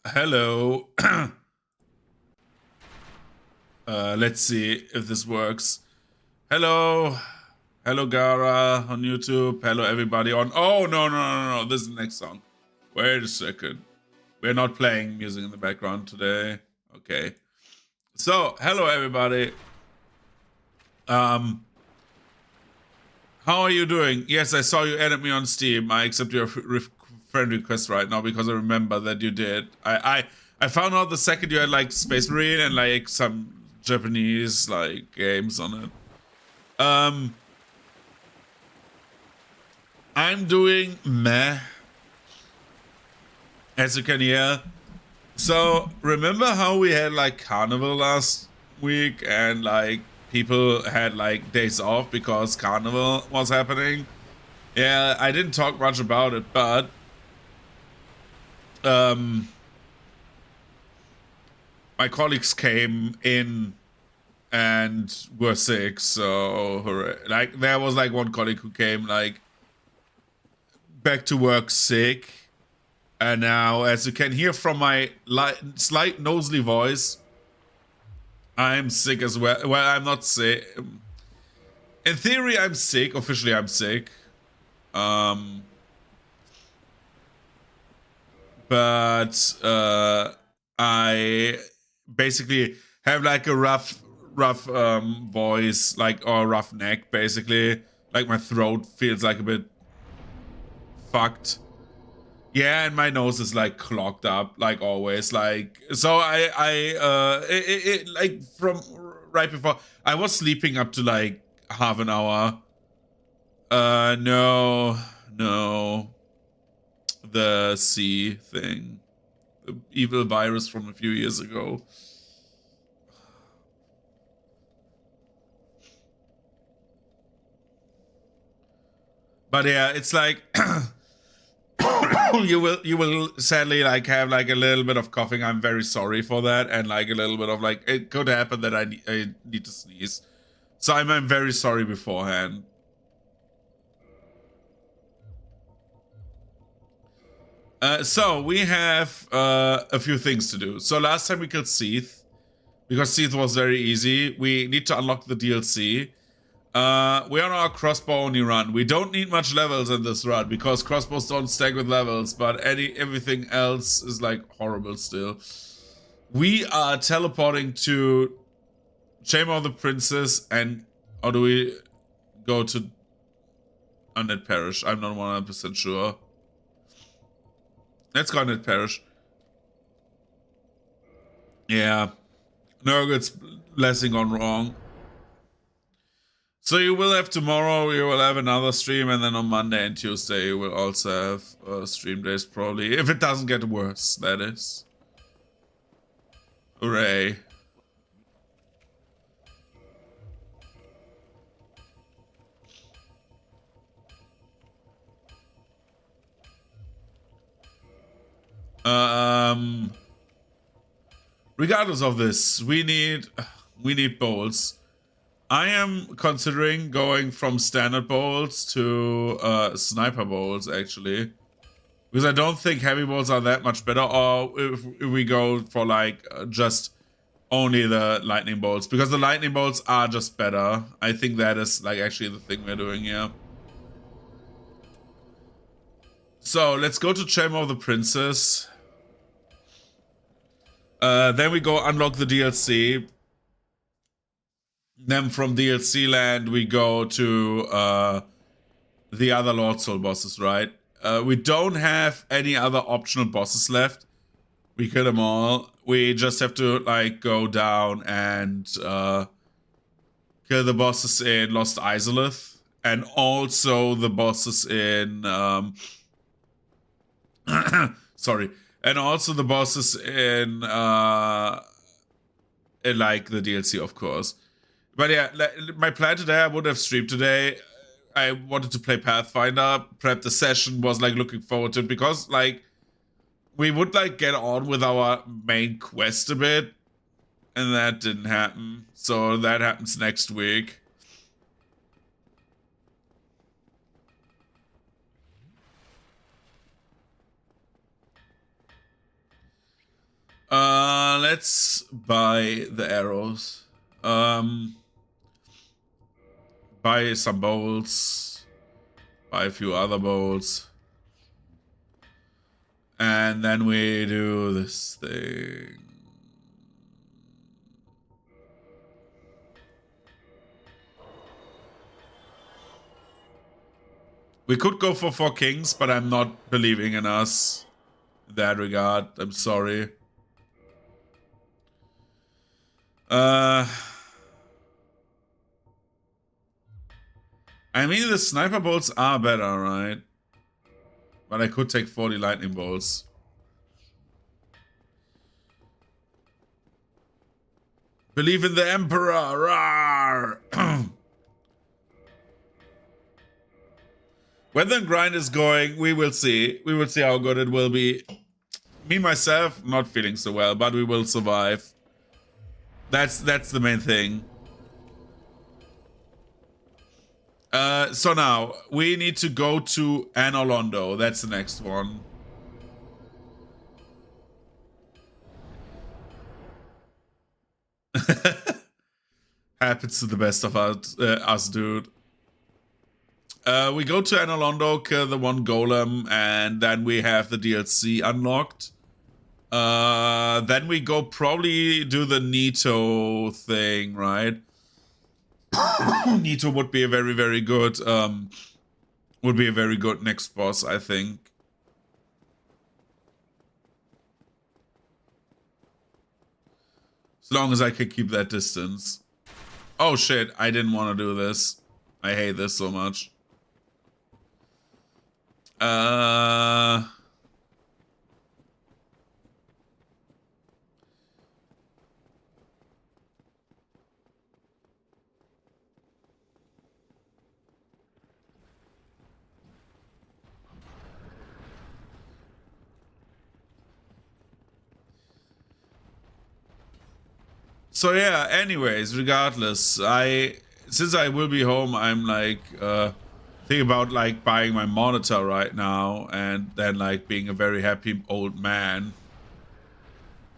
Hello. Let's see if this works. Hello. Hello, Gara on YouTube. Hello, everybody on. Oh, no. This is the next song. Wait a second. We're not playing music in the background today. Okay. So, hello, everybody. How are you doing? Yes, I saw you added me on Steam. I accept your friend request right now because I remember that you did. I found out the second you had like Space Marine and like some Japanese like games on it. I'm doing meh, as you can hear. So remember how we had like Carnival last week and like people had like days off because Carnival was happening? Yeah, I didn't talk much about it, but my colleagues came in and were sick, so hooray. Like there was like one colleague who came like back to work sick, and now as you can hear from my slight nasally voice, I'm sick as well. Well, I'm not sick. In theory, I'm sick. Officially, I'm sick. But I basically have like a rough voice, like, or rough neck, basically. Like my throat feels like a bit fucked. Yeah, and my nose is like clogged up, like always. Like, so like from right before I was sleeping up to like half an hour. No, the C thing, the evil virus from a few years ago. But yeah, it's like you will sadly like have like a little bit of coughing. I'm very sorry for that, and like a little bit of like it could happen that I need to sneeze. So I'm very sorry beforehand. So we have a few things to do. So last time we killed Seath because Seath was very easy. We need to unlock the DLC. We're on our Crossbow Only Run. We don't need much levels in this run because crossbows don't stack with levels, but everything else is like horrible still. We are teleporting to Chamber of the Princess, and or do we go to Undead Parish? I'm not 100% sure. Let's go Undead Parish. Yeah. Nurgle's blessing gone wrong. So you will have tomorrow, you will have another stream, and then on Monday and Tuesday you will also have stream days probably. If it doesn't get worse, that is. Hooray. Regardless of this, we need bowls. I am considering going from standard bowls to sniper bowls actually, because I don't think heavy bowls are that much better. Or if we go for like just only the lightning bolts, because the lightning bolts are just better. I think that is like actually the thing we're doing here. So let's go to Chamber of the Princess. Then we go unlock the DLC. Then from DLC land we go to the other Lord Soul bosses, right? We don't have any other optional bosses left. We kill them all. We just have to like go down and kill the bosses in Lost Izalith, and also the bosses in sorry, and also the bosses in like the DLC, of course. But yeah, my plan today, I would have streamed today. I wanted to play Pathfinder, prep the session, was like looking forward to it because like we would like get on with our main quest a bit, and that didn't happen. So that happens next week. Let's buy the arrows. Buy some bolts. Buy a few other bolts. And then we do this thing. We could go for 4 kings, but I'm not believing in us in that regard. I'm sorry. I mean, the sniper bolts are better, right? But I could take 40 lightning bolts. Believe in the Emperor! Rawr! When the grind is going, we will see. We will see how good it will be. Me, myself, not feeling so well, but we will survive. That's the main thing. So now, we need to go to Anolondo. That's the next one. Happens to the best of us, dude. We go to Anolondo, kill the one golem, and then we have the DLC unlocked. Then we go probably do the Nito thing, right? Nito would be a very, very good, next boss, I think. As long as I can keep that distance. Oh shit, I didn't want to do this. I hate this so much. So yeah, anyways, regardless, since I will be home, I'm like thinking about like buying my monitor right now and then like being a very happy old man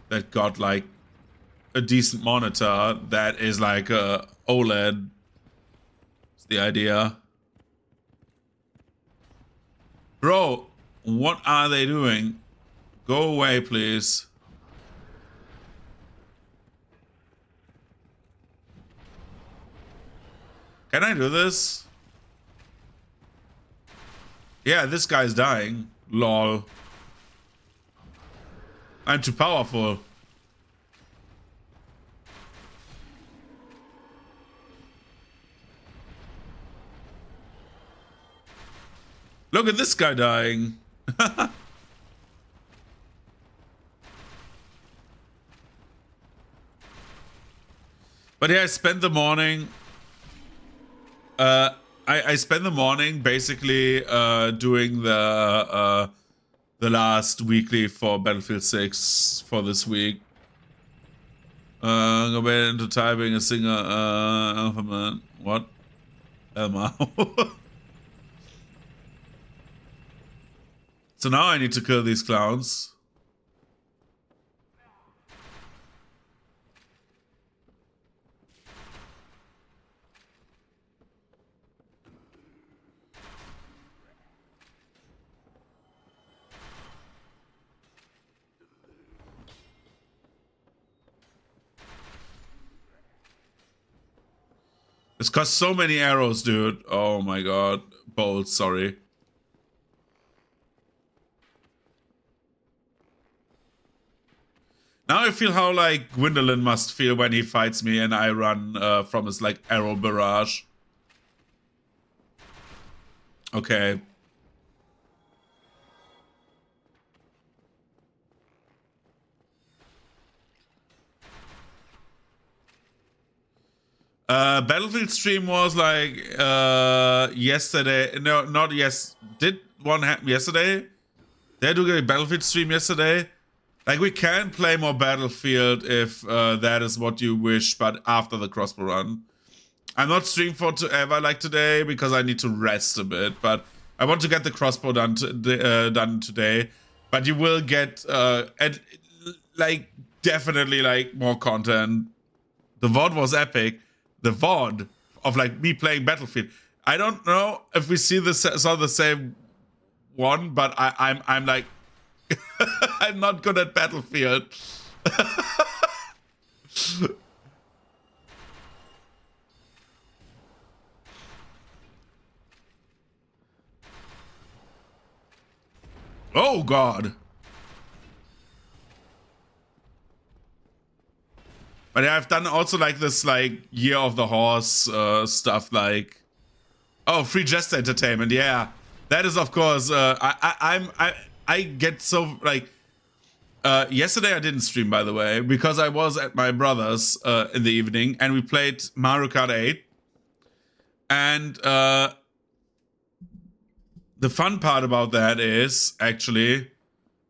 that got like a decent monitor that is like a OLED. It's the idea. Bro, what are they doing? Go away, please. Can I do this? Yeah, this guy's dying. Lol. I'm too powerful. Look at this guy dying. But yeah, I spent the morning... I spent the morning basically doing the last weekly for Battlefield 6 for this week. Go back into typing a single alphabet. What? Elmo. So now I need to kill these clowns. This costs so many arrows, dude. Oh my god. Bolts, sorry. Now I feel how like Gwendolyn must feel when he fights me and I run from his like arrow barrage. Okay. Battlefield stream was like yesterday. No, not yes. Did one happen yesterday? Did I do a Battlefield stream yesterday? Like, we can play more Battlefield if that is what you wish, but after the crossbow run. I'm not streaming for forever like today because I need to rest a bit, but I want to get the crossbow done today. But you will get like definitely like more content. The VOD was epic. The VOD of like me playing Battlefield. I don't know if we saw the same one, but I'm like I'm not good at Battlefield. Oh god. But yeah, I've done also like this like Year of the Horse stuff, like free Jester Entertainment. Yeah, that is of course. I get so like. Yesterday I didn't stream, by the way, because I was at my brother's in the evening and we played Mario Kart 8. And the fun part about that is actually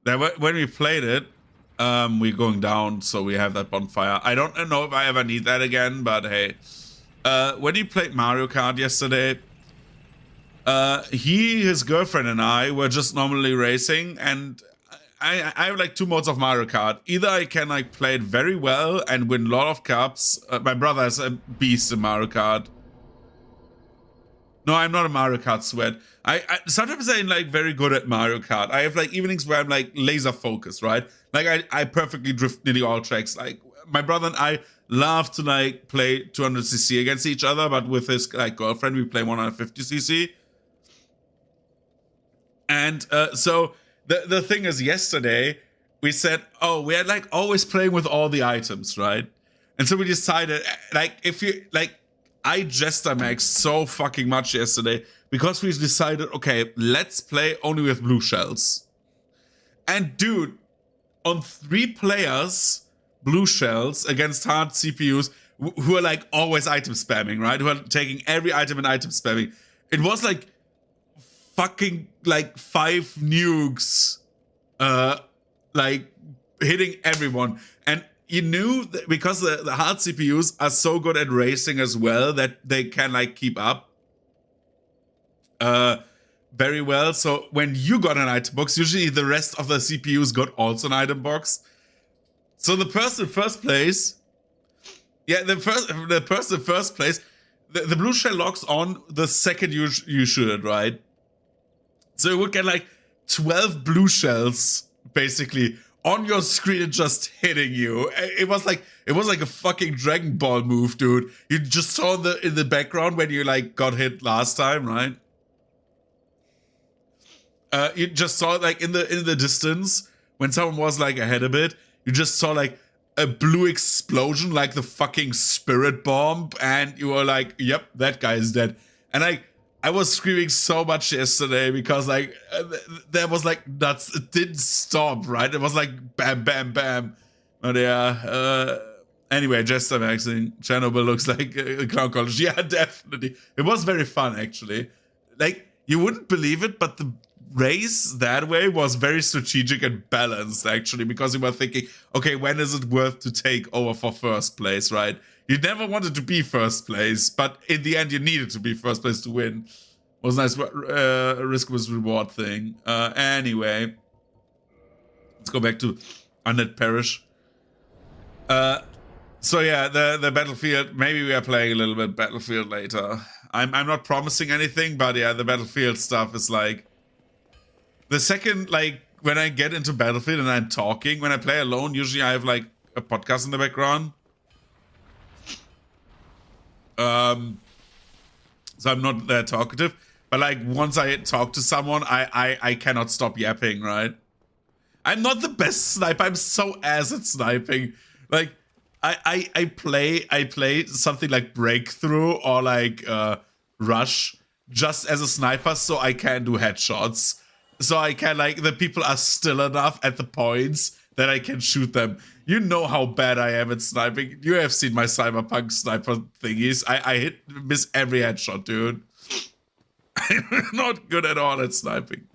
that when we played it, we're going down, so we have that bonfire. I don't know if I ever need that again, but hey. When he played Mario Kart yesterday, his girlfriend and I were just normally racing, and I have like 2 modes of Mario Kart. Either I can like play it very well and win a lot of cups. My brother is a beast in Mario Kart. No, I'm not a Mario Kart sweat. I sometimes I'm like very good at Mario Kart. I have like evenings where I'm like laser focused, right? Like I perfectly drift nearly all tracks. Like my brother and I love to like play 200cc against each other, but with his like girlfriend we play 150cc. And so the thing is, yesterday we said, oh, we're like always playing with all the items, right? And so we decided, like, if you like, I Jester maxed so fucking much yesterday because we decided, okay, let's play only with blue shells. And dude, on 3 players, blue shells against hard CPUs who are like always item spamming, right? Who are taking every item and item spamming. It was like fucking like 5 nukes, like hitting everyone. And you knew that because the hard CPUs are so good at racing as well that they can like keep up very well. So when you got an item box, usually the rest of the CPUs got also an item box. So the person in first place, the person in first place, the blue shell locks on the second you shoot it, right? So you would get like 12 blue shells basically on your screen and just hitting you. It was like a fucking Dragon Ball move, dude. You just saw in the background when you like got hit last time, right? You just saw like in the distance when someone was like ahead a bit. You just saw like a blue explosion, like the fucking spirit bomb, and you were like, "Yep, that guy is dead." And I was screaming so much yesterday because like there was like nuts. It didn't stop, right? It was like bam, bam, bam. But yeah. Anyway, Jester Maxing Chernobyl looks like a clown college. Yeah, definitely. It was very fun actually. Like you wouldn't believe it, but the race that way was very strategic and balanced actually, because you were thinking, okay, when is it worth to take over for first place, right? You never wanted to be first place, but in the end you needed to be first place to win. It was nice risk was reward thing. Anyway, let's go back to Undead Parish. So yeah, the Battlefield, maybe we are playing a little bit Battlefield later. I'm not promising anything, but yeah, the Battlefield stuff is like the second, like, when I get into Battlefield and I'm talking, when I play alone, usually I have, like, a podcast in the background. So I'm not that talkative. But, like, once I talk to someone, I cannot stop yapping, right? I'm not the best sniper. I'm so ass at sniping. Like, I play something like Breakthrough or, like, Rush just as a sniper so I can do headshots. So I can, like, the people are still enough at the points that I can shoot them. You know how bad I am at sniping. You have seen my Cyberpunk sniper thingies. I miss every headshot, dude. I'm not good at all at sniping.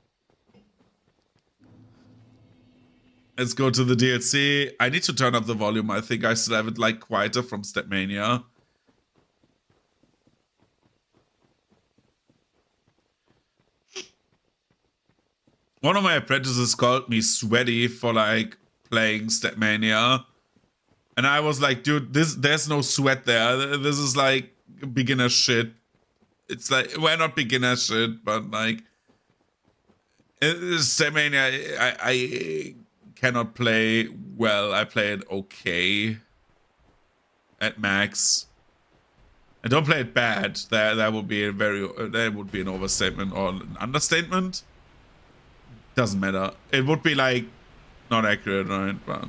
Let's go to the DLC. I need to turn up the volume. I think I still have it, like, quieter from Stepmania. One of my apprentices called me sweaty for, like, playing Stepmania. And I was like, dude, there's no sweat there. This is like beginner shit. It's like, we're not beginner shit, but like, Staymania, I cannot play well. I play it okay at max. I don't play it bad. That would be that would be an overstatement or an understatement. Doesn't matter. It would be like not accurate, right? But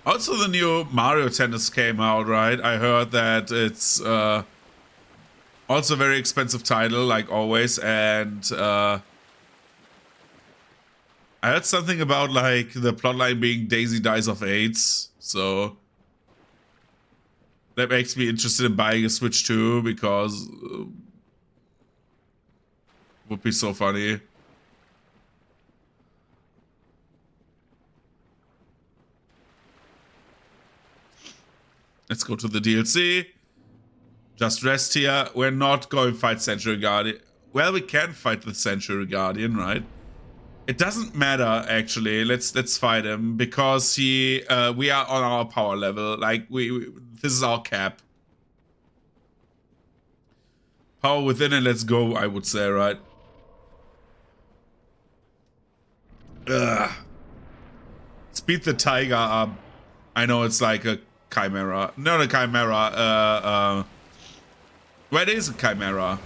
also the new Mario Tennis came out, right? I heard that it's also a very expensive title, like always, and I heard something about like the plotline being Daisy dies of AIDS, so that makes me interested in buying a Switch too, because it would be so funny. Let's go to the DLC. Just rest here. We're not going to fight Century Guardian. Well, we can fight the Century Guardian, right? It doesn't matter, actually. Let's fight him, because we are on our power level. Like, this is our cap. Power within and let's go, I would say, right? Ugh. Speed the tiger up. I know it's like a chimera. Not a chimera. Well, it is a chimera.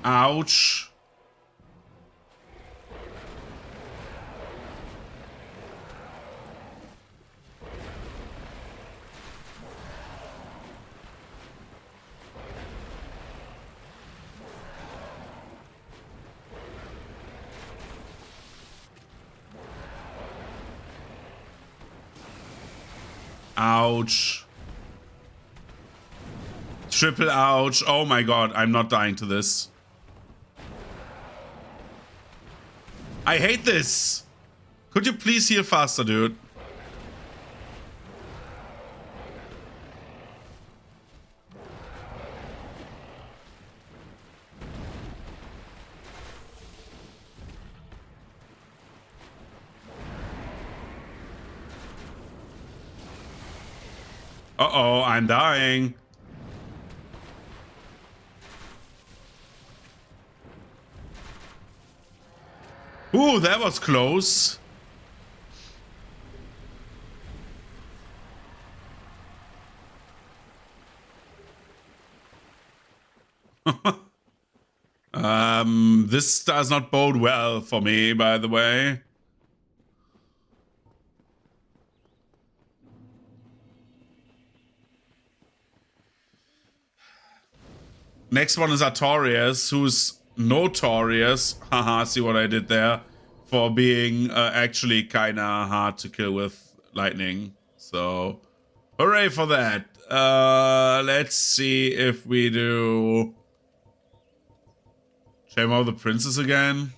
Ouch. Ouch. Triple ouch. Oh my god, I'm not dying to this. I hate this. Could you please heal faster, dude? Uh-oh, I'm dying. Ooh, that was close. This does not bode well for me, by the way. Next one is Artorias, who's notorious, haha, see what I did there, for being actually kinda hard to kill with lightning. So, hooray for that. Let's see if we do Shame of the Princess again.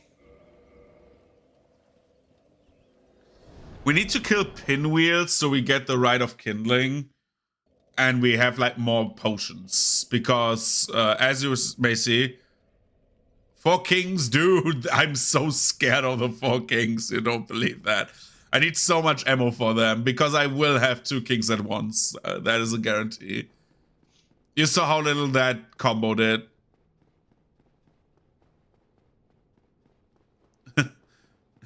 We need to kill Pinwheels so we get the Rite of Kindling. And we have like more potions. Because as you may see, 4 kings, dude. I'm so scared of the 4 kings. You don't believe that. I need so much ammo for them because I will have 2 kings at once. That is a guarantee. You saw how little that combo did.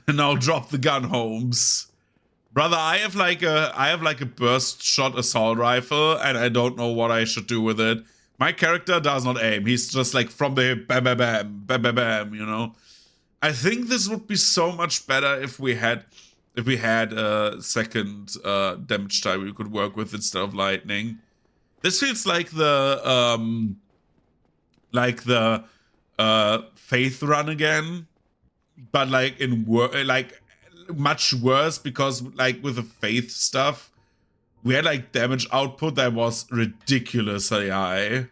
Now drop the gun, Holmes. Brother, I have like a burst shot assault rifle, and I don't know what I should do with it. My character does not aim. He's just like from the hip, bam, bam, bam, bam, bam, bam. You know. I think this would be so much better if we had a second damage type we could work with instead of lightning. This feels like the Faith run again, but like much worse, because like with the Faith stuff, we had like damage output that was ridiculously high.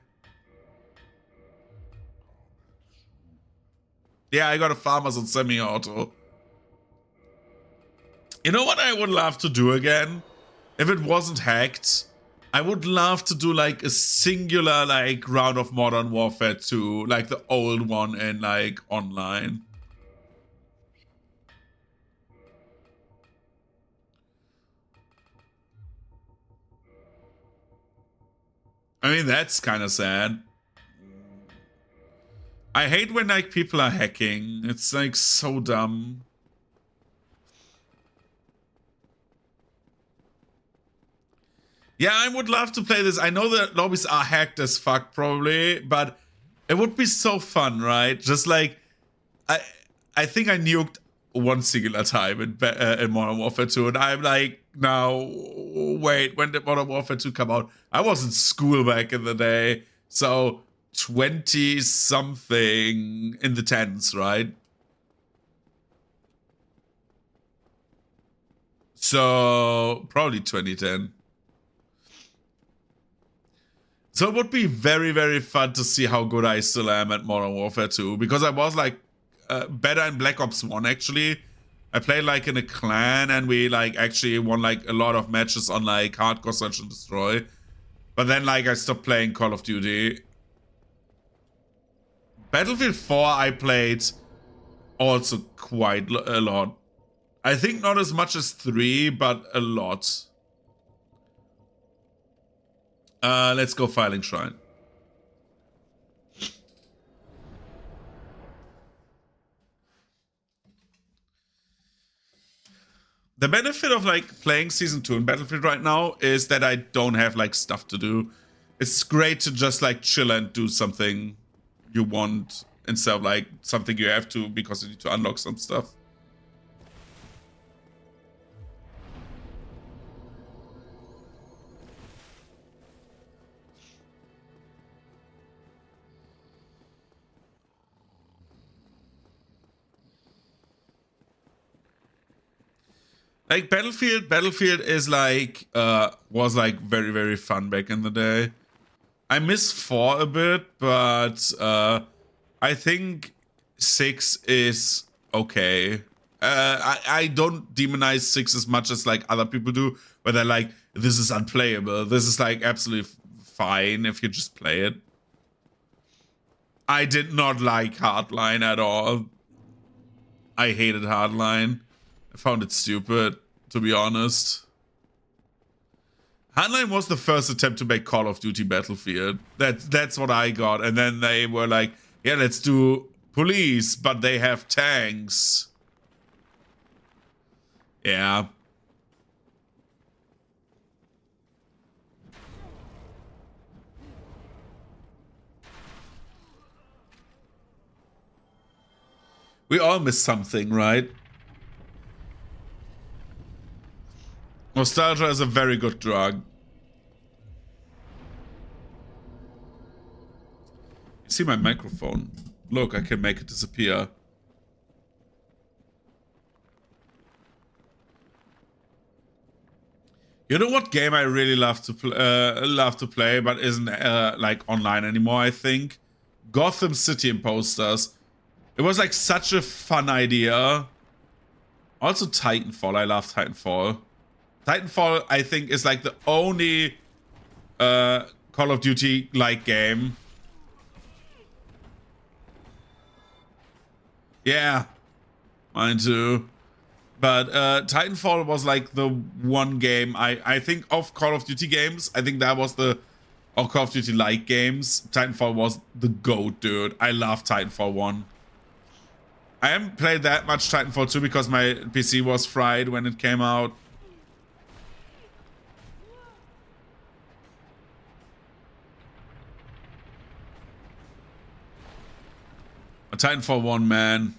Yeah, I got a farmers on semi-auto. You know what I would love to do again? If it wasn't hacked, I would love to do like a singular like round of Modern Warfare 2, like the old one in like online. I mean, that's kind of sad. I hate when like people are hacking. It's like so dumb. Yeah, I would love to play this. I know the lobbies are hacked as fuck probably, but it would be so fun, right? Just like I think I nuked one singular time in Modern Warfare 2, and I'm like, now wait, when did Modern Warfare 2 come out? I was in school back in the day, so 20 something in the tens, right? So probably 2010. So it would be very, very fun to see how good I still am at Modern Warfare 2, because I was like better in Black Ops 1 actually. I played like in a clan and we like actually won like a lot of matches on like Hardcore Search and Destroy. But then like I stopped playing Call of Duty. Battlefield 4 I played also quite a lot. I think not as much as 3, but a lot. Let's go Filing Shrine. The benefit of like playing Season 2 in Battlefield right now is that I don't have like stuff to do. It's great to just like chill and do something you want instead of like something you have to because you need to unlock some stuff. Like Battlefield is like was like very, very fun back in the day. I miss 4 a bit, but I think 6 is okay. I don't demonize 6 as much as like other people do, where they're like, this is unplayable. This is like absolutely fine if you just play it. I did not like Hardline at all. I hated Hardline. I found it stupid, to be honest. Hardline was the first attempt to make Call of Duty Battlefield. That's what I got. And then they were like, yeah, let's do police, but they have tanks. Yeah. We all miss something, right? Nostalgia is a very good drug. You see my microphone? Look, I can make it disappear. You know what game I really love to play, but isn't like online anymore? I think Gotham City Imposters. It was like such a fun idea. Also Titanfall. I love Titanfall. Titanfall, I think, is like the only Call of Duty-like game. Yeah, mine too. But Titanfall was like the one game I think of Call of Duty games. I think that was the Call of Duty-like games. Titanfall was the GOAT, dude. I love Titanfall 1. I haven't played that much Titanfall 2 because my PC was fried when it came out. A Titanfall 1, man.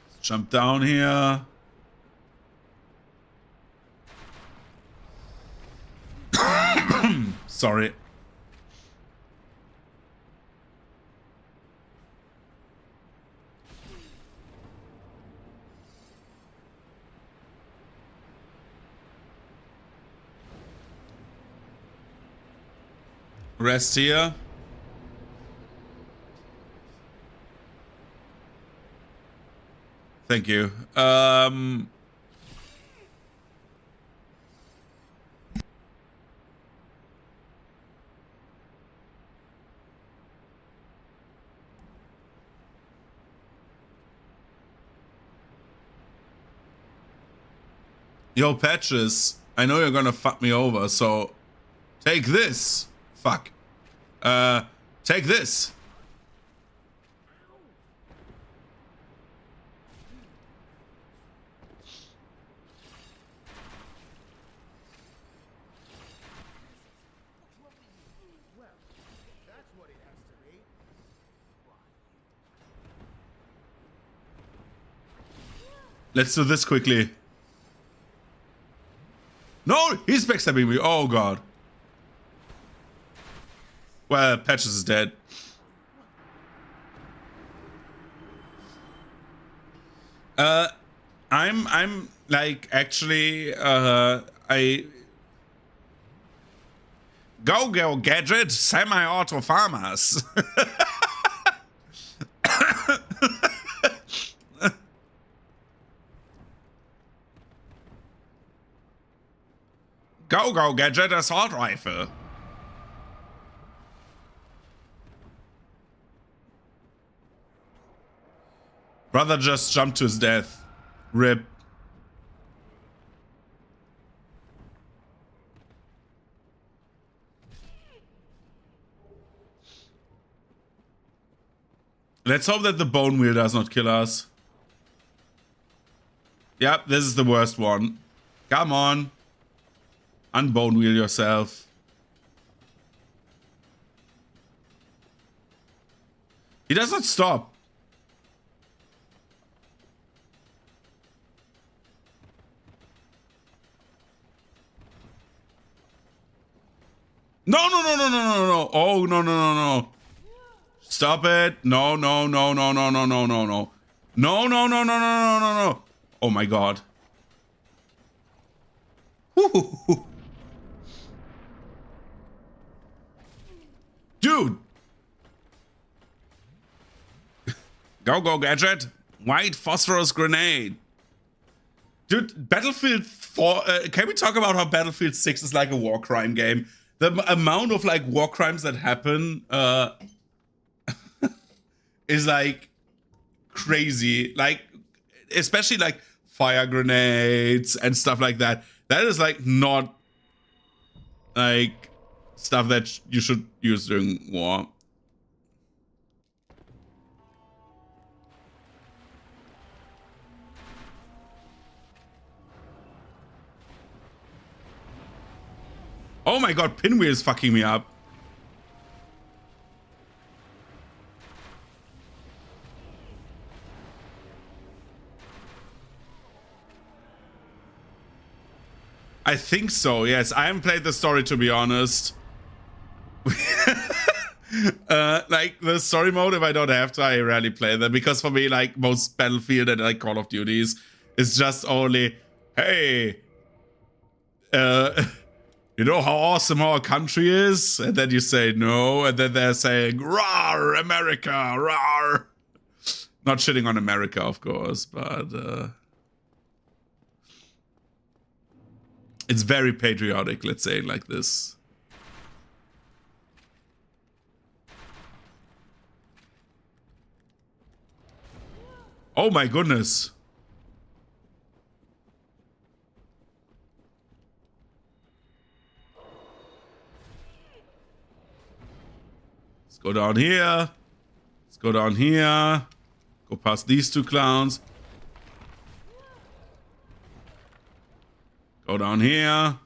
Let's jump down here. Sorry. Rest here. Thank you. Yo, Patches, I know you're gonna fuck me over, so take this. Fuck. Take this. Let's do this quickly. No, he's backstabbing me. Oh god. Well, Patches is dead. I'm like actually I go gadget semi-auto farmers. Go gadget assault rifle. Brother just jumped to his death. Rip. Let's hope that the bone wheel does not kill us. Yep, this is the worst one. Come on. Unbone wheel yourself. He does not stop. No. Oh, no. Stop it. No. No. Oh my god. Woo. Dude. Go gadget. White phosphorus grenade. Dude, Battlefield 4, can we talk about how Battlefield 6 is like a war crime game? The amount of like war crimes that happen is like crazy. Like, especially like fire grenades and stuff like that. That is like not like stuff that you should use during war. Oh my god, Pinwheel is fucking me up. I think so, yes. I haven't played the story, to be honest. Like, the story mode, if I don't have to, I rarely play them. Because for me, like, most Battlefield and like Call of Duties is just only, hey, you know how awesome our country is? And then you say no, and then they're saying, "Rawr, America, rawr." Not shitting on America, of course, but it's very patriotic, let's say it like this. Oh my goodness. Let's go down here. Let's go down here. Go past these two clowns. Go down here.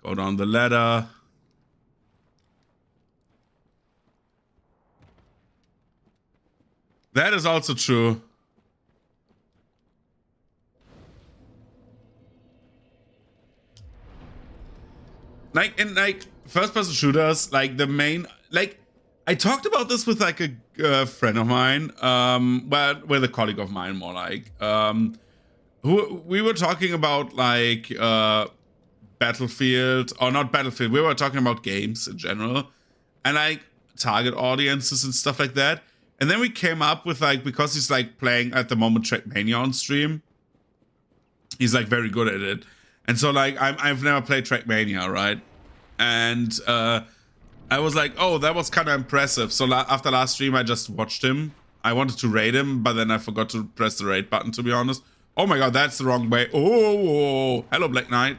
Go down the ladder. That is also true. Like in like first-person shooters, like the main, like I talked about this with like a friend of mine, but with a colleague of mine, more like, who we were talking about like Battlefield, or not Battlefield. We were talking about games in general, and like target audiences and stuff like that. And then we came up with like, because he's like playing at the moment Trackmania on stream, he's like very good at it. And so like I've never played Trackmania, right? And I was like, oh, that was kind of impressive. So after last stream, I just watched him. I wanted to raid him, but then I forgot to press the raid button, to be honest. Oh my god, that's the wrong way. Oh, hello, Black Knight.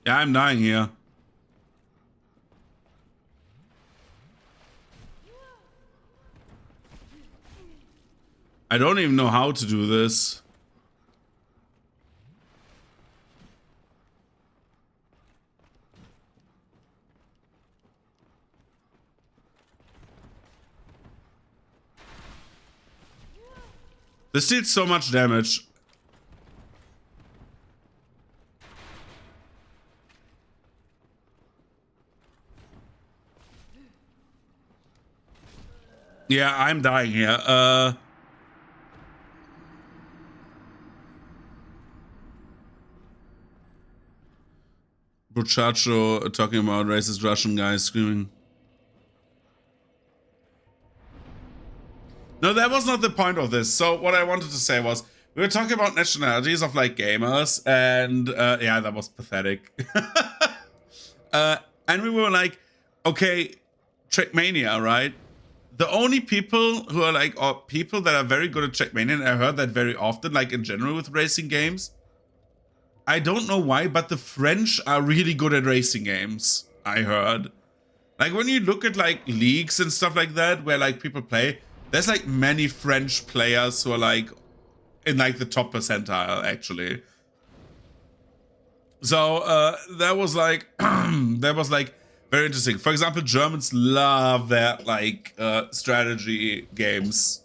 Yeah, I'm dying here. I don't even know how to do this. This deals so much damage. Yeah, I'm dying here. Bruchacho talking about racist Russian guys screaming. No, that was not the point of this. So what I wanted to say was, we were talking about nationalities of like gamers, and yeah, that was pathetic. And we were like, okay, Trackmania, right? The only people who are like, or people that are very good at Trackmania, and I heard that very often, like in general with racing games. I don't know why, but the French are really good at racing games, I heard. Like when you look at like leagues and stuff like that, where like people play, there's like many French players who are like in like the top percentile, actually. So that was like, that was like very interesting. For example, Germans love their like strategy games.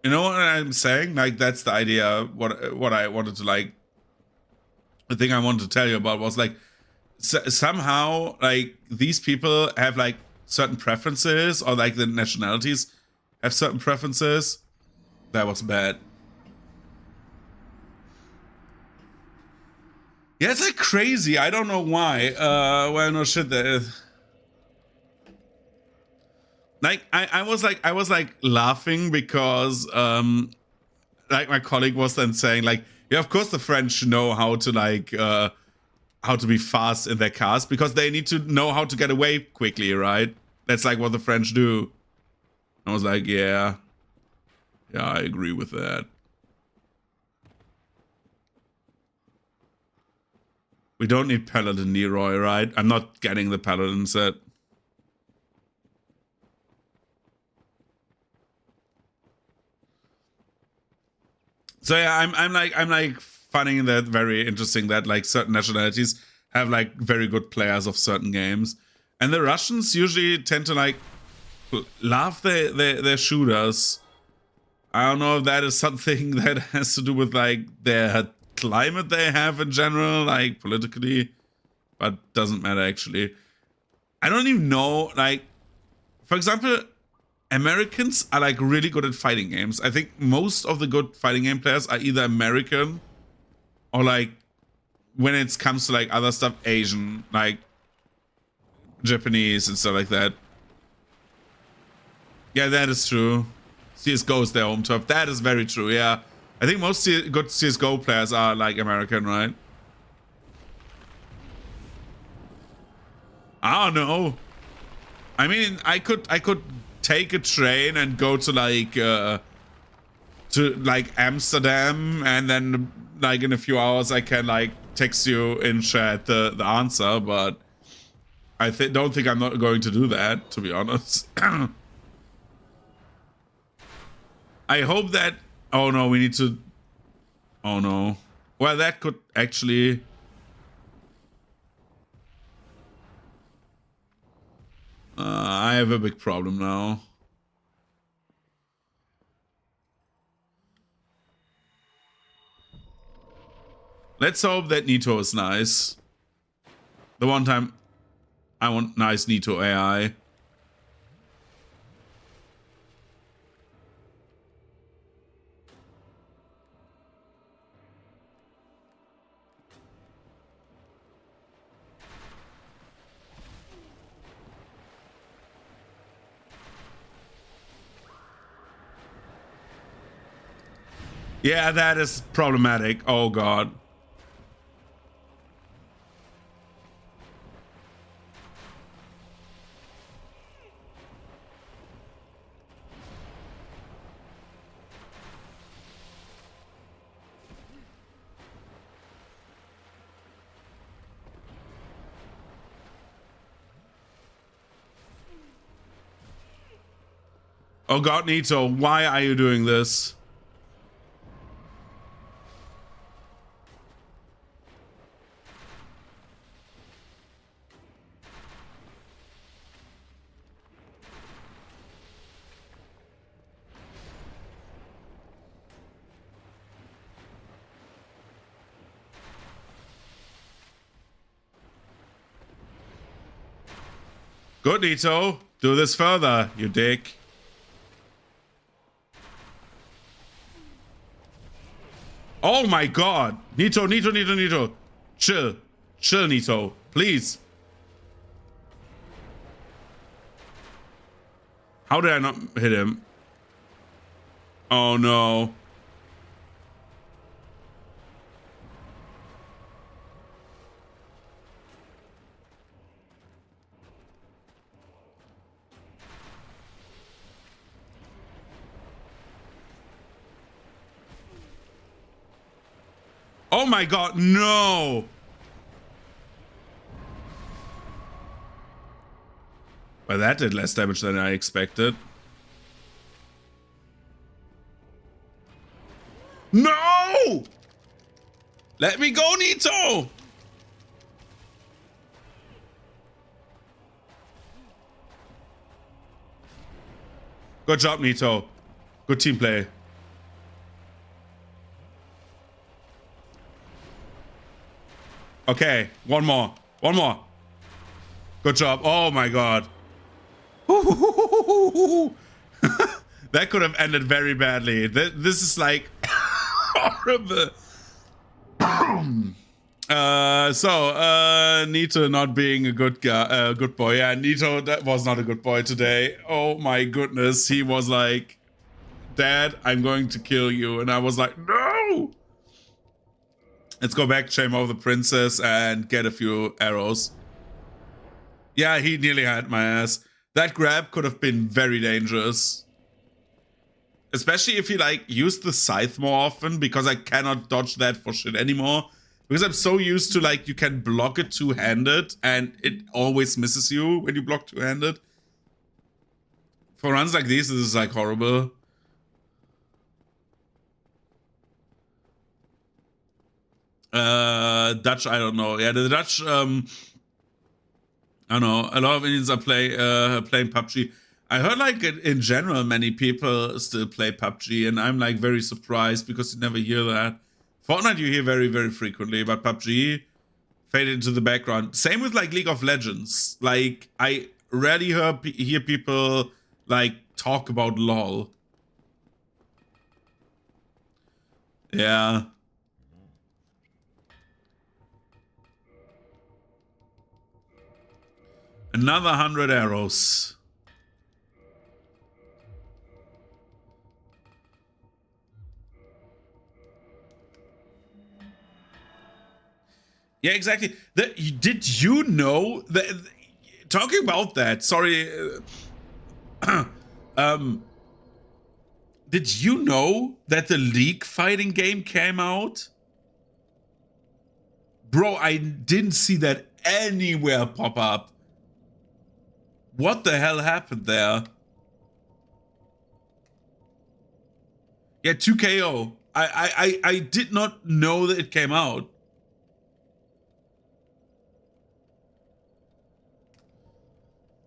You know what I'm saying? Like that's the idea. What I wanted to like. The thing I wanted to tell you about was like somehow like these people have like certain preferences, or like the nationalities have certain preferences. That was bad. Yeah, it's like crazy. I don't know why. Well, no shit. Like I was like laughing because like my colleague was then saying like, yeah, of course the French know how to like how to be fast in their cars, because they need to know how to get away quickly, right? That's like what the French do. I was like, yeah, I agree with that. We don't need Paladin Leroy, right? I'm not getting the Paladin set. So yeah, I'm like finding that very interesting that like certain nationalities have like very good players of certain games, and the Russians usually tend to like love their shooters. I don't know if that is something that has to do with like their climate they have in general, like politically, but doesn't matter actually. I don't even know, like, for example, Americans are like really good at fighting games. I think most of the good fighting game players are either American or like, when it comes to like other stuff, Asian, like Japanese and stuff like that. Yeah, that is true. CSGO is their home turf. That is very true, yeah. I think most good CSGO players are like American, right? I don't know. I mean, I could take a train and go to like Amsterdam, and then like in a few hours I can like text you in chat the answer, but I don't think I'm not going to do that, to be honest. I hope that... Oh no, we need to... Oh no. Well, that could actually... I have a big problem now. Let's hope that Nito is nice. The one time I want nice Nito AI. Yeah, that is problematic. Oh god. Oh god, Nito, why are you doing this? Good, Nito. Do this further, you dick. Oh my god. Nito, Nito, Nito, Nito. Chill. Chill, Nito. Please. How did I not hit him? Oh no. Oh my god, no! Well, that did less damage than I expected. No! Let me go, Nito! Good job, Nito. Good team play. Okay, one more. One more. Good job. Oh my god. That could have ended very badly. This is like horrible. Nito not being a good guy, good boy. Yeah, Nito, that was not a good boy today. Oh my goodness. He was like, Dad, I'm going to kill you. And I was like, no! Let's go back, shame over the princess, and get a few arrows. Yeah, he nearly had my ass. That grab could have been very dangerous. Especially if he, like, used the scythe more often, because I cannot dodge that for shit anymore. Because I'm so used to, like, you can block it two-handed, and it always misses you when you block two-handed. For runs like these, this is, like, horrible. Dutch, I don't know. Yeah, the Dutch, I don't know. A lot of Indians are playing PUBG. I heard, like, in general, many people still play PUBG, and I'm, like, very surprised because you never hear that. Fortnite you hear very, very frequently, but PUBG faded into the background. Same with, like, League of Legends. Like, I rarely hear people, like, talk about LOL. Yeah. Another 100 arrows. Yeah, exactly. Did you know that? Talking about that, sorry. Did you know that the League fighting game came out? Bro, I didn't see that anywhere pop up. What the hell happened there? Yeah, 2KO. I did not know that it came out.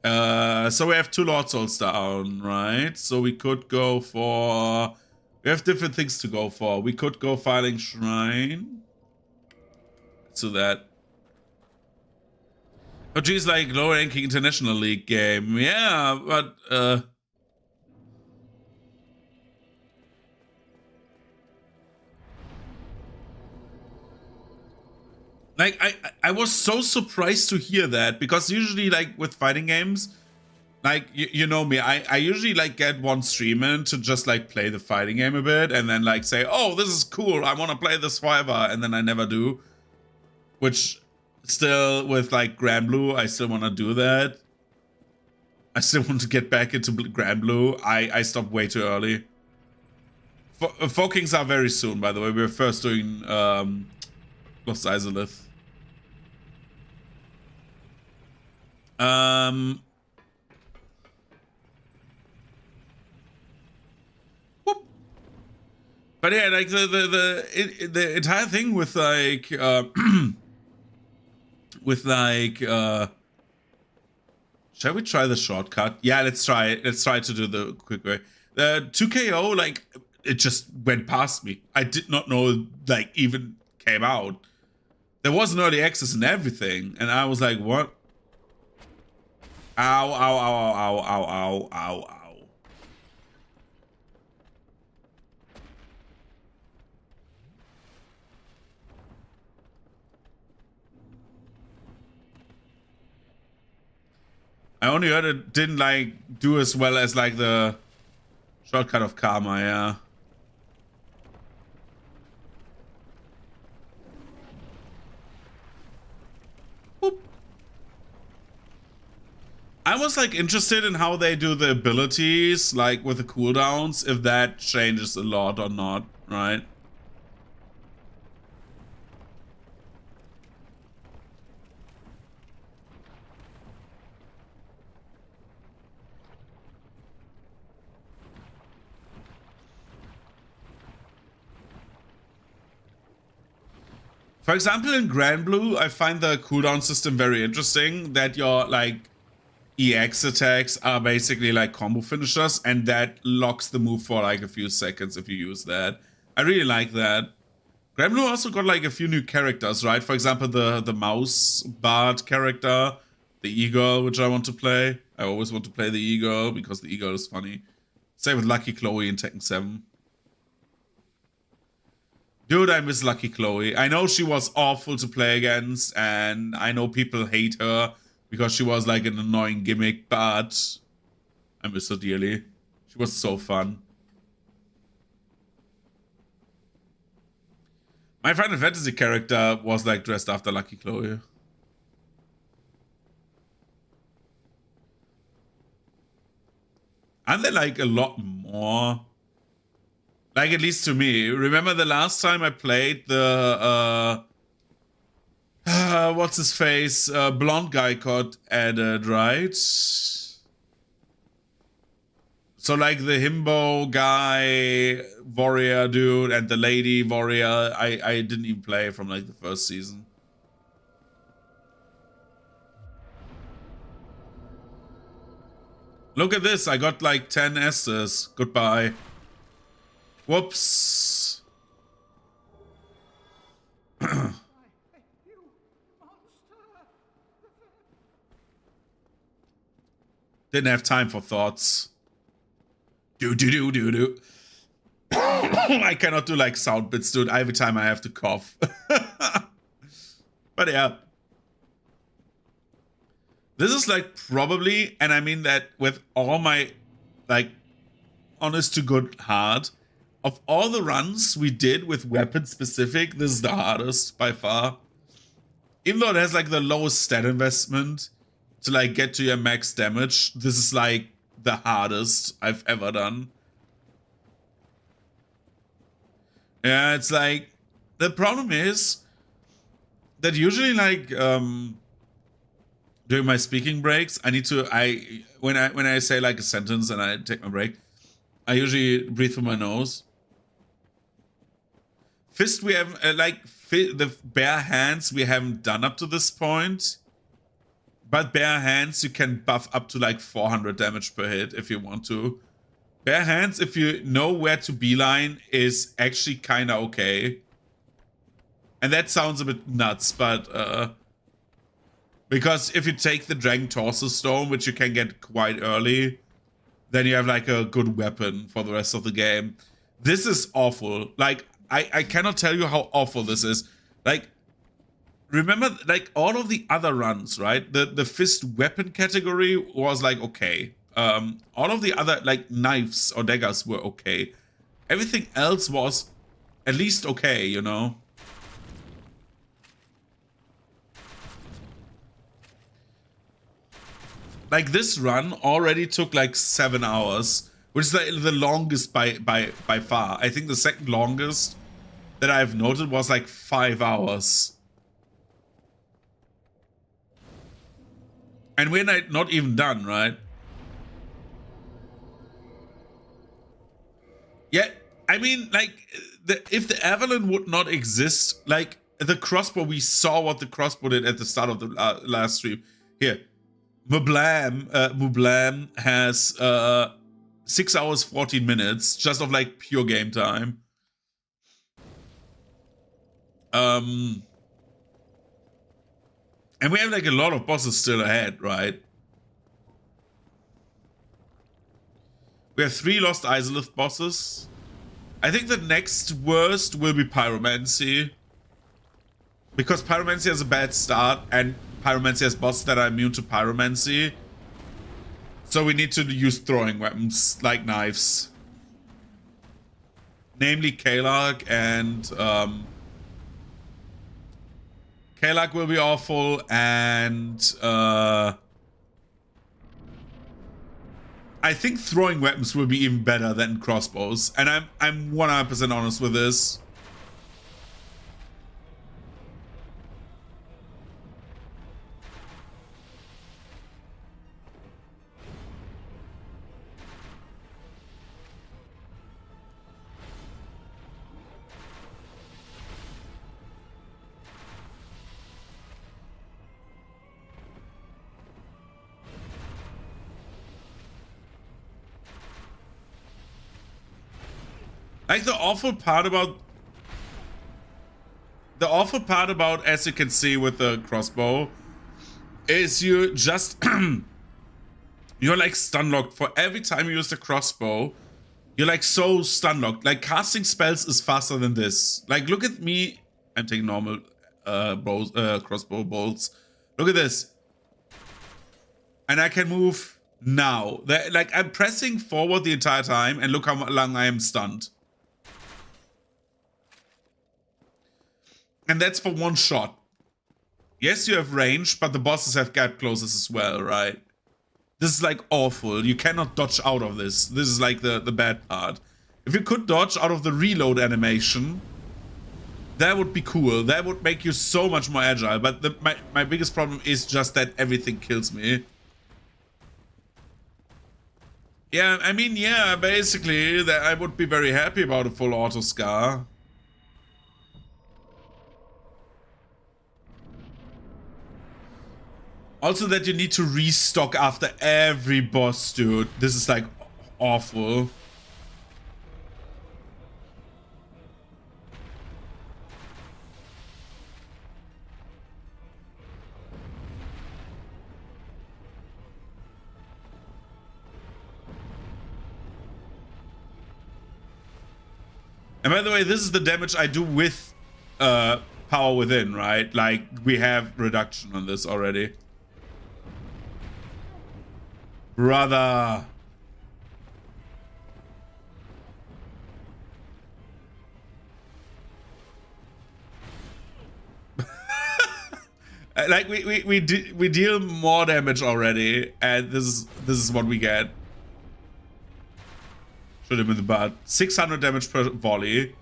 So we have 2 Lord Souls down, right? So we could go for... We have different things to go for. We could go Filing Shrine. So that... Oh geez, like lower ranking international league game. Yeah, but like I was so surprised to hear that, because usually like with fighting games, like you know me, I usually like get one streamer to just like play the fighting game a bit and then like say, oh, this is cool, I want to play this forever, and then I never do. Which still with like Grand Blue, I still want to do that. I still want to get back into Grand Blue. I stopped way too early. Four Kings are very soon, by the way. We're first doing Lost Izalith. Whoop. But yeah, like the entire thing with like with like shall we try the shortcut? Yeah, let's try it. Let's try to do the quick way. The 2KO, like, it just went past me. I did not know, like, even came out. There was an early access and everything, and I was like, what? Ow, ow, ow, ow, ow, ow, ow, ow. I only heard it didn't, like, do as well as, like, the shortcut of Karma, yeah. Whoop. I was like interested in how they do the abilities, like with the cooldowns, if that changes a lot or not, right? For example, in Grand Blue, I find the cooldown system very interesting, that your like EX attacks are basically like combo finishers, and that locks the move for like a few seconds if you use that. I really like that. Grand Blue also got like a few new characters, right? For example, the mouse bard character, the e-girl, which I want to play. I always want to play the e-girl because the e-girl is funny. Same with Lucky Chloe in Tekken 7. Dude, I miss Lucky Chloe. I know she was awful to play against, and I know people hate her because she was like an annoying gimmick, but I miss her dearly. She was so fun. My Final Fantasy character was like dressed after Lucky Chloe. And they like a lot more. Like, at least to me. Remember the last time I played the, what's his face? Blonde guy got added, right? So, like, the himbo guy, warrior dude, and the lady warrior, I didn't even play from, like, the first season. Look at this, I got, like, 10 S's. Goodbye. Whoops. Didn't have time for thoughts. Do. I cannot do like sound bits, dude. Every time I have to cough. But yeah. This is like probably, and I mean that with all my like honest to good heart, of all the runs we did with weapon specific, this is the hardest by far. Even though it has like the lowest stat investment to like get to your max damage, this is like the hardest I've ever done. Yeah, it's like, the problem is that usually like during my speaking breaks, I need to when I say like a sentence and I take my break, I usually breathe through my nose. Fist, we have the bare hands we haven't done up to this point. But bare hands, you can buff up to like 400 damage per hit if you want to. Bare hands, if you know where to beeline, is actually kind of okay. And that sounds a bit nuts, but because if you take the Dragon Torso Stone, which you can get quite early, then you have like a good weapon for the rest of the game. This is awful. Like, I cannot tell you how awful this is. Like, remember, like, all of the other runs, right? The fist weapon category was like, okay. All of the other, like, knives or daggers were okay. Everything else was at least okay, you know? Like, this run already took like 7 hours, which is the longest by far. I think the second longest that I've noted was like 5 hours. And we're not even done, right? Yeah, I mean, like, if the Avalon would not exist, like, the crossbow, we saw what the crossbow did at the start of the last stream. Here, Mublam has 6 hours, 14 minutes, just of, like, pure game time. And we have, like, a lot of bosses still ahead, right? We have 3 Lost Isolith bosses. I think the next worst will be Pyromancy. Because Pyromancy has a bad start, and Pyromancy has bosses that are immune to Pyromancy. So we need to use throwing weapons, like knives. Namely Kalark, and Kalark will be awful, and I think throwing weapons will be even better than crossbows, and I'm 100% honest with this. Like, the awful part about, as you can see with the crossbow, is you just you're like stun locked for every time you use the crossbow. You're like so stun locked. Like, casting spells is faster than this. Like, look at me. I'm taking normal crossbow bolts. Look at this. And I can move now. Like, I'm pressing forward the entire time, and look how long I am stunned. And that's for one shot. Yes, you have range, but the bosses have gap closes as well, right? This is like awful. You cannot dodge out of this. This is like the bad part. If you could dodge out of the reload animation, that would be cool. That would make you so much more agile. But my biggest problem is just that everything kills me. Yeah, I mean, yeah, basically, that I would be very happy about a full auto scar. Also that you need to restock after every boss, dude. This is like awful. And by the way, this is the damage I do with Power Within, right? Like, we have reduction on this already. Brother. Like, we deal more damage already, and this is what we get. Shoot him in the butt. 600 damage per volley.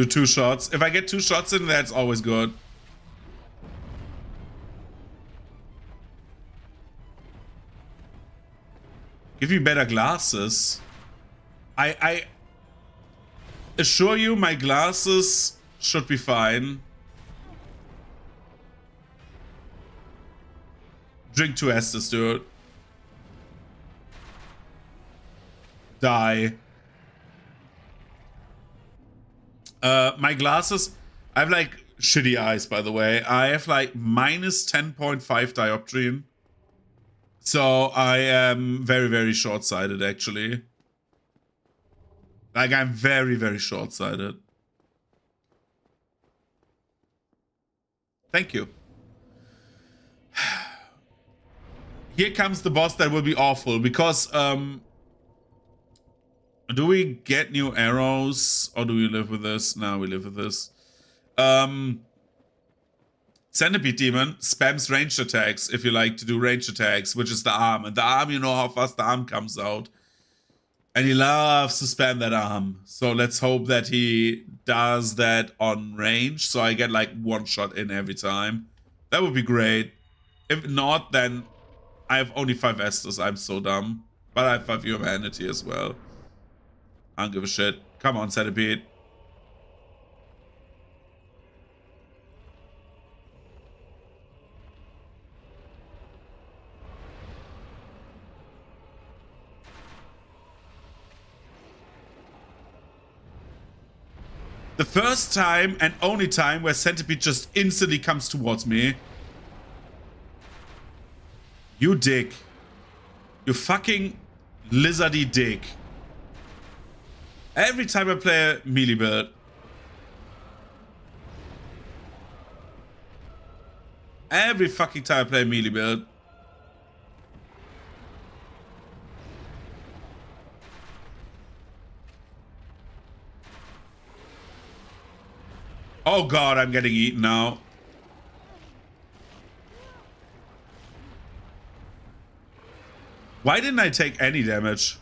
Do 2 shots. If I get 2 shots in, that's always good. Give me better glasses. I assure you my glasses should be fine. Drink 2 Estes, dude. Die. My glasses, I have like shitty eyes, by the way. I have like minus 10.5 dioptry. So I am very, very short-sighted, actually. Like, I'm very, very short-sighted. Thank you. Here comes the boss that will be awful, because, do we get new arrows, or do we live with this? No, we live with this. Centipede Demon spams ranged attacks if you like to do ranged attacks, which is the arm. And the arm, you know how fast the arm comes out. And he loves to spam that arm. So let's hope that he does that on range. So I get like 1 shot in every time. That would be great. If not, then I have only 5 Estus. I'm so dumb. But I have 5 humanity as well. I don't give a shit. Come on, Centipede. The first time and only time where Centipede just instantly comes towards me. You dick. You fucking lizardy dick. Every time I play a melee build. Every fucking time I play a melee build. Oh god, I'm getting eaten now. Why didn't I take any damage?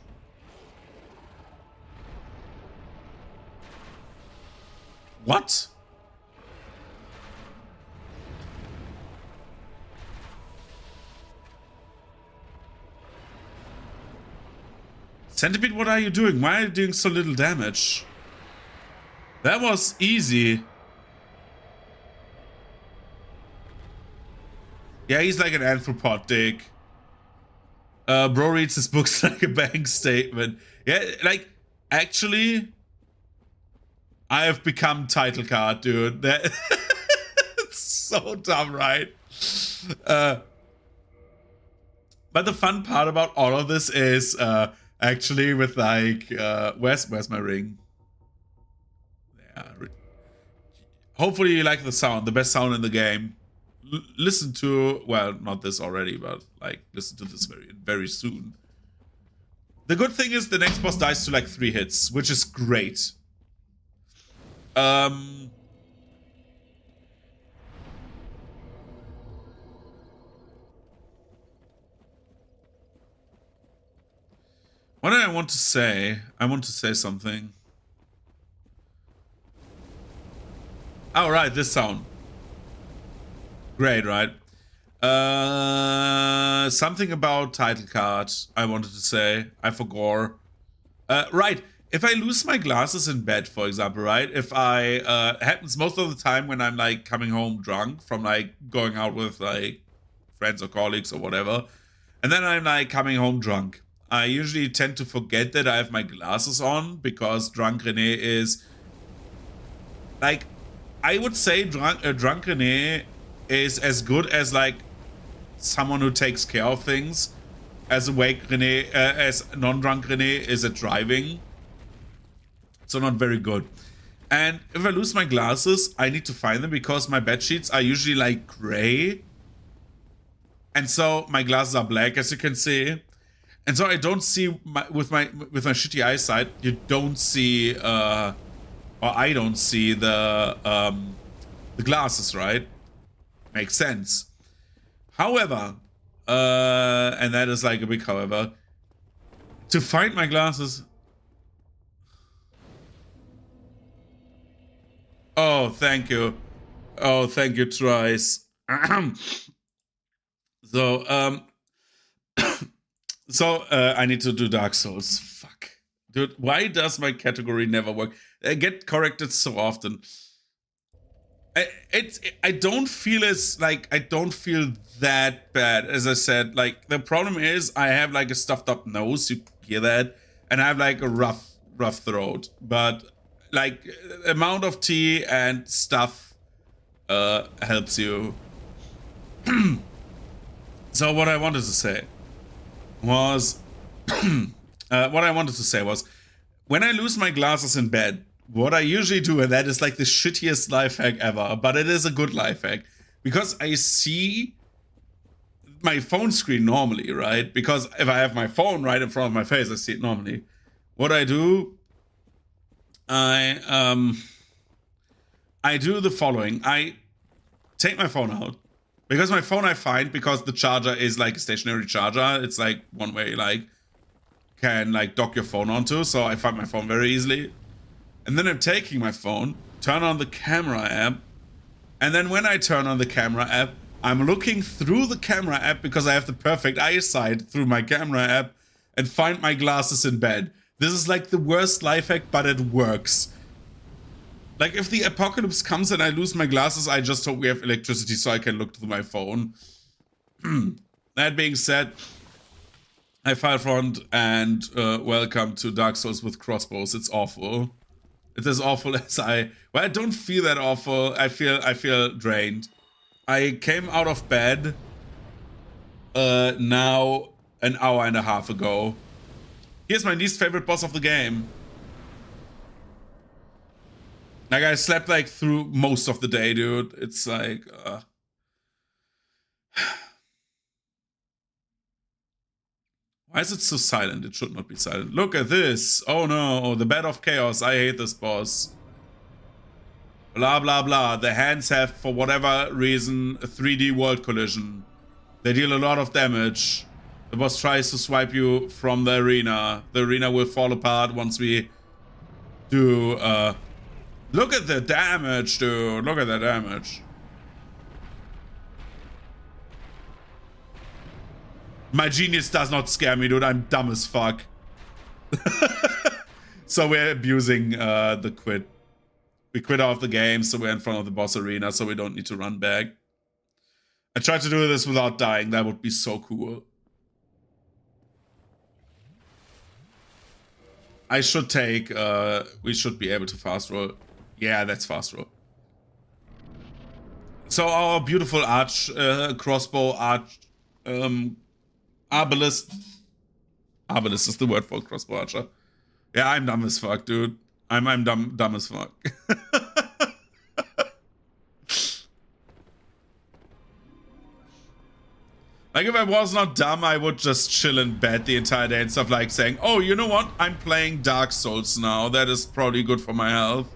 What? Centipede, what are you doing? Why are you doing so little damage? That was easy. Yeah, he's like an anthropod dick. Bro reads his books like a bank statement. Yeah, like, actually, I have become title card, dude. That it's so dumb, right? But the fun part about all of this is actually with like, where's my ring? Yeah. Hopefully you like the sound, the best sound in the game. Listen to, well, not this already, but like listen to this very soon. The good thing is the next boss dies to like 3 hits, which is great. What did I want to say? I want to say something. Oh, right, this sound. Great, right? Something about title card I wanted to say. I forgot. Right. If I lose my glasses in bed, for example, right? If I, happens most of the time when I'm like coming home drunk from like going out with like friends or colleagues or whatever. And then I'm like coming home drunk. I usually tend to forget that I have my glasses on because Drunk René is like, I would say Drunk René is as good as like someone who takes care of things as awake René, as non-drunk René is at driving. So not very good. And if I lose my glasses, I need to find them because my bed sheets are usually like gray. And so my glasses are black, as you can see. And so I don't see with my shitty eyesight, you don't see or I don't see the glasses, right? Makes sense. However, and that is like a big however, to find my glasses. Oh, thank you. Oh, thank you, Trice. So, I need to do Dark Souls. Fuck. Dude, why does my category never work? I get corrected so often. I don't feel I don't feel that bad. As I said, like, the problem is I have like a stuffed up nose, you hear that, and I have like a rough throat. But like, amount of tea and stuff helps you. So what I wanted to say was when I lose my glasses in bed, what I usually do, and that is like the shittiest life hack ever, but it is a good life hack, because I see my phone screen normally, right? Because if I have my phone right in front of my face, I see it normally. What I do, I do the following. I take my phone out, because my phone I find, because the charger is like a stationary charger, it's like one way, like, can like dock your phone onto, so I find my phone very easily. And then I'm taking my phone, turn on the camera app, and then when I turn on the camera app, I'm looking through the camera app, because I have the perfect eyesight through my camera app, and find my glasses in bed. This is like the worst life hack, but it works. Like, if the apocalypse comes and I lose my glasses, I just hope we have electricity so I can look through my phone. That being said, hi Firefront, and welcome to Dark Souls with crossbows. It's awful. It's as awful as well, I don't feel that awful. I feel drained. I came out of bed now an hour and a half ago. Here's my least favorite boss of the game. Like, I slept like through most of the day, dude. It's like why is it so silent? It should not be silent. Look at this. Oh no, the Bed of Chaos. I hate this boss. Blah, blah, blah. The hands have, for whatever reason, a 3D world collision. They deal a lot of damage. The boss tries to swipe you from the arena. The arena will fall apart once we do... Look at the damage, dude. Look at the damage. My genius does not scare me, dude. I'm dumb as fuck. So we're abusing the quit. We quit out of the game, so we're in front of the boss arena, so we don't need to run back. I tried to do this without dying. That would be so cool. I should take... we should be able to fast roll. Yeah, that's fast roll. So our beautiful arch, crossbow arch... Arbalist. Arbalist is the word for crossbow archer. Yeah, I'm dumb as fuck, dude. I'm dumb as fuck. Like, if I was not dumb, I would just chill in bed the entire day and stuff, like saying, oh, you know what? I'm playing Dark Souls now. That is probably good for my health.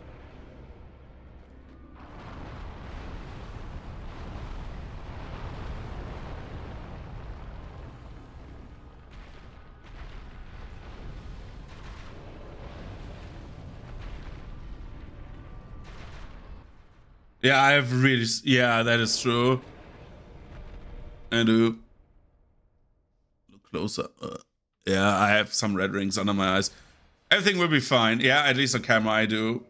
Yeah, I have really... Yeah, that is true. I do. Look closer. Yeah, I have some red rings under my eyes. Everything will be fine. Yeah, at least on camera I do.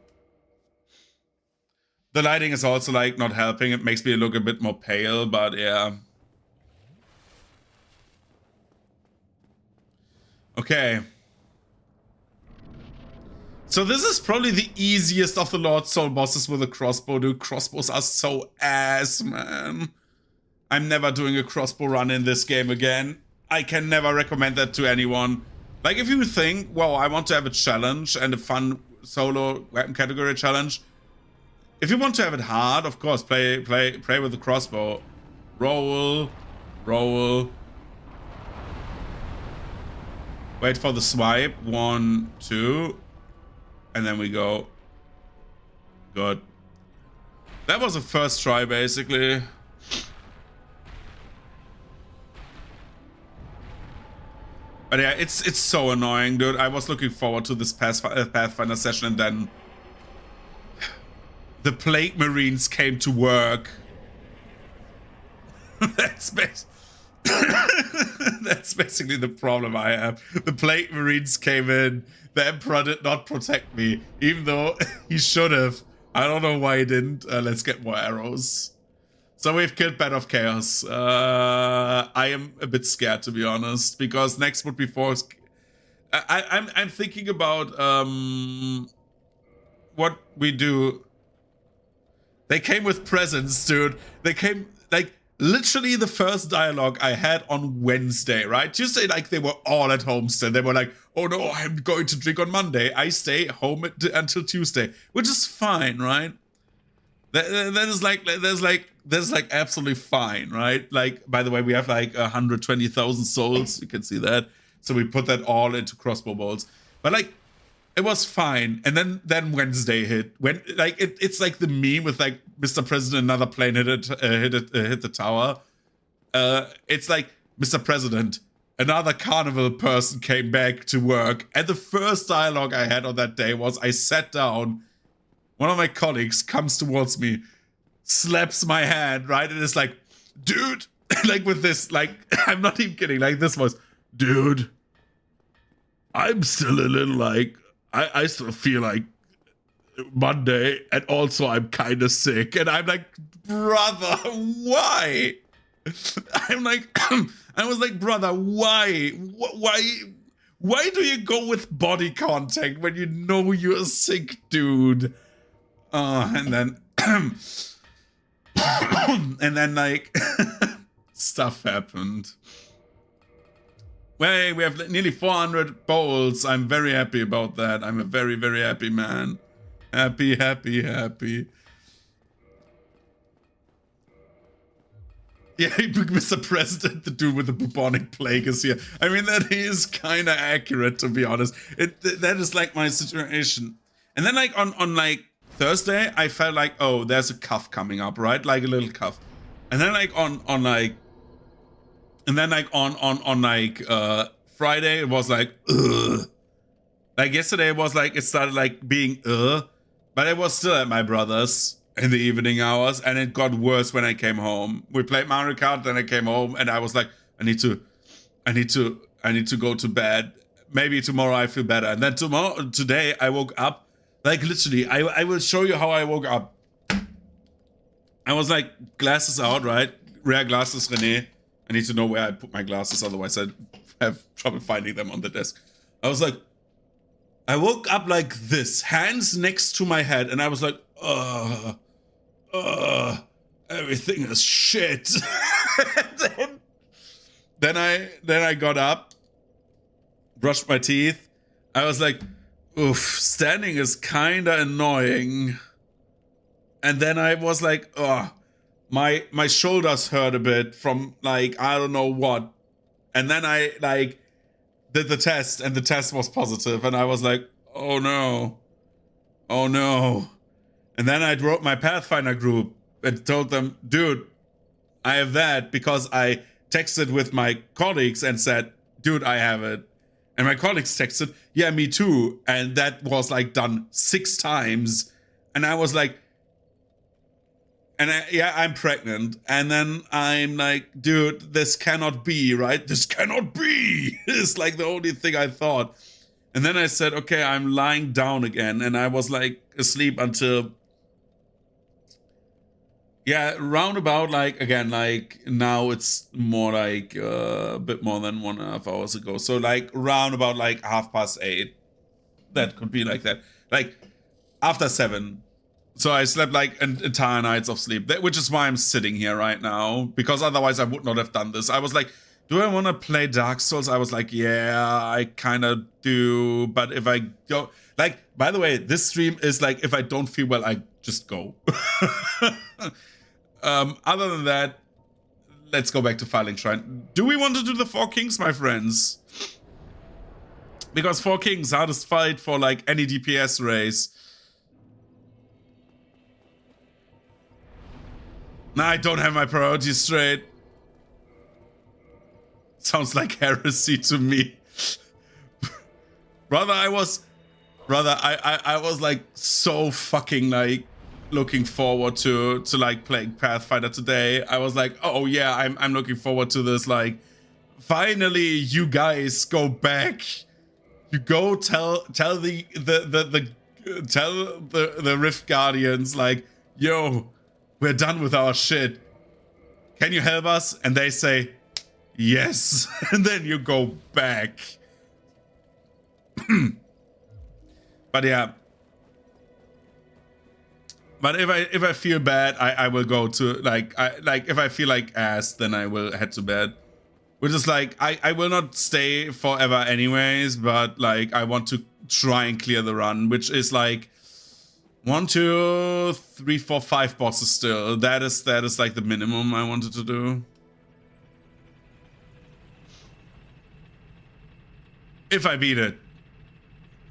The lighting is also, like, not helping. It makes me look a bit more pale, but yeah. Okay. So this is probably the easiest of the Lord Soul bosses with a crossbow, dude. Crossbows are so ass, man. I'm never doing a crossbow run in this game again. I can never recommend that to anyone. Like, if you think, well, I want to have a challenge and a fun solo weapon category challenge. If you want to have it hard, of course, play with the crossbow. Roll. Wait for the swipe. 1, 2. And then we go. Good. That was a first try, basically. But yeah, it's so annoying, dude. I was looking forward to this Pathfinder session, and then the Plague Marines came to work. That's basically the problem I have. The Plague Marines came in. The Emperor did not protect me, even though he should have. I don't know why he didn't. Let's get more arrows. So we've killed Bed of Chaos. I am a bit scared, to be honest, because next would be force. I'm thinking about what we do. They came with presents, dude. They came like literally the first dialogue I had on Wednesday, right? Tuesday, like they were all at home still. They were like, "Oh no, I'm going to drink on Monday. I stay home until Tuesday," which is fine, right? That is like that's like absolutely fine, right? Like, by the way, we have like 120,000 souls. You can see that. So we put that all into crossbow bolts. But like, it was fine. And then Wednesday hit. When like it's like the meme with like Mr. President, another plane hit the tower. It's like, Mr. President, another carnival person came back to work. And the first dialogue I had on that day was I sat down. One of my colleagues comes towards me, slaps my hand, right? And it's like, dude, like with this, like, I'm not even kidding. Like this was, dude, I'm still a little like, I still feel like Monday, and also I'm kind of sick. And I'm like, brother, why? I'm like, I was like, brother, why? Why do you go with body contact when you know you're sick, dude? And then, and then like, stuff happened. Well, we have nearly 400 bowls. I'm very happy about that. I'm a very, very happy man. Happy, happy, happy. Yeah, Mr. President, the dude with the bubonic plague is here. I mean, that is kind of accurate, to be honest. That is like my situation. And then like on like Thursday, I felt like, oh, there's a cough coming up, right? Like a little cough. And then like on Friday, it was like, ugh. Like yesterday, it was like, it started like being but it was still at my brother's in the evening hours, and it got worse when I came home. We played Mario Kart, then I came home, and I was like, I need to go to bed. Maybe tomorrow I feel better. And then today I woke up, like literally, I will show you how I woke up. I was like, glasses out, right? Rare glasses, René. I need to know where I put my glasses, otherwise I have trouble finding them on the desk. I was like, I woke up like this, hands next to my head, and I was like, everything is shit. then I got up, brushed my teeth. I was like, oof, standing is kinda annoying. And then I was like, my shoulders hurt a bit from like, I don't know what. And then I like did the test, and the test was positive, and I was like, oh no. And then I wrote my Pathfinder group and told them, dude, I have that, because I texted with my colleagues and said, dude, I have it. And my colleagues texted, yeah, me too. And that was like done 6 times. And I was like, I'm pregnant. And then I'm like, dude, this cannot be, right? This cannot be. It's like the only thing I thought. And then I said, okay, I'm lying down again. And I was like asleep until, yeah, roundabout, like, again, like now it's more like a bit more than 1.5 hours ago. So like roundabout like 8:30. That could be like that. Like after 7. So I slept like an entire nights of sleep, which is why I'm sitting here right now, because otherwise I would not have done this. I was like, do I want to play Dark Souls? I was like, yeah, I kind of do. But if I go, like, by the way, this stream is like, if I don't feel well, I just go. Other than that, let's go back to Filing Shrine. Do we want to do the 4 Kings, my friends? Because 4 Kings, hardest fight for like any DPS race. Nah, I don't have my priorities straight. Sounds like heresy to me. Brother, I was like so fucking like looking forward to like playing Pathfinder today. I was like, oh yeah, I'm looking forward to this. Like, finally, you guys go back. You go tell the Rift Guardians, like, yo, we're done with our shit. Can you help us? And they say yes. And then you go back. But yeah. But if I feel bad, I will go to like if I feel like ass, then I will head to bed. Which is like I will not stay forever anyways, but like I want to try and clear the run, which is like 1, 2, 3, 4, 5 bosses still. That is like the minimum I wanted to do. If I beat it.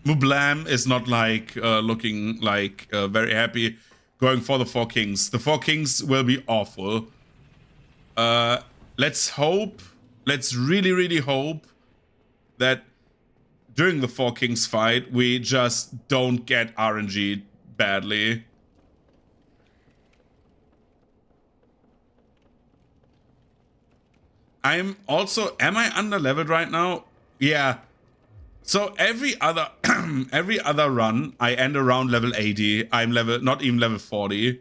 Mublam is not like looking like very happy going for the 4 Kings. The 4 Kings will be awful. Let's hope, let's really hope that during the 4 Kings fight, we just don't get RNG badly. I'm also, am I under leveled right now? Yeah. So every other run, I end around level 80. I'm not even level 40.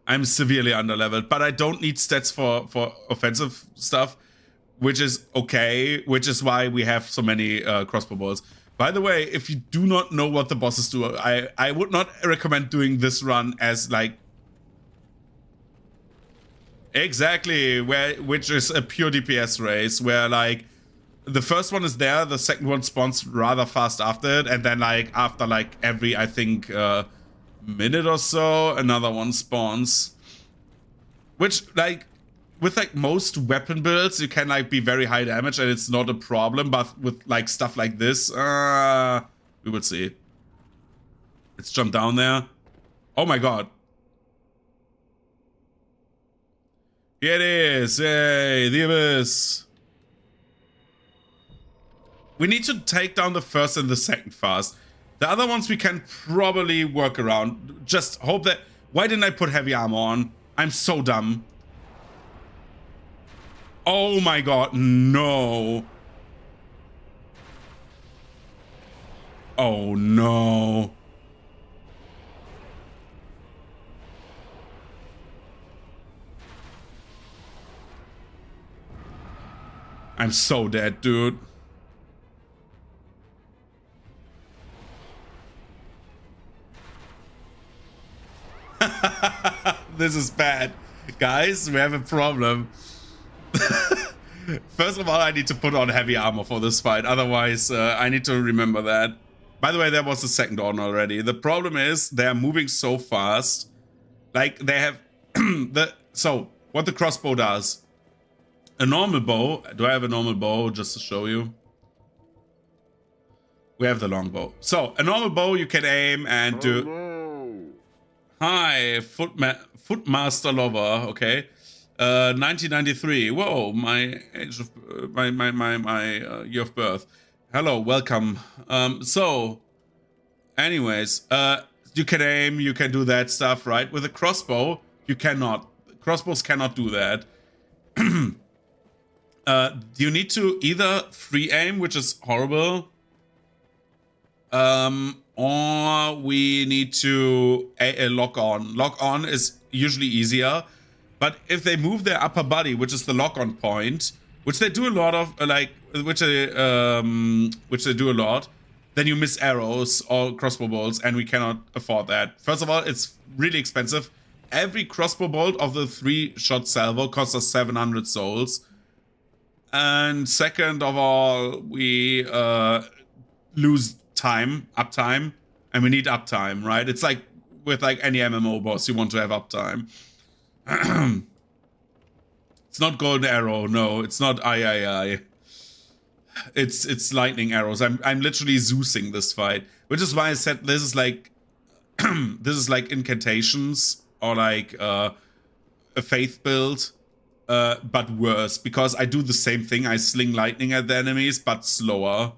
I'm severely under leveled, but I don't need stats for offensive stuff, which is okay, which is why we have so many crossbow bolts. By the way, if you do not know what the bosses do, I would not recommend doing this run as like exactly which is a pure DPS race where like the first one is there, the second one spawns rather fast after it, and then like after like every I think minute or so another one spawns, which like with like most weapon builds you can like be very high damage and it's not a problem, but with like stuff like this we will see. Let's jump down there. Oh my god. Here it is. Yay, the abyss. We need to take down the first and the second fast. The other ones we can probably work around. Just hope that... Why didn't I put heavy armor on? I'm so dumb. Oh my god, no. Oh no. I'm so dead, dude. This is bad. Guys, we have a problem. First of all, I need to put on heavy armor for this fight. Otherwise, I need to remember that. By the way, there was the second on already. The problem is they're moving so fast. Like, they have... So, what the crossbow does... A normal bow. Do I have a normal bow just to show you? We have the longbow. So, a normal bow you can aim and do... Hello. Hi, Footmaster Lover. Okay. 1993. Whoa, my age of... my year of birth. Hello, welcome. So... Anyways, you can aim, you can do that stuff, right? With a crossbow, you cannot. Crossbows cannot do that. You need to either free aim, which is horrible, or we need to lock on. Lock on is usually easier, but if they move their upper body, which is the lock on point, which they do a lot of, which they do a lot, then you miss arrows or crossbow bolts, and we cannot afford that. First of all, it's really expensive. Every crossbow bolt of the 3-shot salvo costs us 700 souls. And second of all, we lose time, uptime, and we need uptime, right? It's like with like any MMO boss, you want to have uptime. It's not golden arrow, no. It's not I. It's lightning arrows. I'm literally Zeusing this fight, which is why I said this is like this is like incantations or like a faith build. but worse, because I do the same thing. I sling lightning at the enemies, but slower.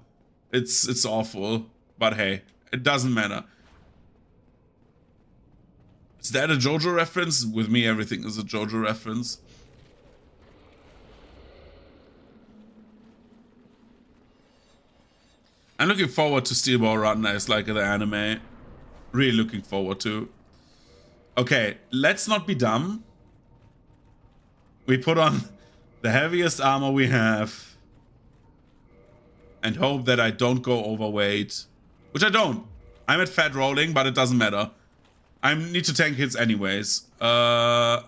It's awful, but hey, it doesn't matter. Is that a JoJo reference? With me, everything is a JoJo reference. I'm looking forward to Steel Ball Run as like the anime. Really looking forward to. Okay, let's not be dumb. We put on the heaviest armor we have and hope that I don't go overweight. Which I don't. I'm at fat rolling, but it doesn't matter. I need to tank hits anyways. So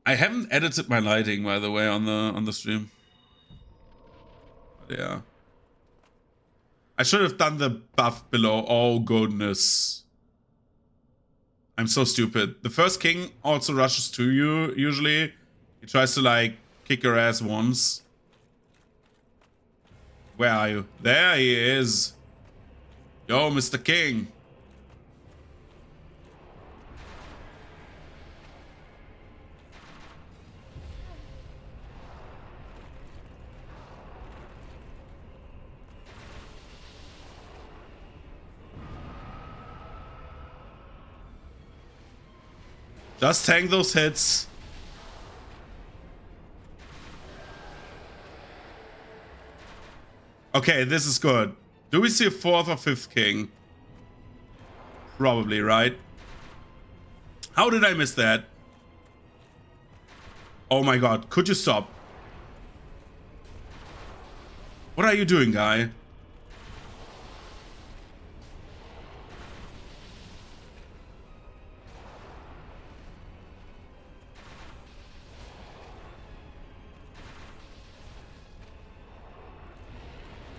I haven't edited my lighting, by the way, on the stream. But yeah. I should have done the buff below. Oh goodness. I'm so stupid. The first king also rushes to you, usually. He tries to, like, kick your ass once. Where are you? There he is. Yo, Mr. King. Just tank those hits. Okay, this is good. Do we see a 4th or 5th king? Probably, right? How did I miss that? Oh my god, could you stop? What are you doing, guy?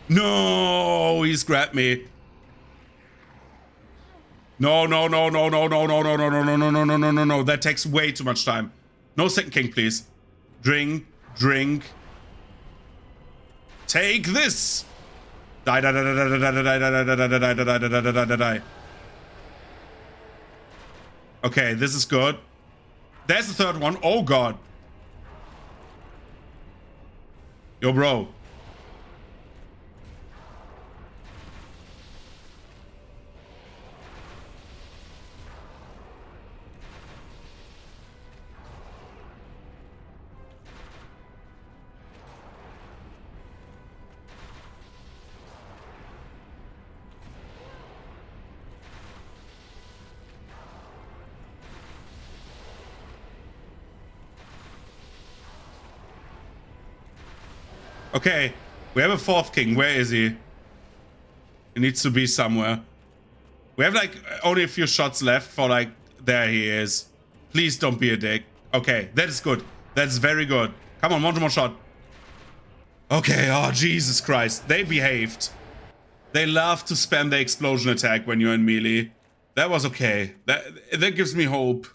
No, he's grabbed me. No, no, no, no, no, no, no, no, no, no, no, no, no, no, no, no, no. That takes way too much time. No second king, please. Drink, drink. Take this. Die, die, die, die, die, die, die, die, die, die, die, die, die. Okay, this is good. There's the third one. Oh god. Yo, bro. Okay, we have a 4th king. Where is he? He needs to be somewhere. We have like only a few shots left for like... There he is. Please don't be a dick. Okay, that is good. That's very good. Come on, one more shot. Okay, oh Jesus Christ. They behaved. They love to spam the explosion attack when you're in melee. That was okay. That gives me hope.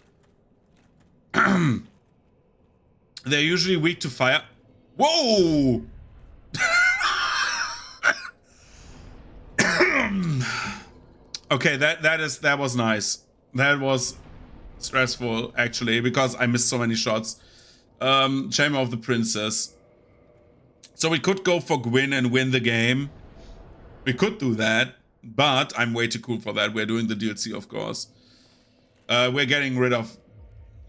They're usually weak to fire. Whoa! Okay, that was nice. That was stressful actually, because I missed so many shots. Chamber of the Princess. So we could go for Gwyn and win the game. We could do that, but I'm way too cool for that. We're doing the DLC, of course. We're getting rid of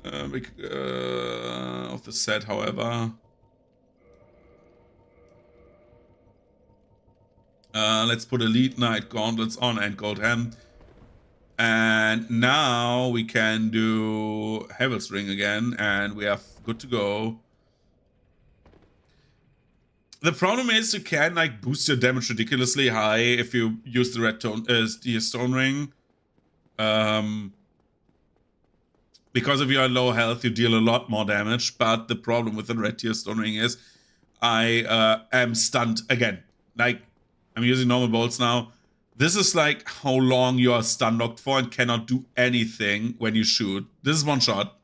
the set, however. Let's put Elite Knight Gauntlets on and Gold Hem. And now we can do Heaven's Ring again, and we are good to go. The problem is you can like boost your damage ridiculously high if you use the red tone the stone ring. Because if you are low health, you deal a lot more damage. But the problem with the red tier stone ring is I am stunned again. Like, I'm using normal bolts now. This is like how long you are stun locked for and cannot do anything when you shoot. This is one shot.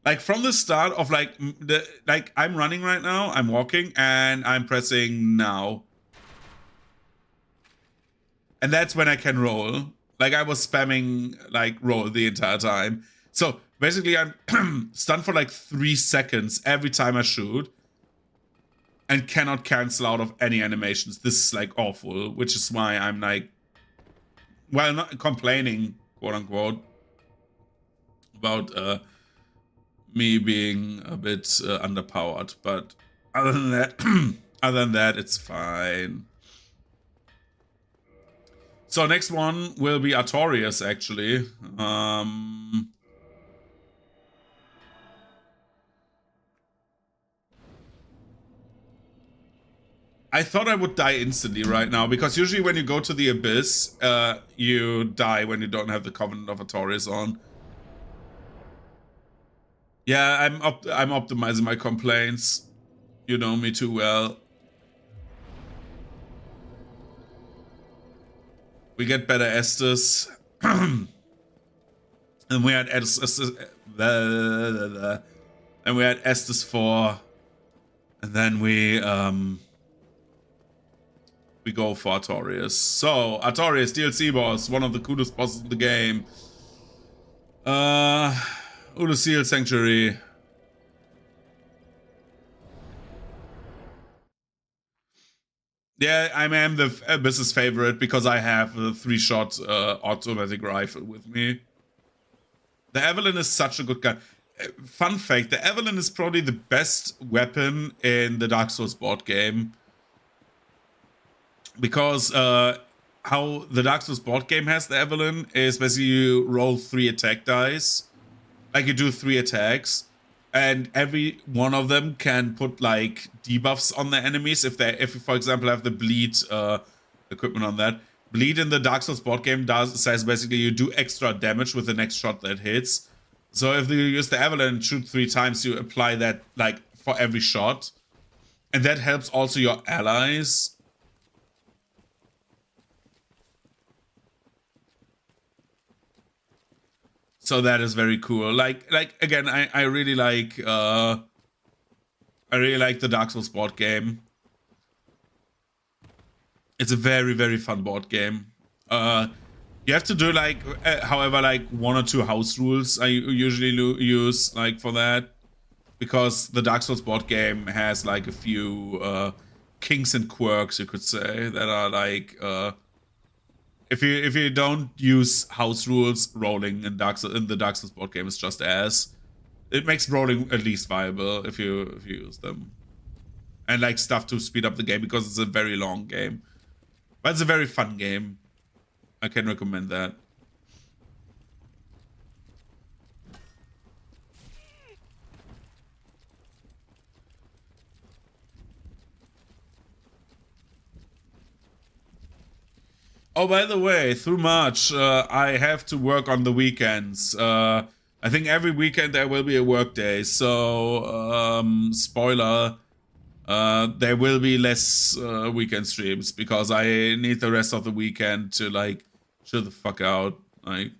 Like from the start of like I'm running right now, I'm walking and I'm pressing now. and that's when I can roll. Like I was spamming like roll the entire time. So basically I'm stunned for like 3 seconds every time I shoot and cannot cancel out of any animations. This is like awful, which is why I'm like, well, not complaining, quote unquote, about me being a bit underpowered. But other than that, it's fine. So next one will be Artorias, actually. I thought I would die instantly right now, because usually when you go to the Abyss, you die when you don't have the Covenant of Artorias on. Yeah, I'm optimizing my complaints. You know me too well. We get better Estus. And we had Estus, and we had Estus 4. And then we go for Artorias. So, Artorias, DLC boss, one of the coolest bosses in the game. Ulusil Sanctuary. Yeah, I am the Abyss's favorite because I have a 3-shot automatic rifle with me. The Evelyn is such a good gun. Fun fact, the Evelyn is probably the best weapon in the Dark Souls board game. Because how the Dark Souls board game has the Evelyn is basically you roll 3 attack dice. Like you do 3 attacks. And every one of them can put like debuffs on the enemies if you, for example, have the bleed equipment on that. Bleed in the Dark Souls board game says basically you do extra damage with the next shot that hits. So if you use the Evelyn and shoot 3 times, you apply that like for every shot. And that helps also your allies. So that is very cool. Like again, I really like the Dark Souls board game. It's a very, very fun board game. You have to do like, however, like 1 or 2 house rules I usually use like for that, because the Dark Souls board game has like a few kinks and quirks, you could say, that are like if you don't use house rules, rolling in the Dark Souls board game is just ass. It makes rolling at least viable if you use them, and like stuff to speed up the game, because it's a very long game, but it's a very fun game. I can recommend that. Oh, by the way, through March, I have to work on the weekends. I think every weekend there will be a work day. So, spoiler, there will be less weekend streams, because I need the rest of the weekend to like chill the fuck out. Like,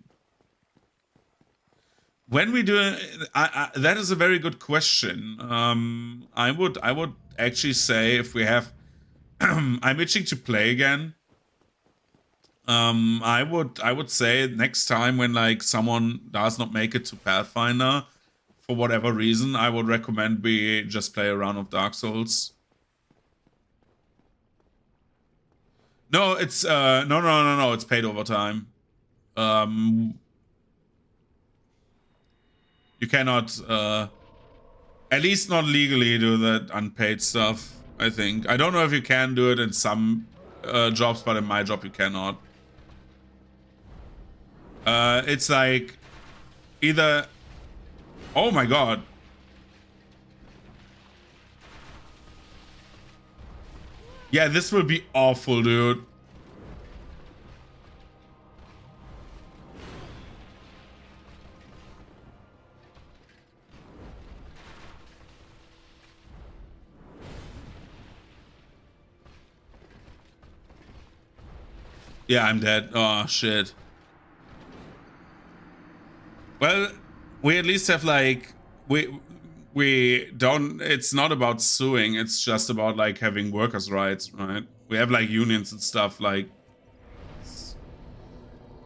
when we do, that is a very good question. I would actually say if we have, I'm itching to play again. I would say next time when like someone does not make it to Pathfinder for whatever reason, I would recommend we just play a round of Dark Souls. No, it's no, it's paid overtime. You cannot at least not legally do that unpaid stuff, I think. I don't know if you can do it in some jobs, but in my job you cannot. It's like either, oh my god, yeah, this will be awful, dude. Yeah, I'm dead. Oh shit. Well, we at least have like, we don't, it's not about suing, it's just about like having workers' rights, right? We have like unions and stuff, like,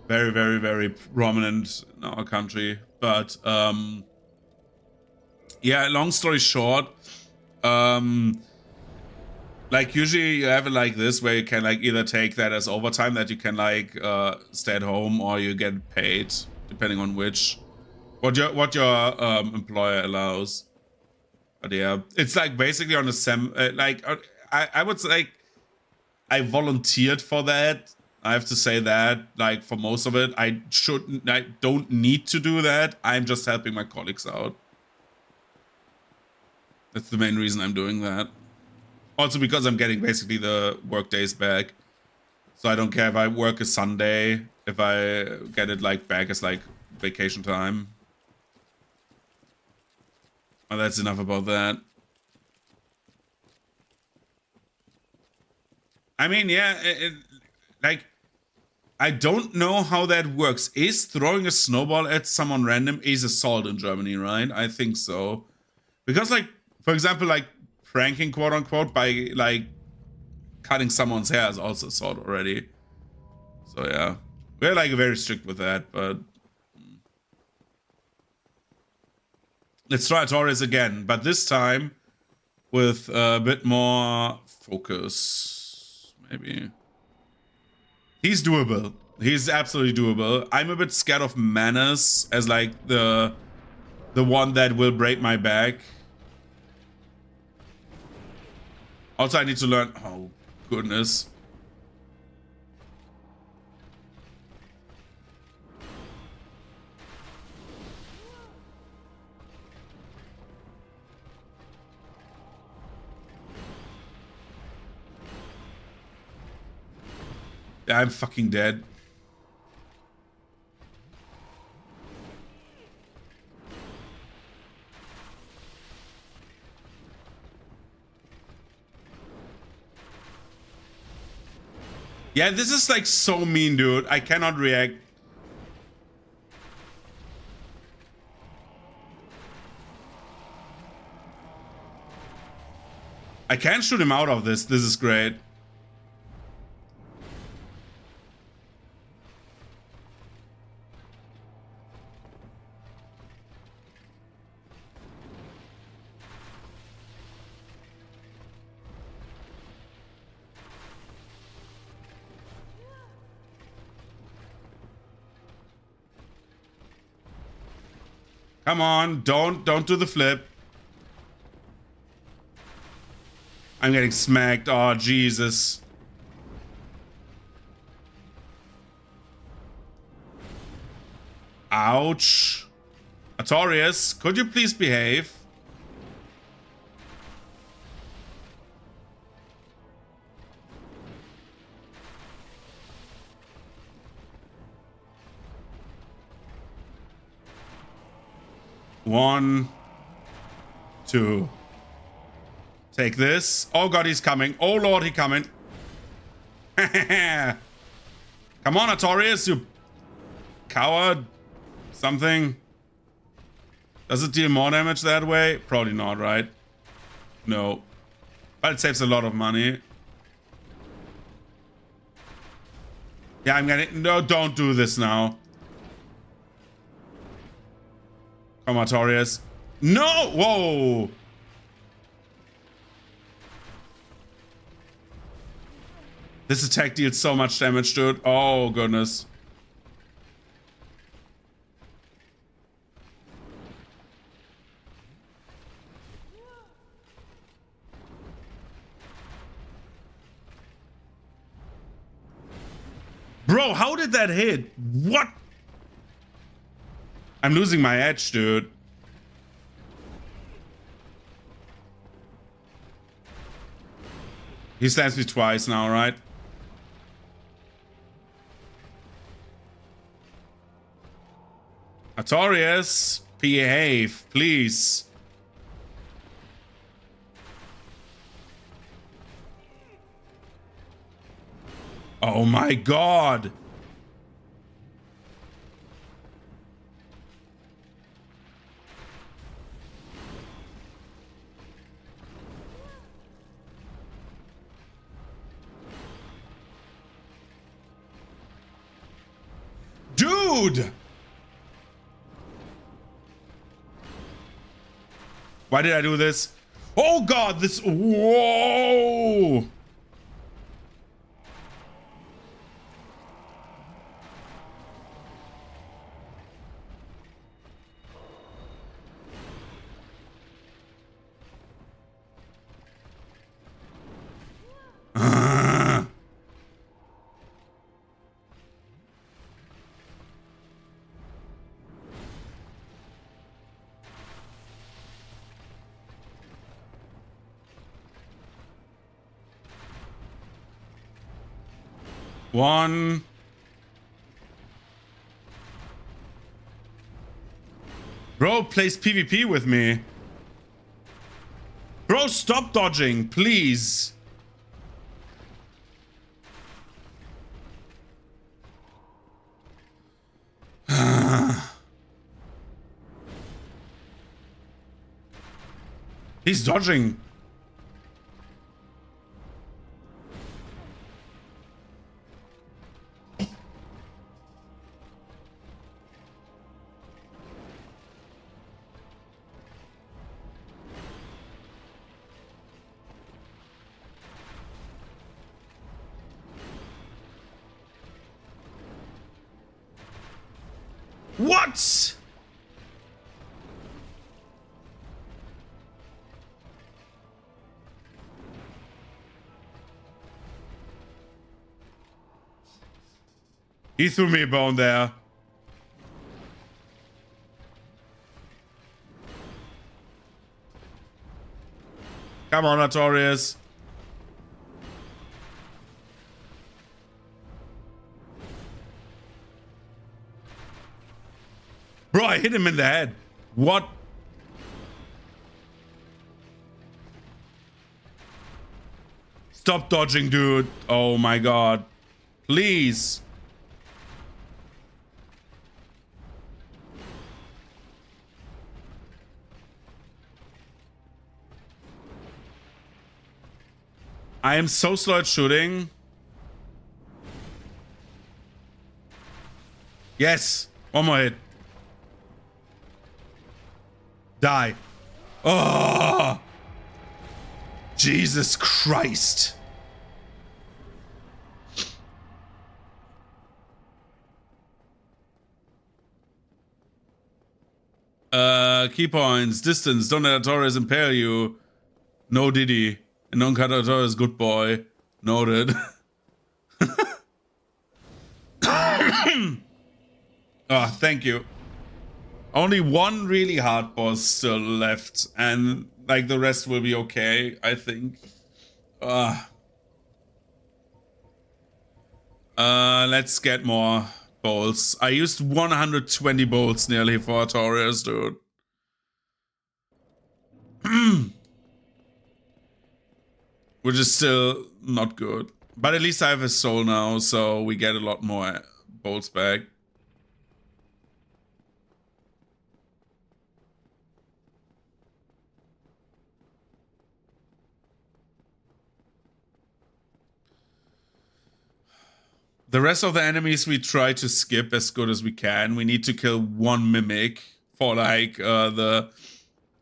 very, very, very prominent in our country. But yeah, long story short, like usually you have it like this where you can like either take that as overtime that you can like stay at home, or you get paid depending on what your employer allows. But yeah, it's like basically on a I would say like I volunteered for that. I have to say that, like, for most of it, I don't need to do that. I'm just helping my colleagues out. That's the main reason I'm doing that. Also because I'm getting basically the work days back. So I don't care if I work a Sunday, if I get it like back as like vacation time. Well, that's enough about that. I mean, yeah, like, I don't know how that works. Is throwing a snowball at someone random is assault in Germany, right? I think so. Because, like, for example, like, pranking, quote unquote, by, like, cutting someone's hair is also assault already. So, yeah. We're, like, very strict with that, but... Let's try Torres again, but this time with a bit more focus, maybe. He's doable. He's absolutely doable. I'm a bit scared of Manus as like the one that will break my back. Also, I need to learn. Oh, goodness. Yeah, I'm fucking dead. Yeah, this is like so mean, dude. I cannot react. I can't shoot him out of this. This is great. Come on, don't do the flip. I'm getting smacked. Oh, Jesus. Ouch. Artorias, could you please behave? One, two. Take this. Oh god, he's coming. Oh lord, he's coming. Come on, Artorias, you coward. Something. Does it deal more damage that way? Probably not, right? No. But it saves a lot of money. Yeah, I'm getting... No, don't do this now. Come on, Artorias. No! Whoa! This attack deals so much damage, dude. Oh, goodness. Bro, how did that hit? What? I'm losing my edge, dude. He stabs me twice now, right? Artorias, behave, please. Oh my god. Dude! Why did I do this? Oh god, this... Whoa! One. Bro plays PvP with me. Bro, stop dodging, please. He's dodging. What? He threw me a bone there. Come on, Artorias. Bro, I hit him in the head. What? Stop dodging, dude. Oh my god. Please. I am so slow at shooting. Yes. One more hit. Die. Oh. Jesus Christ. Key points. Distance. Don't let Torres impale you. No Diddy. And don't cut Torres, good boy. Noted. Oh, thank you. Only one really hard boss still left, and like the rest will be okay, I think. Let's get more bolts. I used 120 bolts nearly for Artorias, dude. Which is still not good. But at least I have a soul now, so we get a lot more bolts back. The rest of the enemies we try to skip as good as we can. We need to kill one mimic for like the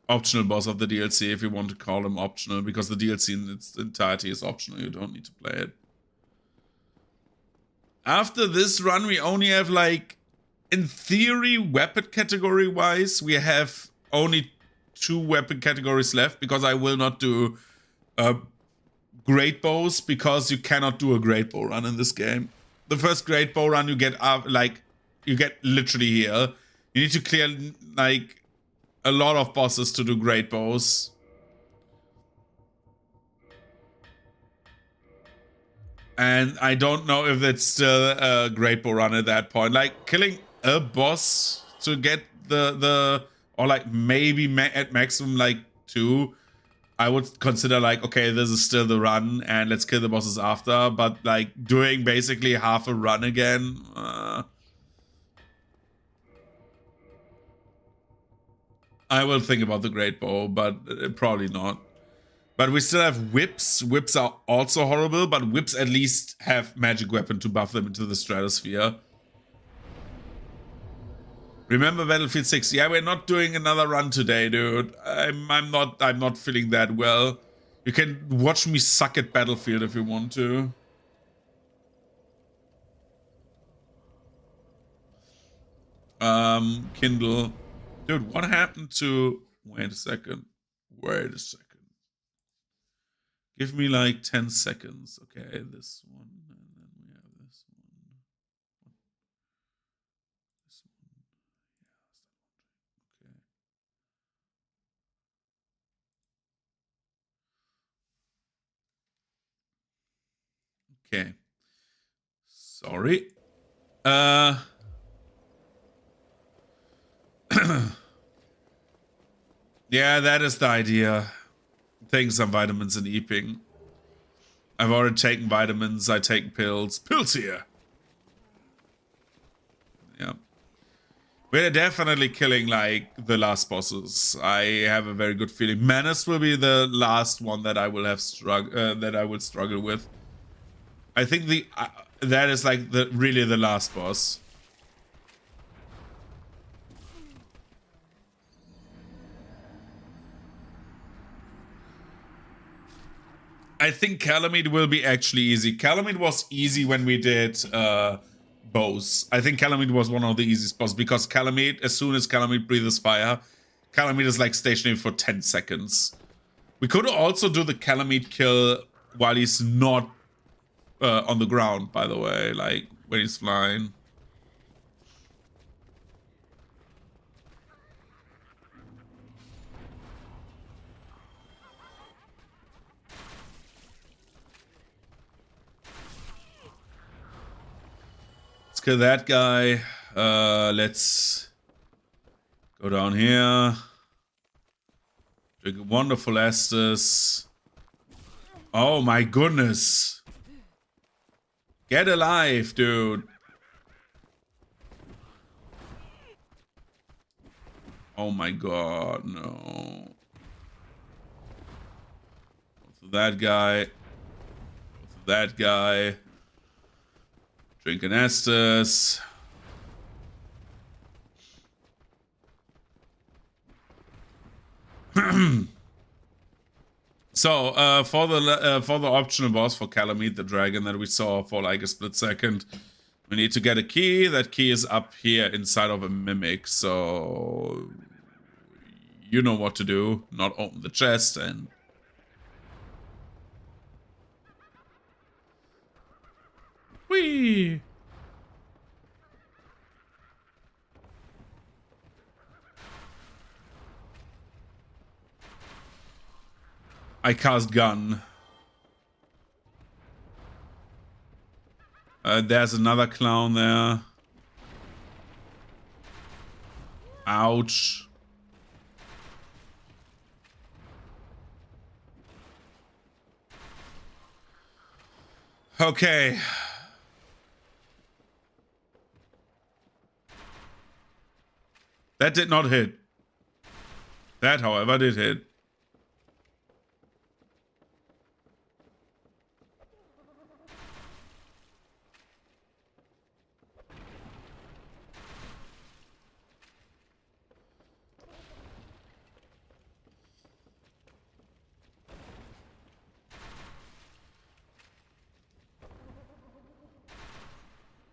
optional boss of the DLC, if you want to call him optional, because the DLC in its entirety is optional. You don't need to play it. After this run, we only have like, in theory, weapon category wise, we have only 2 weapon categories left, because I will not do great bows, because you cannot do a great bow run in this game. The first great bow run you get you get literally here. You need to clear like a lot of bosses to do great bows. And I don't know if it's still a great bow run at that point. Like killing a boss to get or like maybe at maximum like 2. I would consider like, okay, this is still the run and let's kill the bosses after, but like doing basically half a run again. I will think about the great bow, but probably not. But we still have whips. Whips are also horrible, but whips at least have magic weapon to buff them into the stratosphere. Remember Battlefield 6? Yeah, we're not doing another run today, dude. I'm not feeling that well. You can watch me suck at Battlefield if you want to. Kindle. Dude, what happened to... Wait a second. Wait a second. Give me like 10 seconds. Okay, this one. And then we have this one. This one. Yeah. Okay. Sorry. Yeah, that is the idea. Taking some vitamins and eating. I've already taken vitamins. I take pills. Pills here. Yeah. We're definitely killing like the last bosses. I have a very good feeling. Menace will be the last one that I will have struggle with. I think that is like really the last boss. I think Calamite will be actually easy. Calamite was easy when we did bows. I think Calamite was one of the easiest bosses because Calamite, as soon as Calamite breathes fire, Calamite is like stationary for 10 seconds. We could also do the Calamite kill while he's not on the ground, by the way, like when he's flying. Let's kill that guy. Let's go down here. Drink a wonderful Estus. Oh my goodness. Get alive, dude. Oh my god, no. That guy. That guy. Drink an Estus. So for the optional boss for Calamite the dragon that we saw for like a split second, we need to get a key. That key is up here inside of a mimic. So you know what to do. Not open the chest and whee. I cast gun. There's another clown there. Ouch. Okay. That did not hit. That, however, did hit.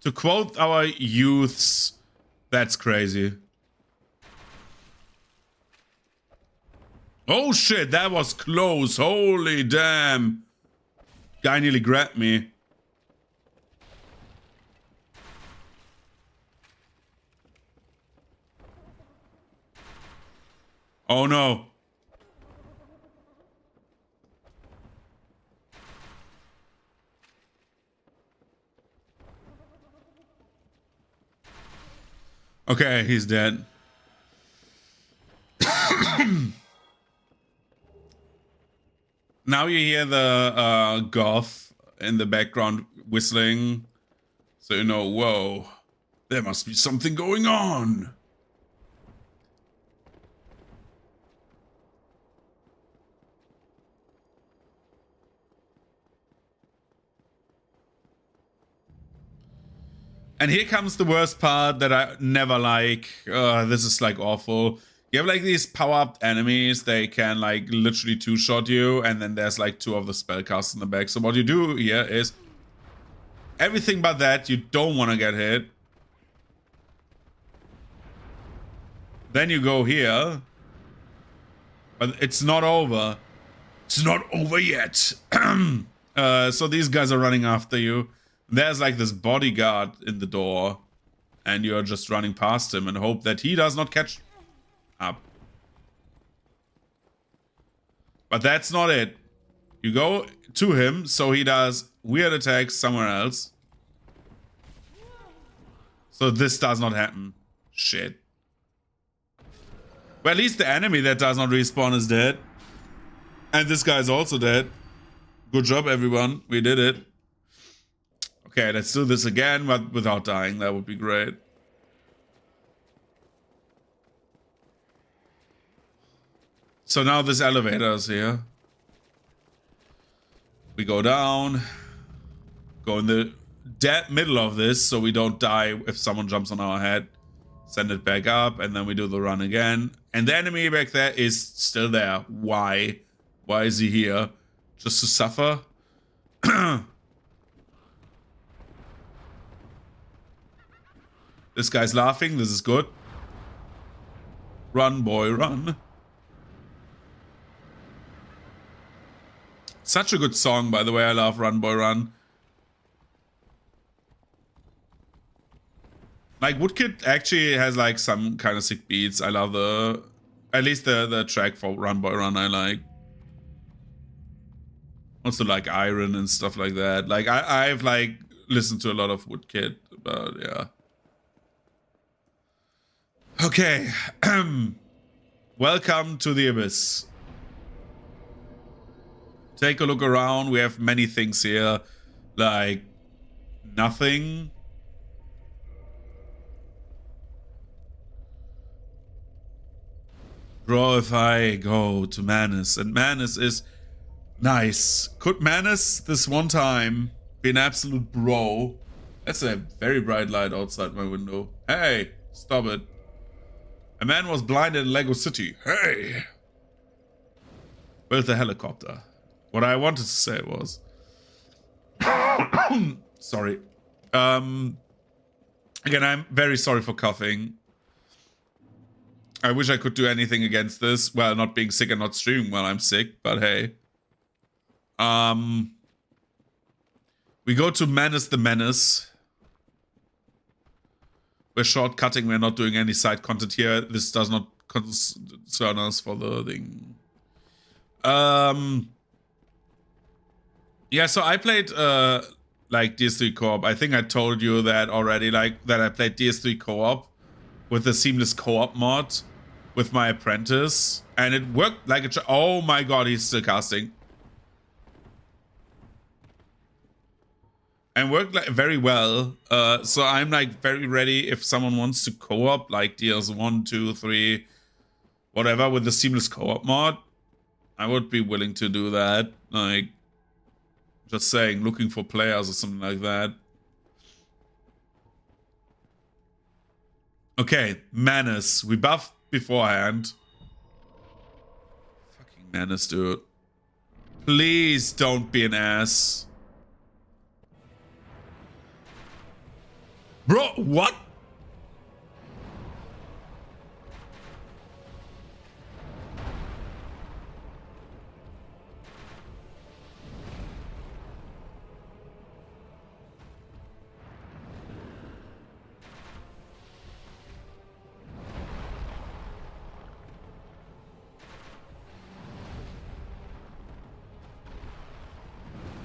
To quote our youths, that's crazy. Oh shit, that was close. Holy damn. Guy nearly grabbed me. Oh no. Okay, he's dead. Now you hear the goth in the background whistling. So you know, whoa, there must be something going on. And here comes the worst part that I never like. This is like awful. You have like these power-up enemies. They can like literally two-shot you, and then there's like 2 of the spellcasters in the back. So what you do here is everything but that. You don't want to get hit. Then you go here. But it's not over. It's not over yet. So these guys are running after you. There's like this bodyguard in the door. And you're just running past him and hope that he does not catch up. But that's not it. You go to him so he does weird attacks somewhere else. So this does not happen. Shit. Well, at least the enemy that does not respawn is dead. And this guy is also dead. Good job, everyone. We did it. Okay, let's do this again, but without dying. That would be great. So now this elevator is here. We go down. Go in the dead middle of this so we don't die if someone jumps on our head. Send it back up, and then we do the run again. And the enemy back there is still there. Why? Why is he here? Just to suffer? This guy's laughing. This is good. Run, boy, run. Such a good song, by the way. I love Run, Boy, Run. Like, Woodkid actually has, like, some kind of sick beats. I love the... At least the track for Run, Boy, Run I like. Also, like, Iron and stuff like that. Like, I've, like, listened to a lot of Woodkid, but, yeah. Okay. Welcome to the Abyss. Take a look around. We have many things here. Like, nothing. Bro, if I go to Manus, and Manus is nice. Could Manus this one time be an absolute bro? That's a very bright light outside my window. Hey, stop it. A man was blinded in Lego City. Hey! Where's the helicopter? What I wanted to say was... Sorry. Again, I'm very sorry for coughing. I wish I could do anything against this. Well, not being sick and not streaming while I'm sick, but hey. We go to Manus the Menace. We're shortcutting, we're not doing any side content here. This does not concern us for the thing. Yeah, so I played like DS3 co-op. I think I told you that already, like that I played DS3 co-op with the seamless co-op mod with my apprentice, and it worked like a oh my god, he's still casting. And worked like very well. So I'm like very ready if someone wants to co-op like DS1, 2, 3, whatever with the seamless co-op mod. I would be willing to do that. Like, just saying, looking for players or something like that. Okay, Manus. We buffed beforehand. Fucking Manus, dude. Please don't be an ass. Bro, what?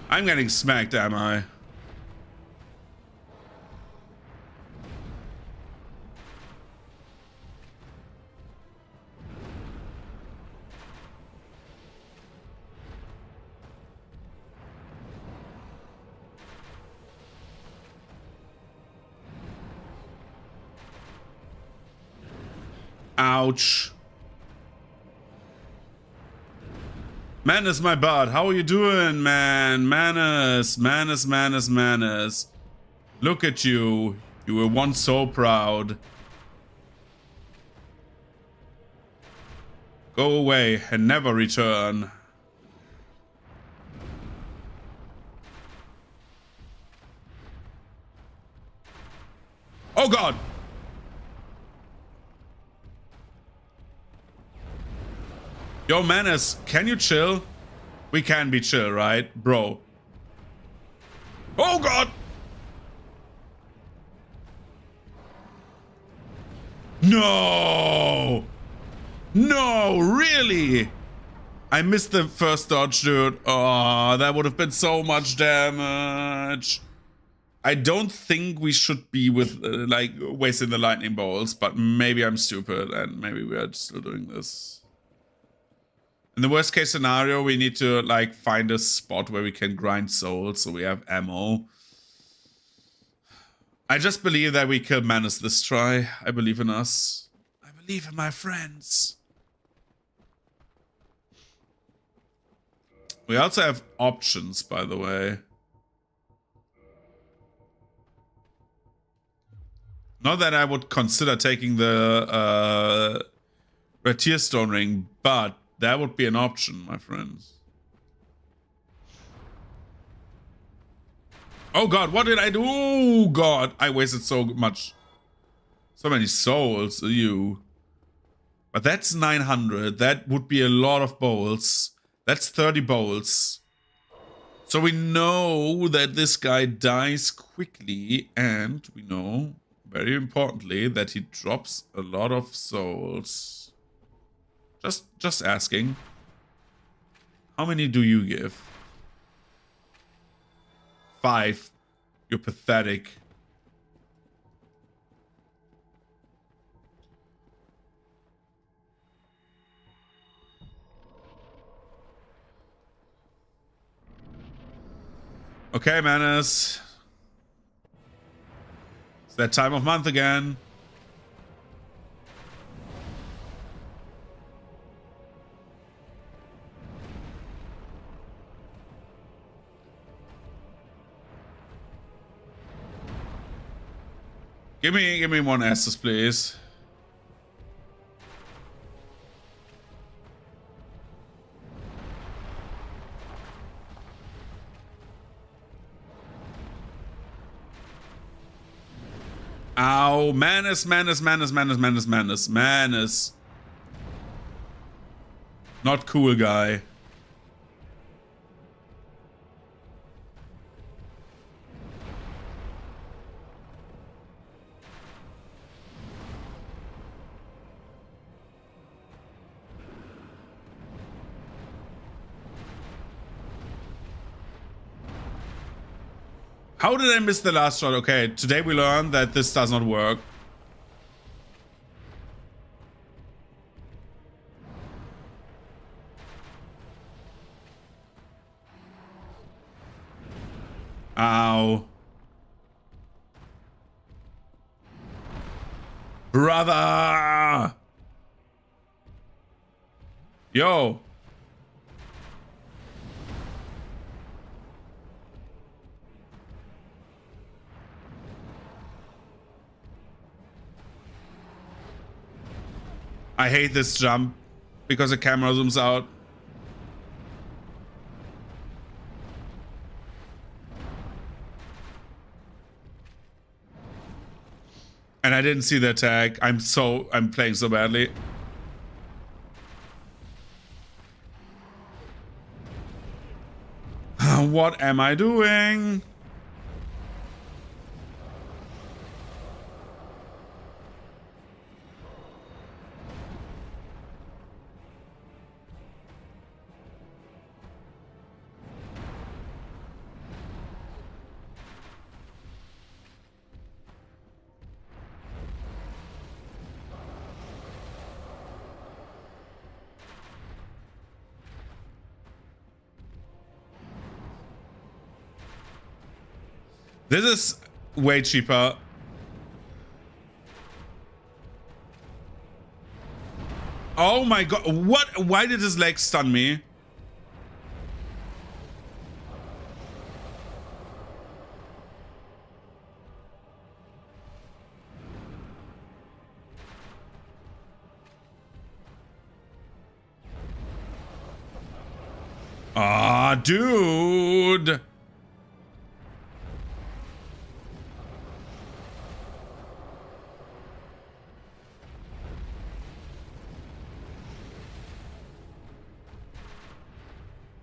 I'm getting smacked, am I? Ouch. Manus, my bud. How are you doing, man? Manus. Look at you. You were once so proud. Go away and never return. Oh god! Yo, Menace, can you chill? We can be chill, right? Bro. Oh god! No! No, really? I missed the first dodge, dude. Oh, that would have been so much damage. I don't think we should be with, like, wasting the lightning bolts, but maybe I'm stupid and maybe we are still doing this. In the worst case scenario, we need to, like, find a spot where we can grind souls so we have ammo. I just believe that we kill Menace this try. I believe in us. I believe in my friends. We also have options, by the way. Not that I would consider taking the Ratir Stone Ring, but that would be an option, my friends. Oh god, what did I do? Oh god, I wasted so much. So many souls, you. But that's 900. That would be a lot of bowls. That's 30 bowls. So we know that this guy dies quickly, and we know, very importantly, that he drops a lot of souls. Just asking. How many do you give? 5. You're pathetic. Okay, Menace. It's that time of month again. Give me one Estus, please. Ow, Menace. Not cool, guy. How did I miss the last shot? Okay, today we learned that this does not work. Ow. Brother! Yo. I hate this jump because the camera zooms out. And I didn't see the attack. I'm playing so badly. What am I doing? This is way cheaper. Oh my god, what? Why did his leg stun me? Ah, dude.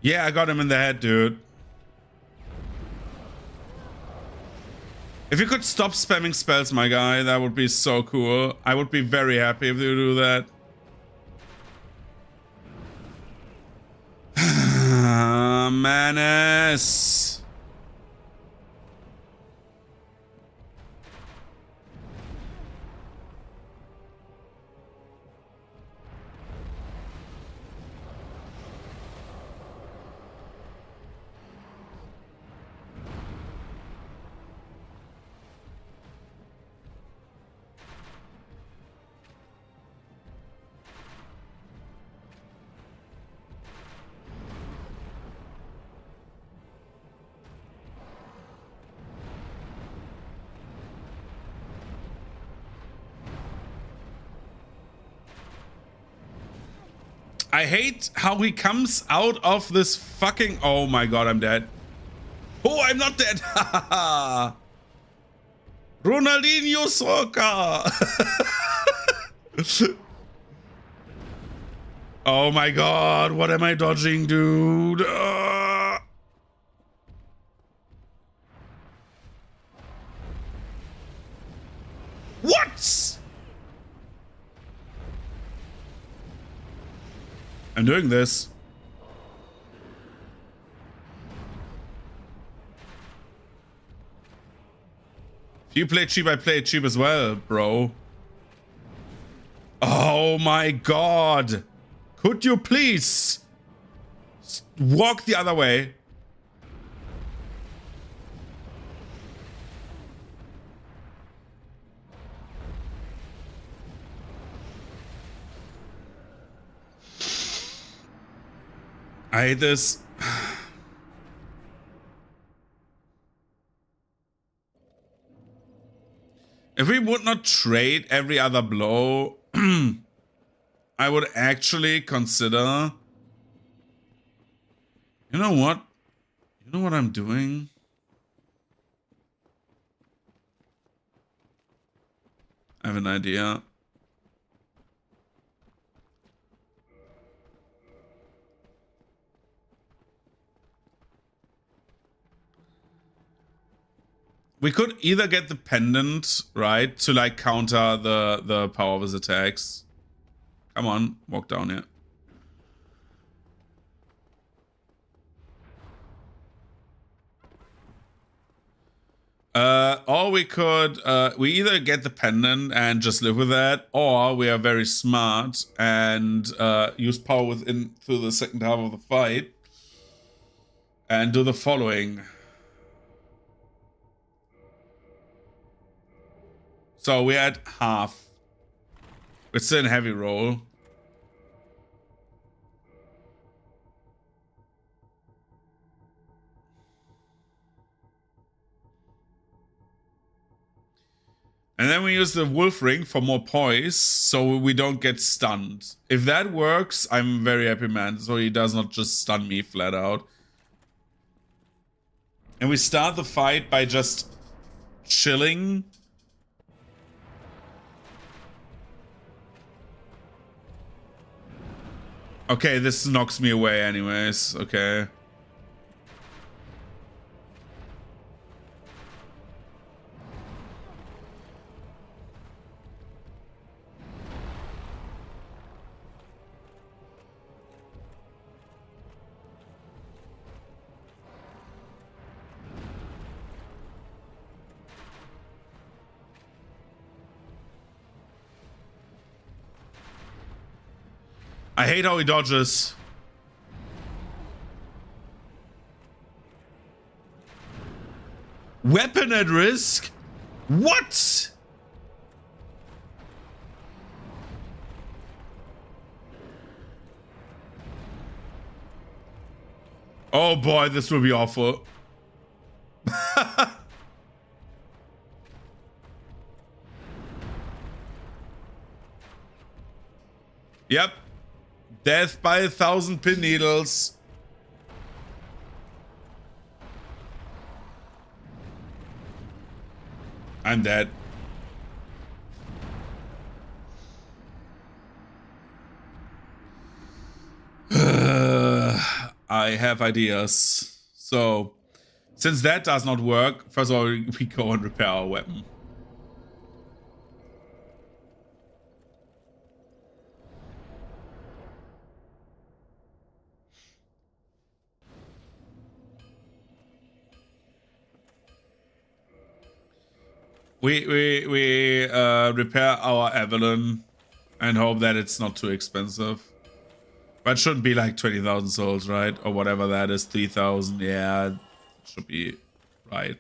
Yeah, I got him in the head, dude. If you could stop spamming spells, my guy, that would be so cool. I would be very happy if you do that. Menace. I hate how he comes out of this fucking... Oh my god, I'm dead. Oh, I'm not dead. Ronaldinho Soccer. Oh my god, what am I dodging, dude? What? I'm doing this. If you play cheap, I play cheap as well, bro. Oh my god. Could you please walk the other way? I hate this. If we would not trade every other blow, I would actually consider... You know what? You know what I'm doing? I have an idea. We could either get the pendant, right, to like counter the power of his attacks. Come on, walk down here. Or we could, we either get the pendant and just live with that, or we are very smart and use power within through the second half of the fight and do the following. So we're at half. It's still a heavy roll. And then we use the wolf ring for more poise, so we don't get stunned. If that works, I'm very happy, man. So he does not just stun me flat out. And we start the fight by just chilling. Okay, this knocks me away anyways. Okay. I hate how he dodges. Weapon at risk? What? Oh boy, this will be awful. Yep. Death by 1,000 pin needles. I'm dead. I have ideas. So, since that does not work, first of all, we go and repair our weapon. We repair our Evelyn and hope that it's not too expensive. But it shouldn't be like 20,000 souls, right? Or whatever that is, 3,000. Yeah, it should be right.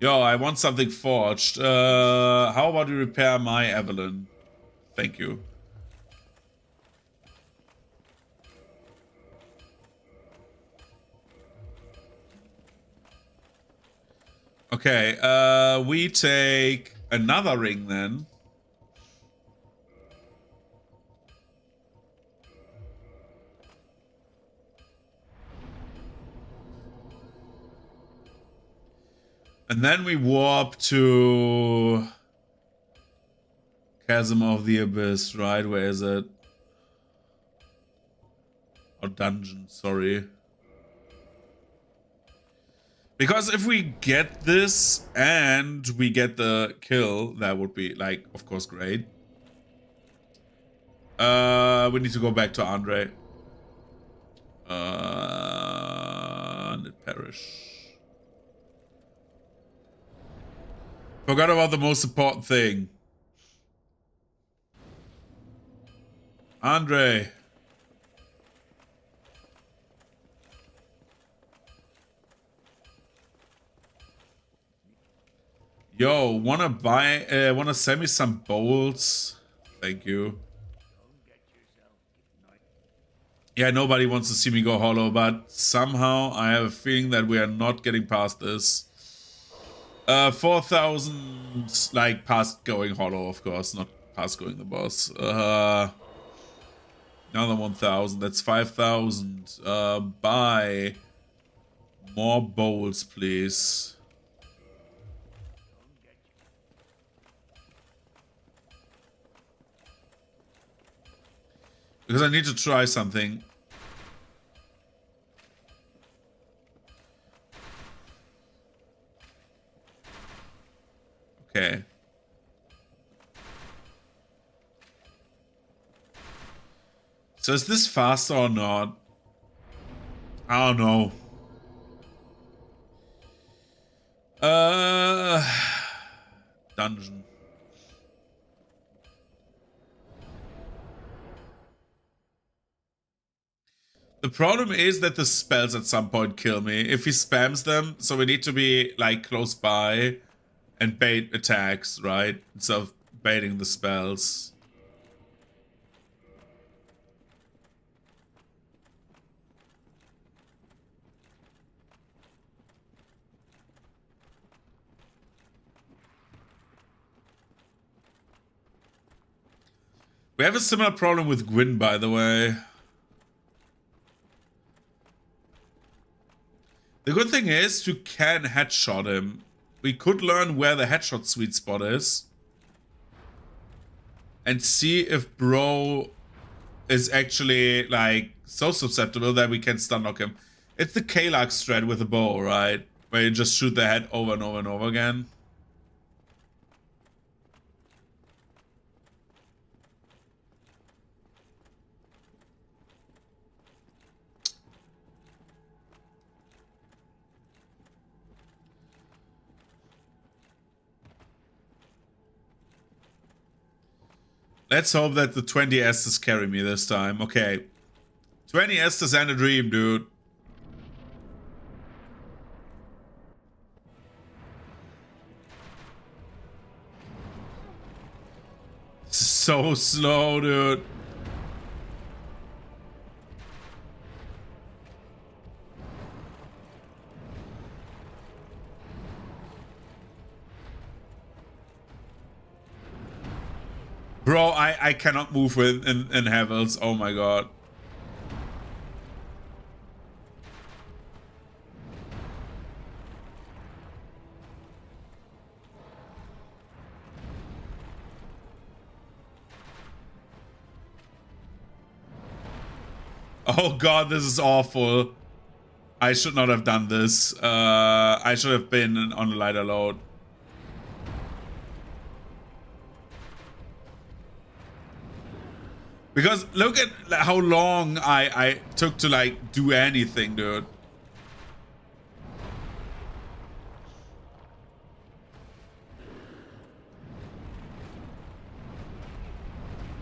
Yo, I want something forged. How about you repair my Evelyn? Thank you. Okay, we take another ring then. And then we warp to Chasm of the Abyss, right? Where is it? Or dungeon, sorry. Because if we get this and we get the kill, that would be, like, of course, great. We need to go back to Andre. And it perish. Forgot about the most important thing. Andre. Yo, wanna send me some bowls? Thank you. Yeah, nobody wants to see me go hollow, but somehow I have a feeling that we are not getting past this. 4,000, like, past going hollow, of course, not past going the boss. Another 1,000, that's 5,000. Buy more bowls, please. Because I need to try something. Okay. So is this faster or not? I don't know. Dungeon. The problem is that the spells at some point kill me if he spams them, so we need to be, like, close by and bait attacks, right? Instead of baiting the spells. We have a similar problem with Gwyn, by the way. The good thing is you can headshot him. We could learn where the headshot sweet spot is. And see if bro is actually, like, so susceptible that we can stun lock him. It's the Kalak strat with the bow, right? Where you just shoot the head over and over and over again. Let's hope that the 20 Estes carry me this time. Okay. 20 Estes and a dream, dude. So slow, dude. Bro, I cannot move in Havels. Oh my god. Oh god, this is awful. I should not have done this. I should have been on a lighter load. Because look at how long I took to like do anything, dude.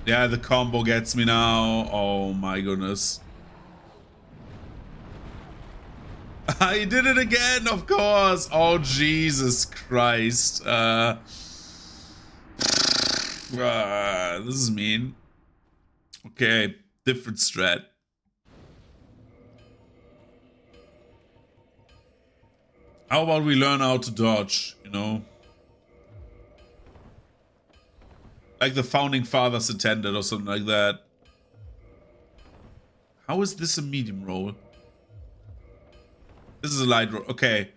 Yeah, the combo gets me now. Oh my goodness. I did it again, of course. Oh, Jesus Christ. This is mean. Okay, different strat. How about we learn how to dodge, you know? Like the founding fathers intended or something like that. How is this a medium roll? This is a light roll. Okay.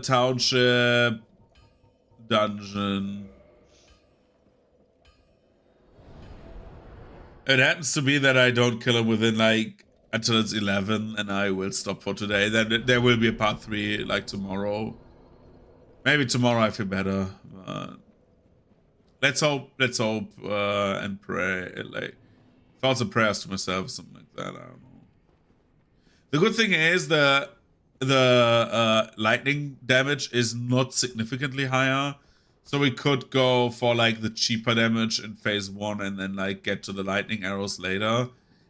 Township. Dungeon. It happens to be that I don't kill him within like until it's 11 and I will stop for today. Then there will be a part 3 like tomorrow. Maybe tomorrow I feel better. Let's hope and pray. Like thoughts and prayers to myself or something like that. I don't know. The good thing is the lightning damage is not significantly higher. So we could go for like the cheaper damage in phase 1 and then like get to the lightning arrows later.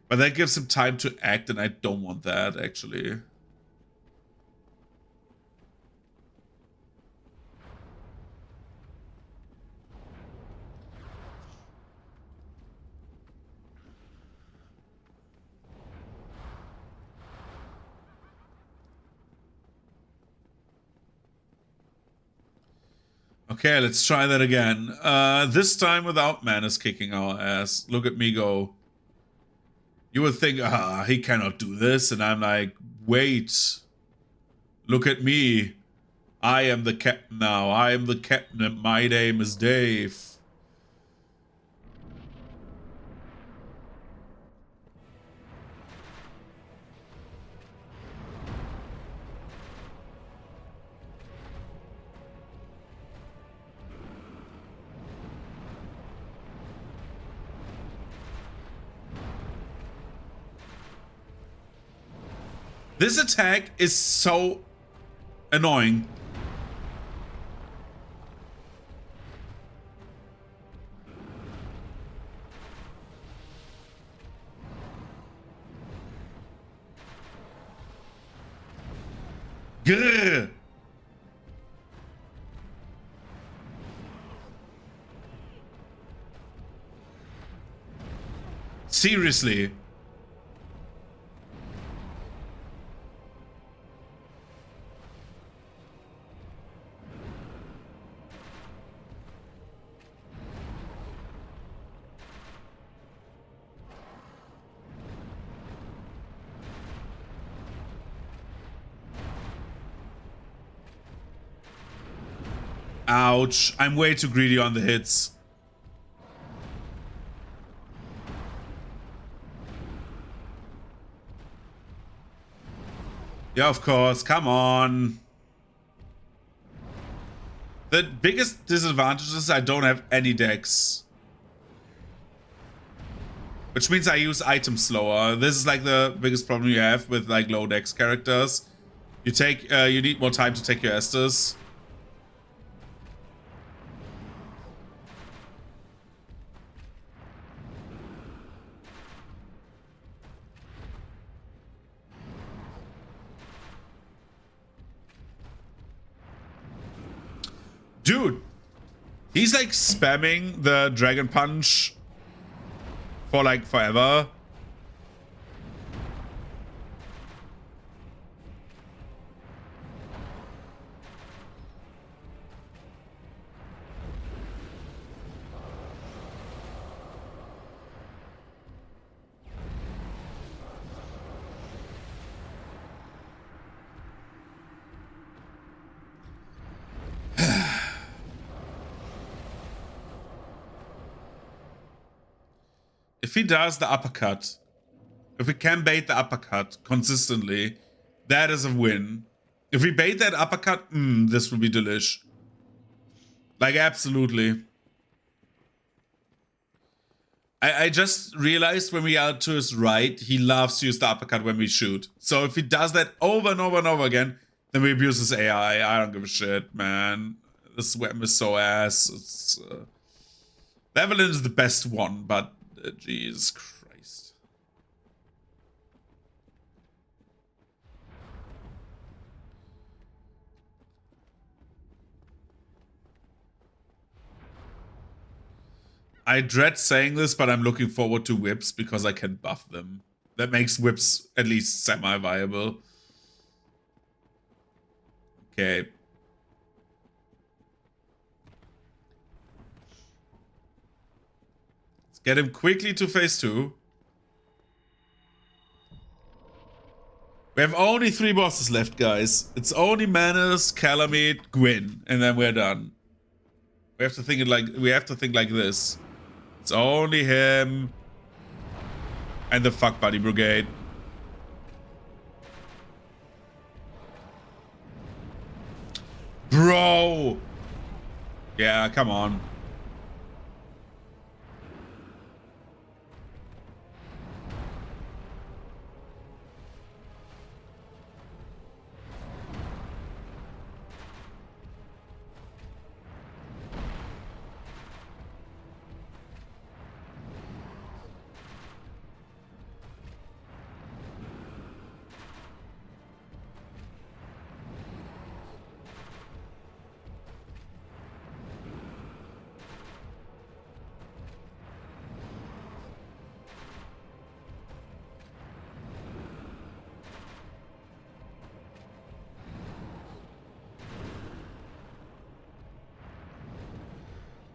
But that gives him time to act and I don't want that actually. Okay, let's try that again. This time without Manus kicking our ass. Look at me go. You would think, he cannot do this. And I'm like, wait. Look at me. I am the captain now. I am the captain and my name is Dave. This attack is so annoying. Grrr. Seriously. Ouch. I'm way too greedy on the hits. Yeah, of course. Come on. The biggest disadvantage is I don't have any decks. Which means I use items slower. This is like the biggest problem you have with like low dex characters. You need more time to take your Estus. Dude, he's like spamming the Dragon Punch for like forever. If he does the uppercut, if we can bait the uppercut consistently, that is a win. If we bait that uppercut, this will be delish. Like, absolutely. I just realized when we are to his right, he loves to use the uppercut when we shoot. So if he does that over and over and over again, then we abuse his AI. I don't give a shit, man. This weapon is so ass. It's, Evelyn is the best one, but Jesus Christ. I dread saying this, but I'm looking forward to whips because I can buff them. That makes whips at least semi-viable. Okay. Let's get him quickly to phase 2. We have only 3 bosses left, guys. It's only Manus, Calamite, Gwyn, and then we're done. We have to think like this. It's only him and the Fuck Buddy Brigade. Bro! Yeah, come on.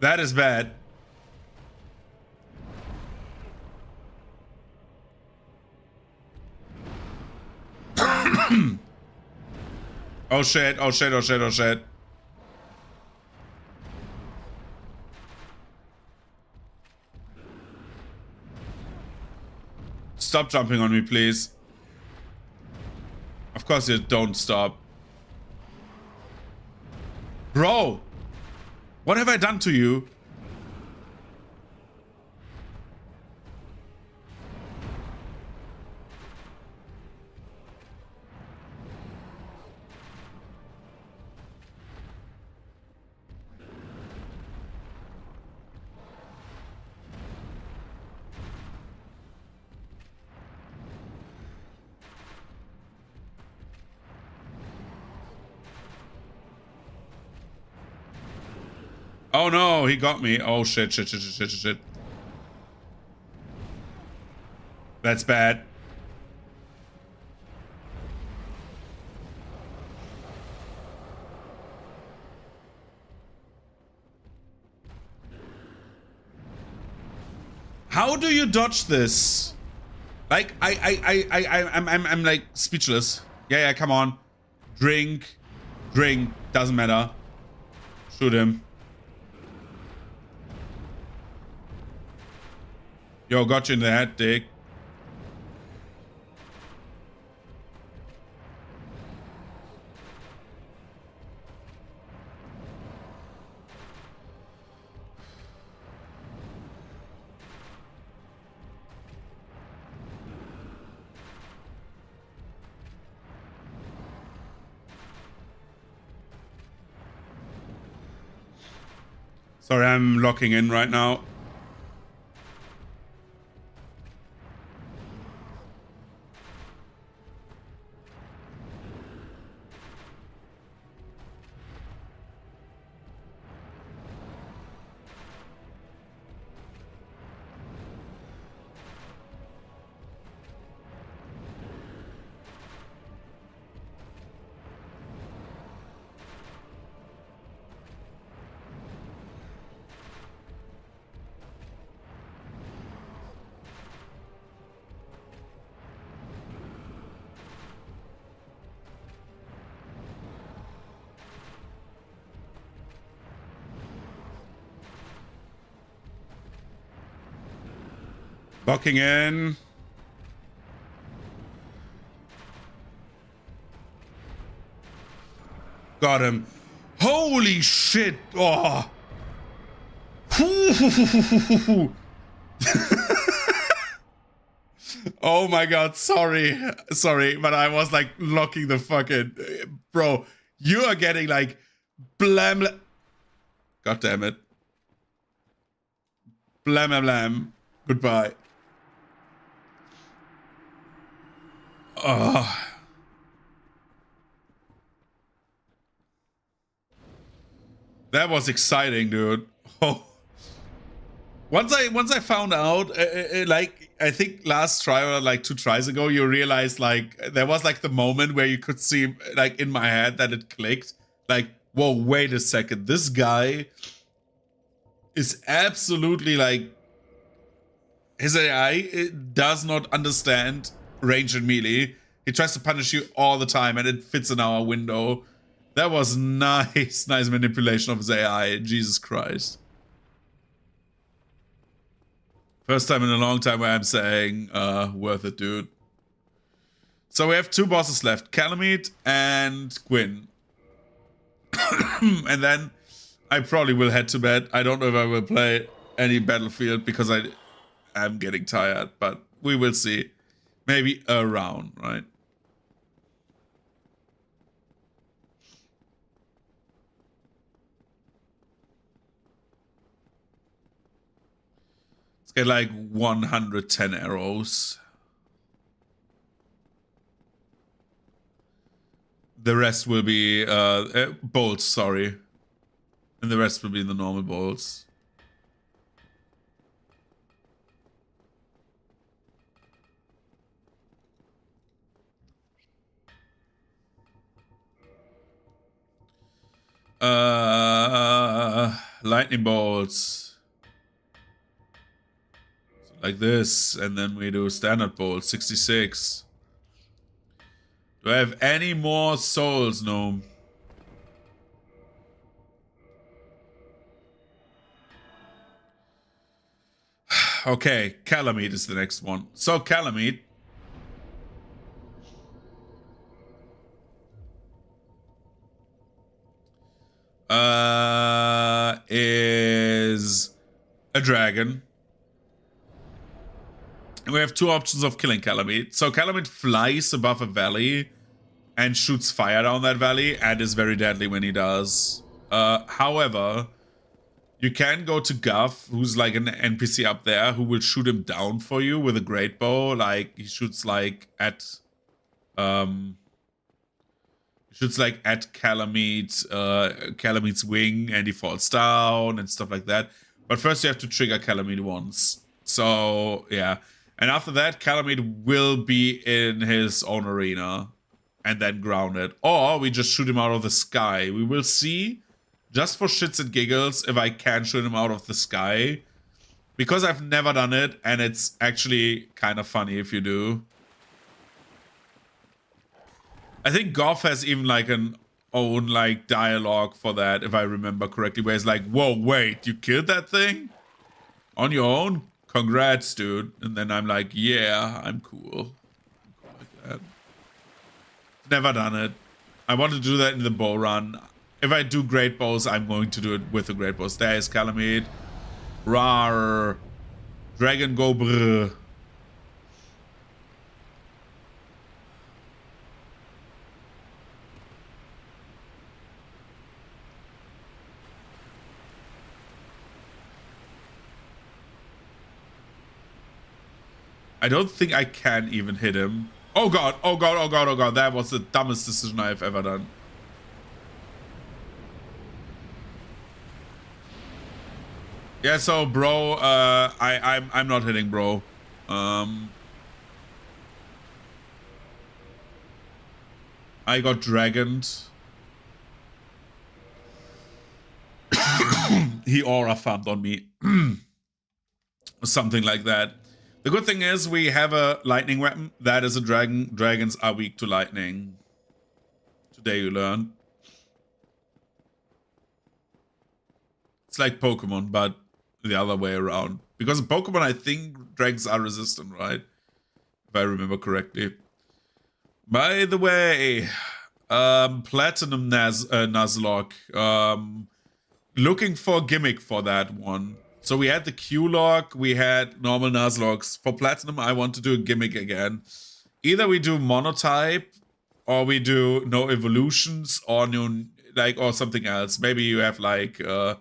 That is bad. Oh shit, oh shit, oh shit, oh shit. Stop jumping on me, please. Of course you don't stop. Bro! What have I done to you? Oh no, he got me. Oh shit, shit, shit, shit, shit, shit. That's bad. How do you dodge this? Like, I'm like speechless. Yeah, come on. Drink. Doesn't matter. Shoot him. Yo, got you in the head, dick. Sorry, I'm locking in right now. Bucking in. Got him. Holy shit. Oh. Oh my god, sorry, but I was like locking the fucking bro. You are getting like blam. God damn it. Blam blam blam. Goodbye. Oh. That was exciting, dude. Oh. Once I found out, like I think last try or like 2 tries ago, you realized like there was like the moment where you could see like in my head that it clicked. Like, whoa, wait a second, this guy is absolutely like his AI does not understand range and melee. He tries to punish you all the time, and it fits in our window. That was nice manipulation of his AI. Jesus Christ. First time in a long time where I'm saying, worth it, dude. So we have 2 bosses left, Calamite and Gwyn. And then I probably will head to bed. I don't know if I will play any Battlefield because I am getting tired, but we will see. Maybe a round, right? Let's get like 110 arrows. The rest will be bolts, sorry. And the rest will be the normal bolts. Lightning bolts. Like this, and then we do standard bolts, 66. Do I have any more souls, Gnome? Okay, Calamite is the next one. So Calamite. Is a dragon. And we have 2 options of killing Calamite. So Calamite flies above a valley and shoots fire down that valley and is very deadly when he does. However, you can go to Guff, who's like an NPC up there, who will shoot him down for you with a great bow. Like he shoots like at Calamite's wing, and he falls down and stuff like that. But first you have to trigger Calamite once. So yeah. And after that, Calamite will be in his own arena and then grounded. Or we just shoot him out of the sky. We will see, just for shits and giggles, if I can shoot him out of the sky. Because I've never done it, and it's actually kind of funny if you do. I think Goff has even like an own like dialogue for that, if I remember correctly, where it's like, whoa, wait, you killed that thing? On your own? Congrats, dude. And then I'm like, yeah, I'm cool. Like that. Never done it. I want to do that in the bow run. If I do great bows, I'm going to do it with the great bows. There is Calamite. Rar. Dragon go brr. I don't think I can even hit him. Oh god, oh god, oh god, oh god. That was the dumbest decision I've ever done. Yeah, so bro, I'm not hitting bro. I got dragoned. He aura farmed on me. Something like that. The good thing is we have a lightning weapon. That is a dragon. Dragons are weak to lightning. Today you learn. It's like Pokemon, but the other way around. Because in Pokemon, I think dragons are resistant, right? If I remember correctly. By the way, Platinum Nuzlocke. Looking for a gimmick for that one. So we had the Q-Lock, we had normal Nuzlocks. For Platinum, I want to do a gimmick again. Either we do monotype, or we do no evolutions, or new, like, or something else. Maybe you have like a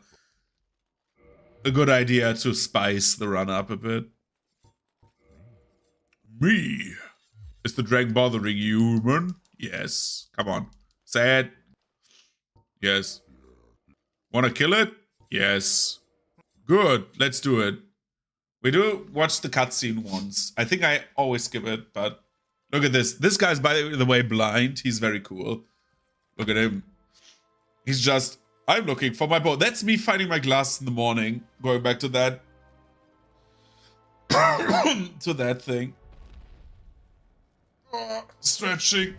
good idea to spice the run up a bit. Me. Is the drag bothering you, human? Yes. Come on. Say it. Yes. Wanna kill it? Yes. Good. Let's do it. We do watch the cutscene once. I think I always skip it, but look at this. This guy's, by the way, blind. He's very cool. Look at him. He's just, I'm looking for my bow. That's me finding my glasses in the morning. Going back to that. to that thing. Oh, stretching.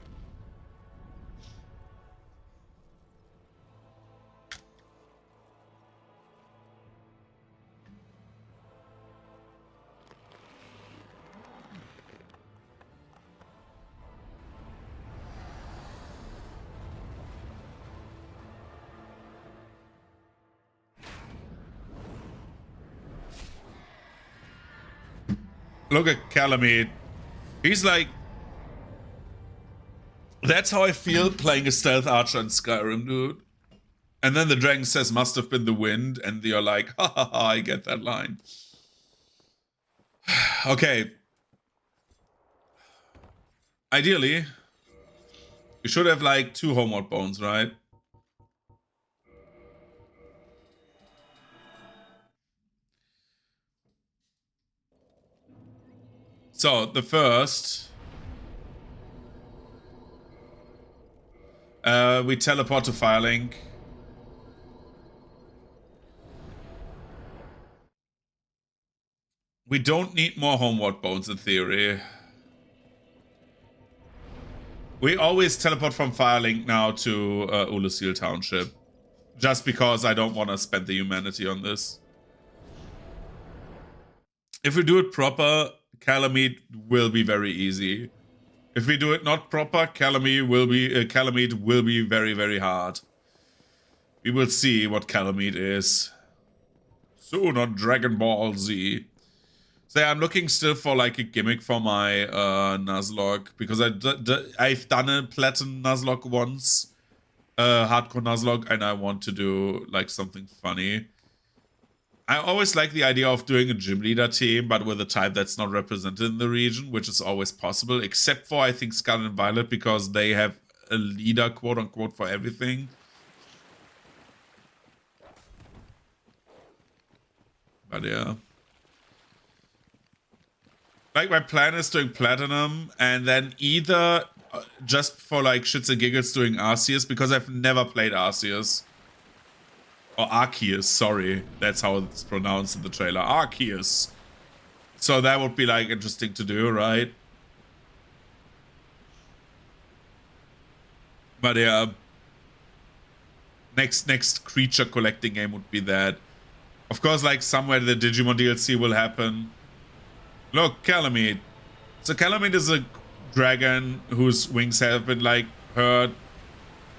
Look at Calamite. He's like... That's how I feel playing a stealth archer in Skyrim, dude. And then the dragon says, must have been the wind. And you're like, ha ha ha, I get that line. Okay. Ideally, you should have like 2 homeward bones, right? So, the first... we teleport to Firelink. We don't need more homeward bones in theory. We always teleport from Firelink now to Ulusil Township. Just because I don't want to spend the humanity on this. If we do it proper, Calamite will be very easy. If we do it not proper, Calamite will be very, very hard. We will see what Calamite is. Soon on Dragon Ball Z. So yeah, I'm looking still for like a gimmick for my Nuzlocke. Because I've done a Platinum Nuzlocke once. Hardcore Nuzlocke. And I want to do like something funny. I always like the idea of doing a gym leader team, but with a type that's not represented in the region, which is always possible, except for, I think, Scarlet and Violet, because they have a leader, quote-unquote, for everything. But yeah. Like, my plan is doing Platinum, and then either just for, like, shits and giggles doing Arceus, because I've never played Arceus. Or Arceus, sorry. That's how it's pronounced in the trailer. Arceus. So that would be, like, interesting to do, right? But yeah. Next creature collecting game would be that. Of course, like, somewhere the Digimon DLC will happen. Look, Calamite. So Calamite is a dragon whose wings have been, like, hurt.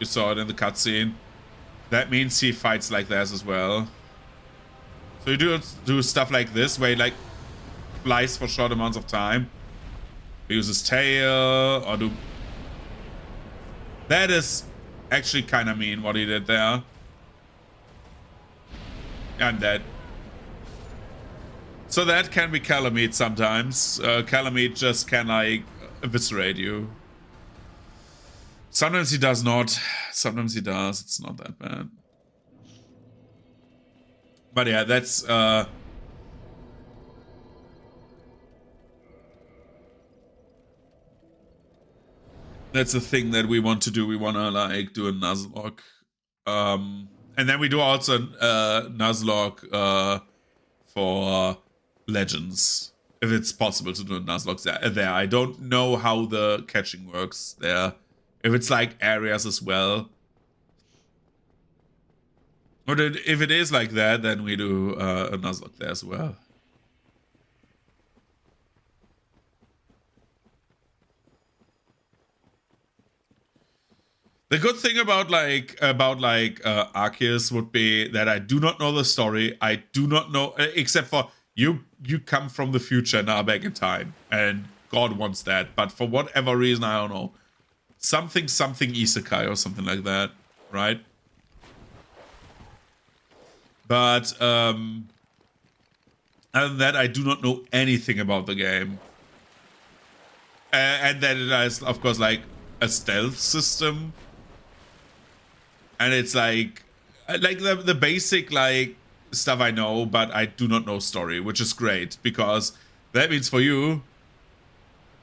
You saw it in the cutscene. That means he fights like this as well. So you do stuff like this, where he like flies for short amounts of time. He uses tail, or do... That is actually kind of mean what he did there. I'm dead. So that can be Calamite sometimes. Calamite just can like eviscerate you. Sometimes he does not. Sometimes he does. It's not that bad. But yeah, that's the thing that we want to do. We want to like do a Nuzlocke. And then we do also Nuzlocke for Legends. If it's possible to do a Nuzlocke there. I don't know how the catching works there. If it's like areas as well. Or if it is like that, then we do a Nuzlocke there as well. The good thing about Arceus would be that I do not know the story. I do not know, except for you come from the future now back in time, and God wants that. But for whatever reason, I don't know, something isekai or something like that, right? But other than that, I do not know anything about the game, and that it has, of course, like a stealth system. And it's like the basic like stuff I know, but I do not know story, which is great because that means for you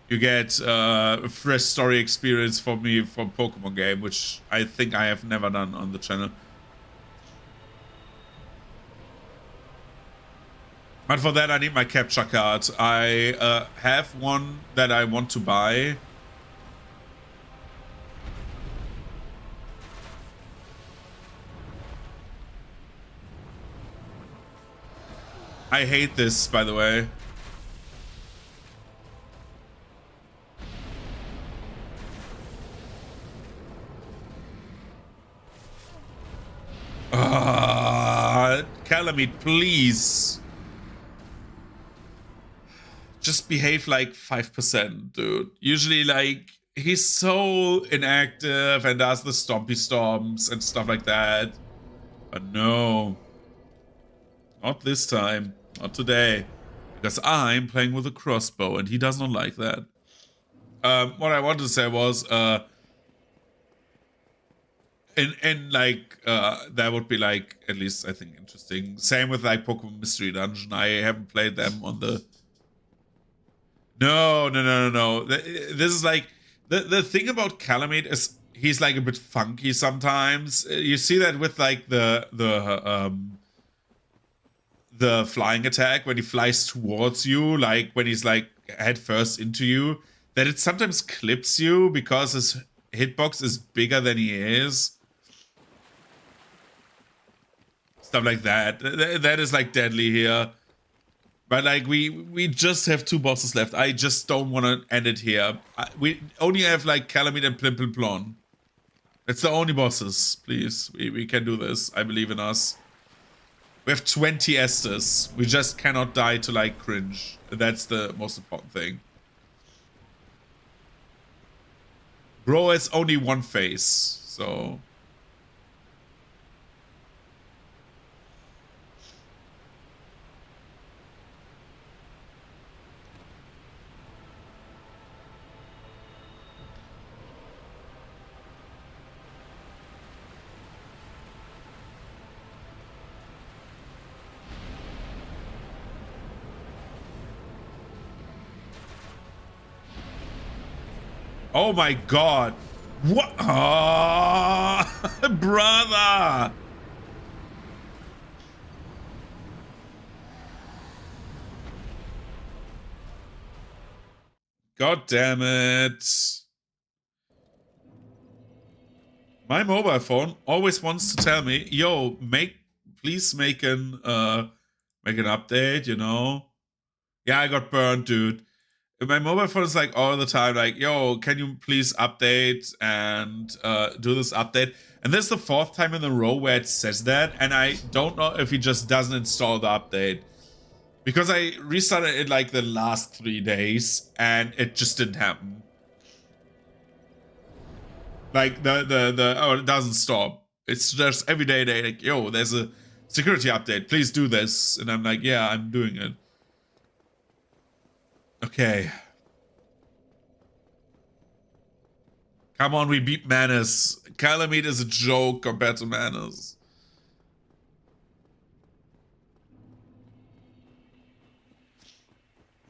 get a fresh story experience for me from Pokemon game, which I think I have never done on the channel. But for that, I need my capture card. I have one that I want to buy. I hate this, by the way. Calamite, please. Just behave like 5%, dude. Usually, like, he's so inactive and does the stompy stomps and stuff like that. But no. Not this time. Not today. Because I'm playing with a crossbow and he does not like that. What I wanted to say was, that would be like, at least I think, interesting. Same with like Pokemon Mystery Dungeon. I haven't played them on the... No. This is like, the thing about Calamite is he's like a bit funky sometimes. You see that with like the flying attack when he flies towards you, like when he's like head first into you, that it sometimes clips you because his hitbox is bigger than he is. Stuff like that. That is like deadly here. But like we just have 2 bosses left. I just don't want to end it here. We only have like Calamite and Plimplon. It's the only bosses. Please, we can do this. I believe in us. We have 20 Estus. We just cannot die to like cringe. That's the most important thing. Bro has only 1 face, so... Oh my god. What? Oh, brother. God damn it. My mobile phone always wants to tell me, yo, please make an update, you know? Yeah, I got burned, dude. My mobile phone is like all the time like, yo, can you please update and do this update? And this is the 4th time in a row where it says that, and I don't know if he just doesn't install the update. Because I restarted it like the last 3 days, and it just didn't happen. Like, it doesn't stop. It's just every day they like, yo, there's a security update, please do this. And I'm like, yeah, I'm doing it. Okay. Come on, we beat Manus. Calamite is a joke compared to Manus.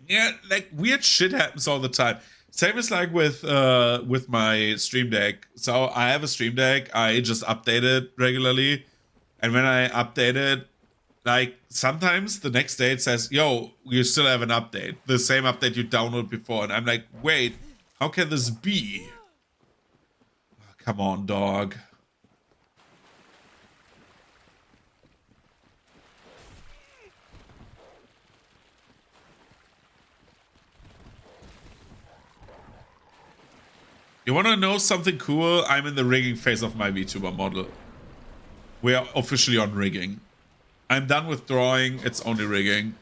Yeah, like weird shit happens all the time. Same as like with my Stream Deck. So I have a Stream Deck. I just update it regularly, and when I update it, like sometimes the next day it says, "Yo, you still have an update. The same update you downloaded before." And I'm like, "Wait, how can this be?" Oh, come on, dog. You want to know something cool? I'm in the rigging phase of my VTuber model. We are officially on rigging. I'm done with drawing. It's only rigging.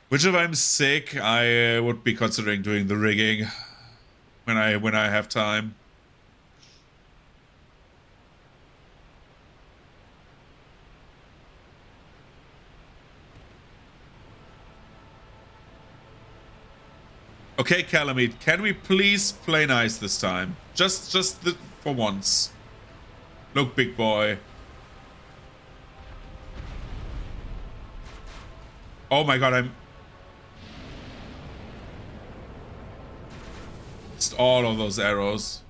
Which, if I'm sick, I would be considering doing the rigging when I have time. Okay, Calamite, can we please play nice this time? Just for once. Look, big boy. Oh my god, I'm... Just all of those arrows.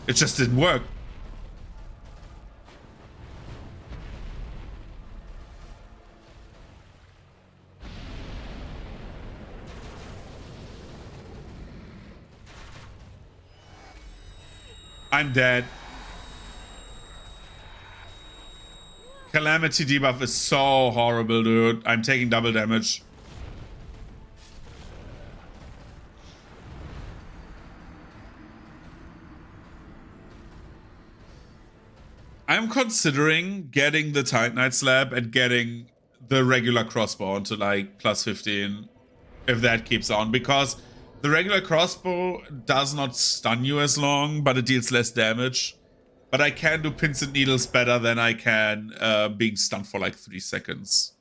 It just didn't work. I'm dead. Calamity debuff is so horrible, dude. I'm taking double damage. I'm considering getting the Titanite slab and getting the regular crossbow onto like plus 15 if that keeps on, because the regular crossbow does not stun you as long, but it deals less damage. But I can do pins and needles better than I can being stunned for like 3 seconds.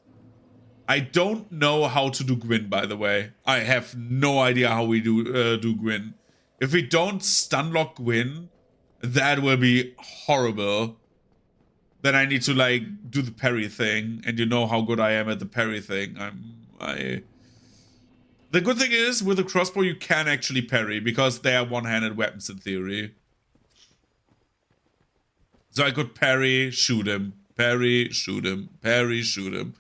I don't know how to do Gwyn, by the way. I have no idea how we do Gwyn. If we don't stun lock Gwyn, that will be horrible. Then I need to like do the parry thing, and you know how good I am at the parry thing. The good thing is with the crossbow you can actually parry because they are one-handed weapons in theory. So I could parry, shoot him, parry, shoot him, parry, shoot him.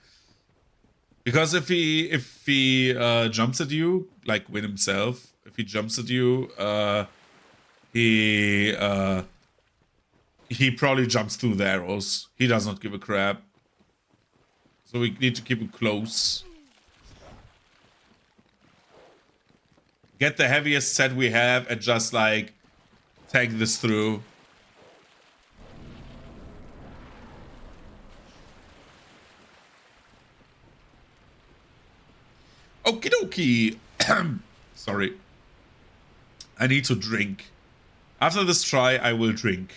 Because if he jumps at you, like Win himself, if he jumps at you, he probably jumps through the arrows. He does not give a crap. So we need to keep him close. Get the heaviest set we have and just like tank this through. Okie dokie. Sorry. I need to drink. After this try, I will drink.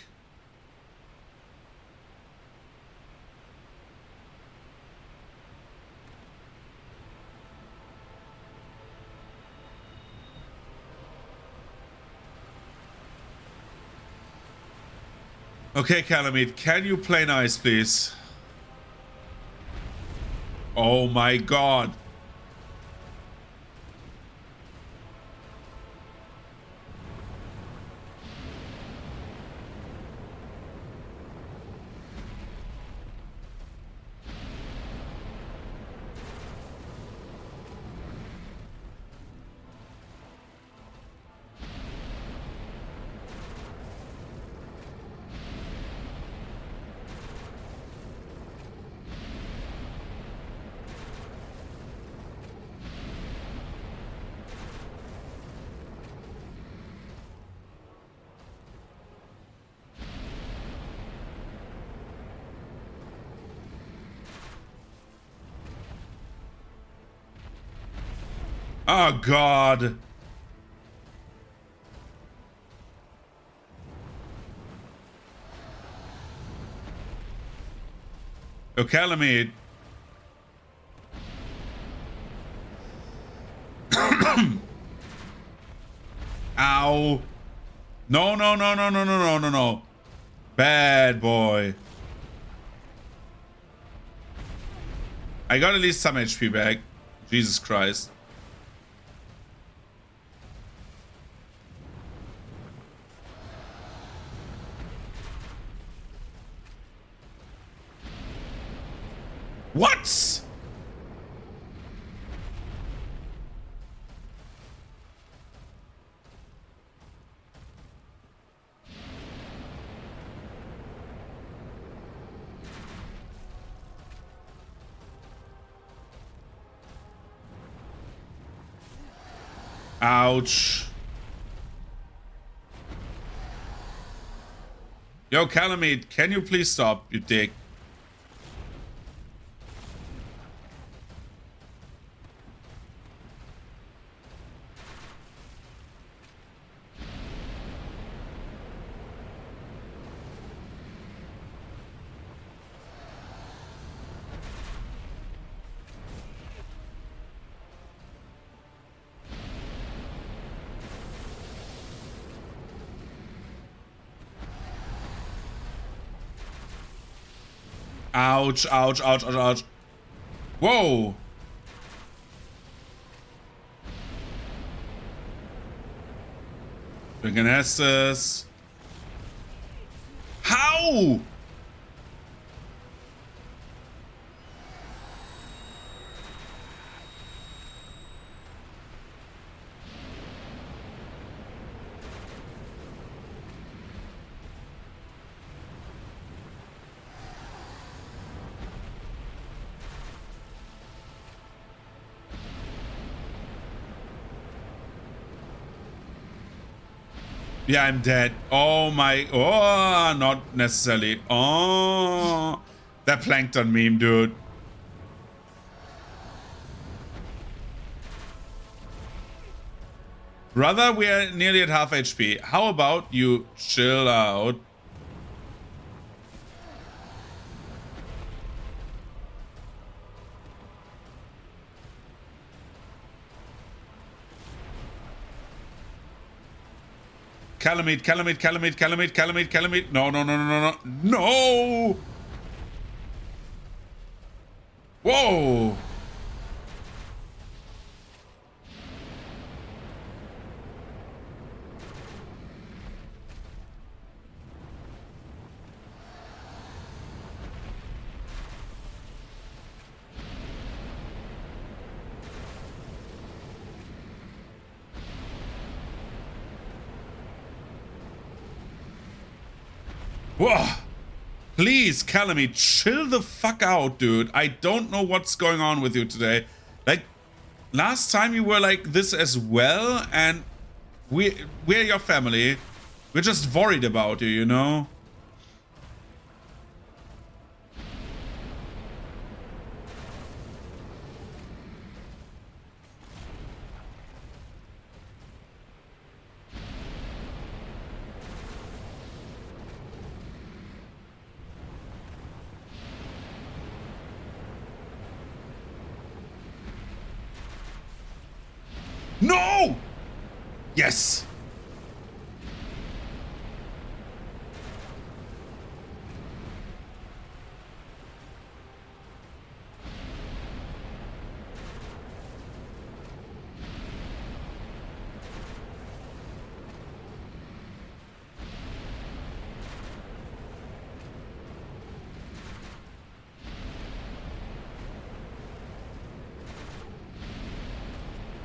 Okay, Calamite, can you play nice, please? Oh my god. Oh god. Okay, let me... Ow. No, no, no, no, no, no, no, no, no. Bad boy. I got at least some HP back. Jesus Christ. What? Ouch. Yo, Calamite, can you please stop, you dick? Ouch, ouch, ouch, ouch, ouch. Whoa. Drinking Estes. How? Yeah, I'm dead. Oh my. Oh, not necessarily. Oh, that plankton meme, dude. Brother, we are nearly at half HP. How about you chill out? Calamite, Calamite, Calamite, Calamite, Calamite, Calamite. No, no, no, no, no, no. No! Whoa! Whoa! Please, Calamite, chill the fuck out, dude. I don't know what's going on with you today. Like, last time you were like this as well, and we're your family. We're just worried about you, you know? No! Yes!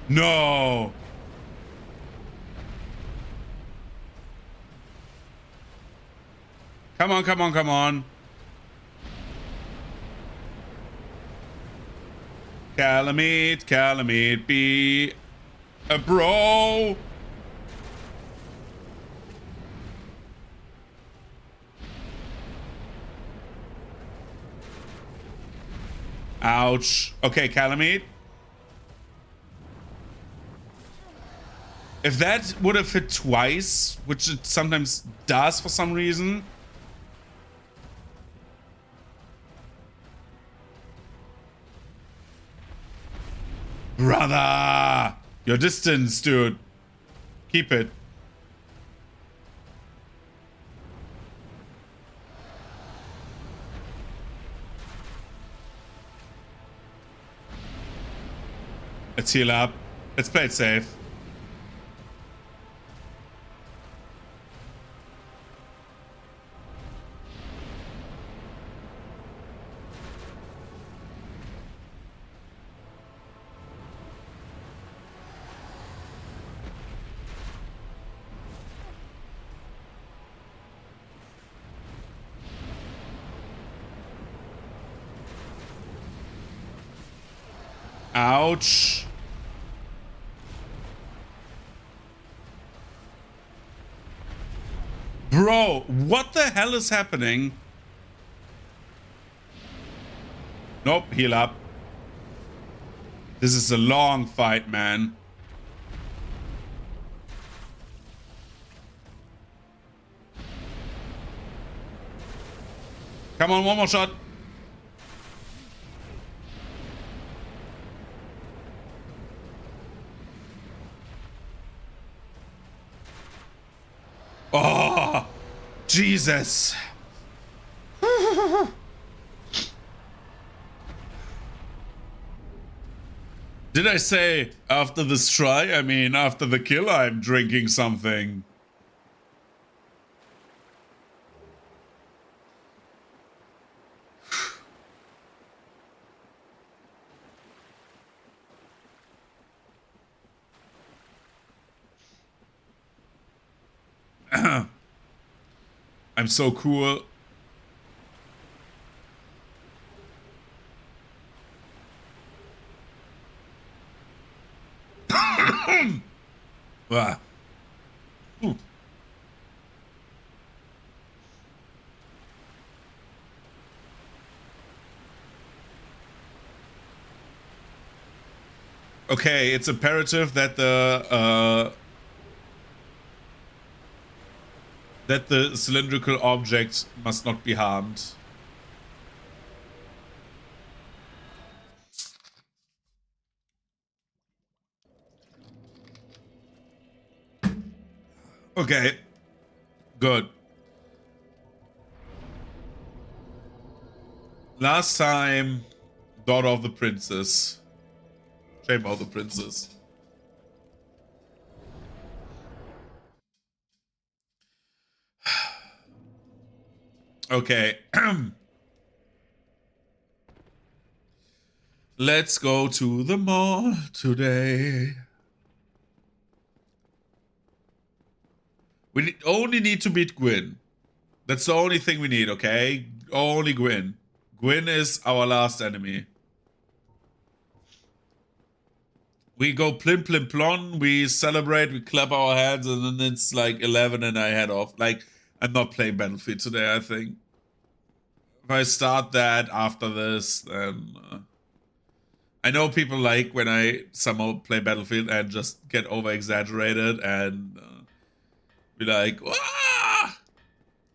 No! Come on, come on, come on. Calamite, Calamite, be a bro. Ouch. Okay, Calamite. If that would have hit twice, which it sometimes does for some reason. Brother! Your distance, dude. Keep it. Let's heal up. Let's play it safe. Ouch. Bro, what the hell is happening? Nope, heal up. This is a long fight, man. Come on, one more shot. Oh, Jesus. Did I say after this try? I mean, after the kill, I'm drinking something. I'm so cool. Ah. Okay, it's imperative that the cylindrical object must not be harmed. Okay. Good. Last time, daughter of the princess. Shame of the princess. Okay. Let's go to the mall today. We only need to beat Gwyn. That's the only thing we need, okay? Only Gwyn. Gwyn is our last enemy. We go plim plim plon, we celebrate, we clap our hands, and then it's like 11 and I head off. Like, I'm not playing Battlefield today, I think. If I start that after this, then... I know people like when I somehow play Battlefield and just get over-exaggerated and be like, "Wah!"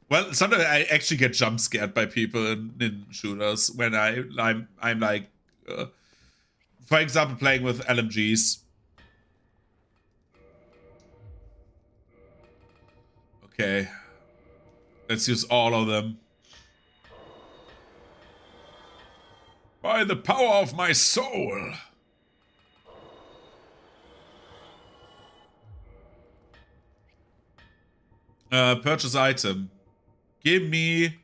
Well, sometimes I actually get jump scared by people in shooters when I'm like, for example, playing with LMGs. Okay, let's use all of them. By the power of my soul. Purchase item. Give me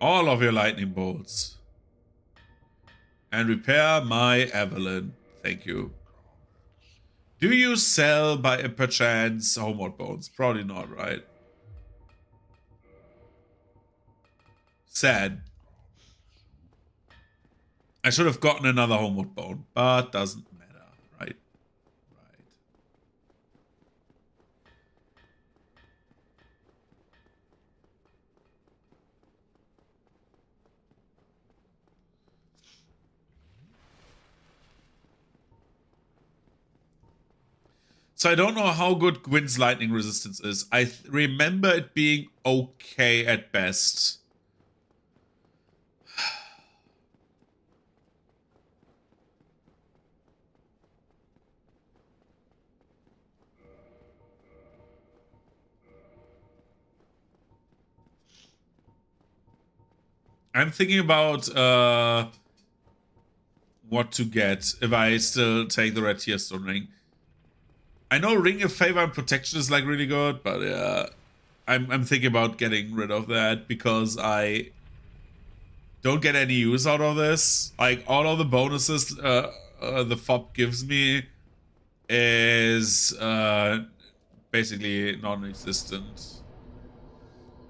all of your lightning bolts. And repair my Evelyn. Thank you. Do you sell by perchance homeward bones? Probably not, right? Sad. I should have gotten another homeward bone, but doesn't matter, right? Right. So I don't know how good Gwyn's lightning resistance is. I remember it being okay at best. I'm thinking about what to get if I still take the Red Tearstone ring. I know Ring of Favor and Protection is like really good, but yeah, I'm thinking about getting rid of that because I don't get any use out of this. Like all of the bonuses the FOB gives me is basically non-existent.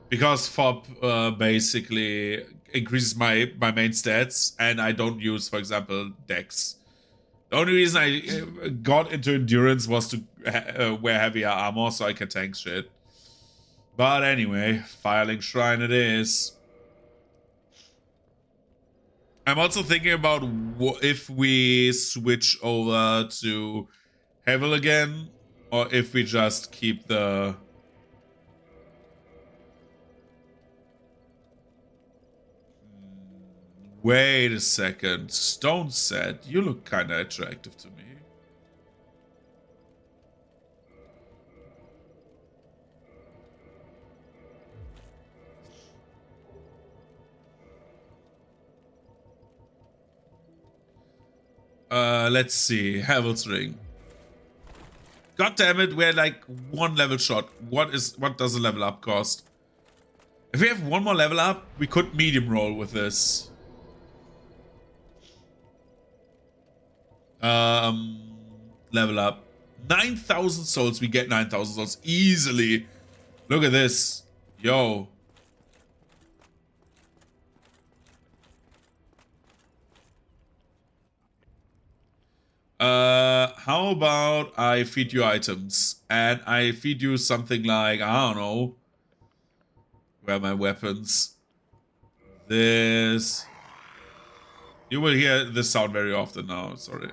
Because FOB basically increases my main stats, and I don't use, for example, Dex. The only reason I got into Endurance was to wear heavier armor so I can tank shit. But anyway, Filing Shrine it is. I'm also thinking about if we switch over to Hevel again, or if we just keep the... Wait a second. Stone set, you look kind of attractive to me. Let's see. Havel's Ring. God damn it, we're like one level short. What does a level up cost? If we have one more level up, we could medium roll with this. Level up. 9,000 souls. We get 9,000 souls easily. Look at this. Yo. How about I feed you items? And I feed you something like, I don't know. Where are my weapons? This. You will hear this sound very often now, sorry.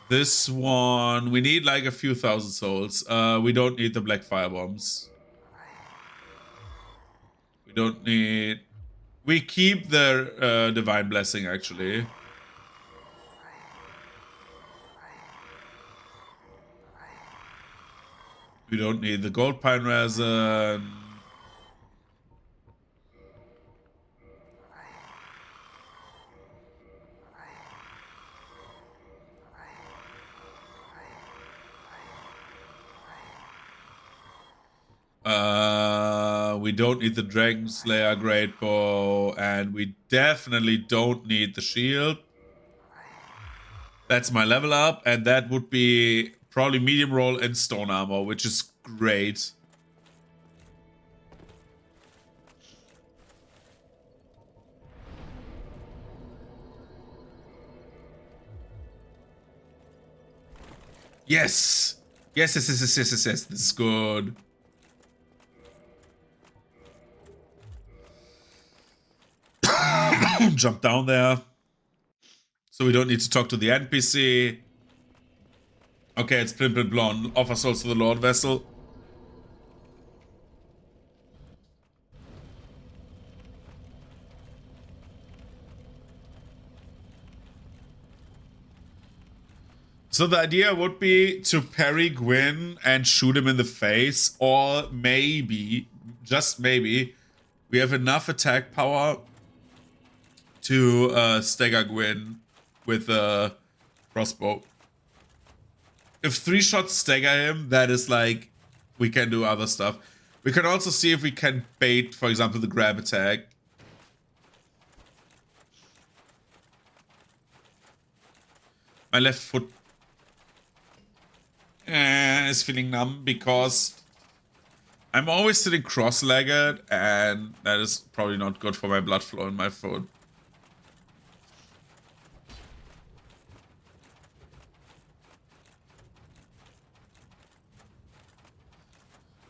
This one, we need like a few thousand souls. We don't need the black fire bombs. We don't need... We keep the divine blessing, actually. We don't need the gold pine resin. We don't need the Dragon Slayer Great Bow, and we definitely don't need the shield. That's my level up, and that would be probably medium roll and stone armor, which is great. Yes! Yes, yes, yes, yes, yes, yes, yes. This is good. Jump down there. So we don't need to talk to the NPC. Okay, it's Plimple Blonde. Offer souls to the Lord Vessel. So the idea would be to parry Gwyn and shoot him in the face, or maybe, just maybe, we have enough attack power to stagger Gwyn with a crossbow. If 3 shots stagger him, that is like, we can do other stuff. We can also see if we can bait, for example, the grab attack. My left foot is feeling numb because I'm always sitting cross-legged, and that is probably not good for my blood flow in my foot.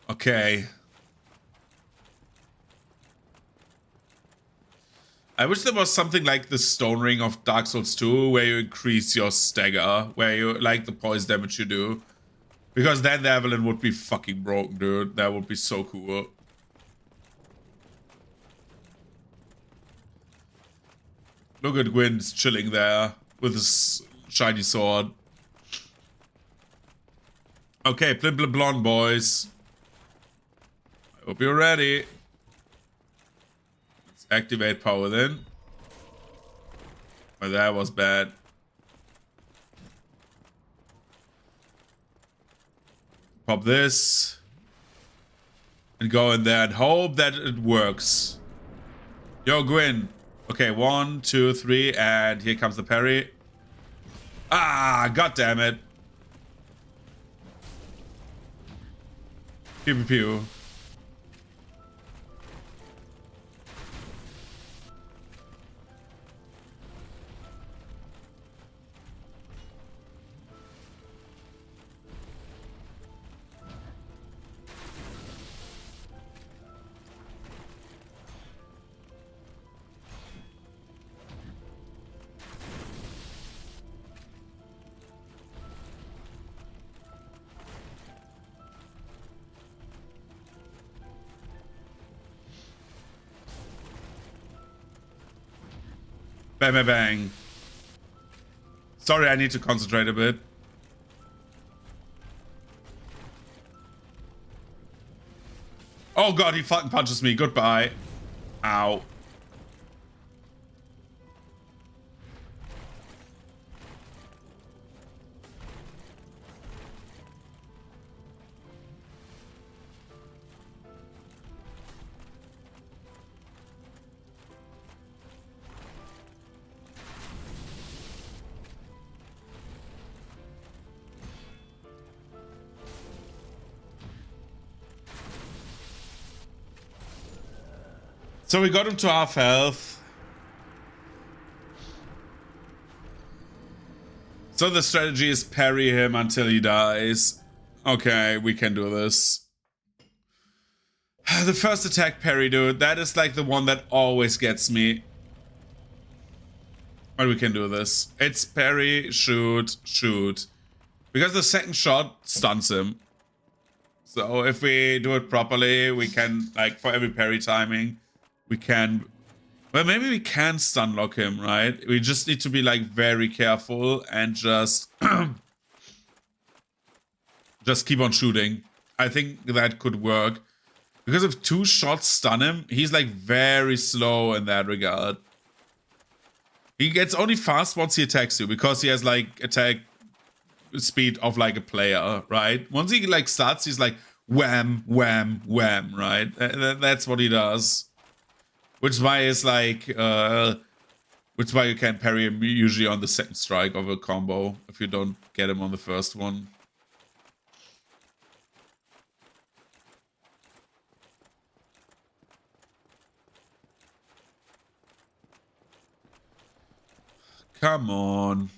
Okay. I wish there was something like the Stone Ring of Dark Souls 2, where you increase your stagger, where you like the poise damage you do. Because then the Evelyn would be fucking broken, dude. That would be so cool. Look at Gwyn's chilling there with his shiny sword. Okay, Plimple Blonde, boys. I hope you're ready. Let's activate power then. Oh, that was bad. Pop this. And go in there and hope that it works. Yo, Gwyn. Okay, 1, 2, 3, and here comes the parry. Ah, god damn it. Pew pew pew. Bang, bang, bang. Sorry, I need to concentrate a bit. Oh god, he fucking punches me. Goodbye. Ow. So we got him to half health. So the strategy is parry him until he dies. Okay, we can do this. The first attack parry, dude. That is like the one that always gets me. But we can do this. It's parry, shoot, shoot. Because the second shot stuns him. So if we do it properly, we can, like, for every parry timing, we can... Well, maybe we can stun lock him, right? We just need to be, like, very careful and just... just keep on shooting. I think that could work. Because if 2 shots stun him, he's, like, very slow in that regard. He gets only fast once he attacks you, because he has, like, attack speed of, like, a player, right? Once he, like, starts, he's like, wham, wham, wham, right? That's what he does. Which is why it's like, which is why you can parry him usually on the second strike of a combo, if you don't get him on the first one. Come on.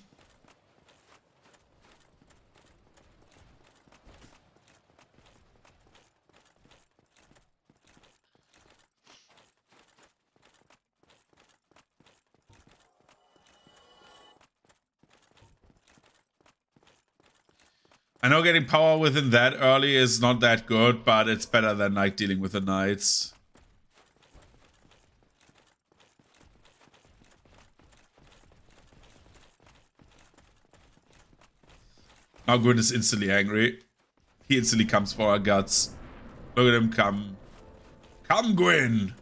I know getting power within that early is not that good, but it's better than like dealing with the knights. Now Gwyn is instantly angry. He instantly comes for our guts. Look at him come. Come, Gwyn!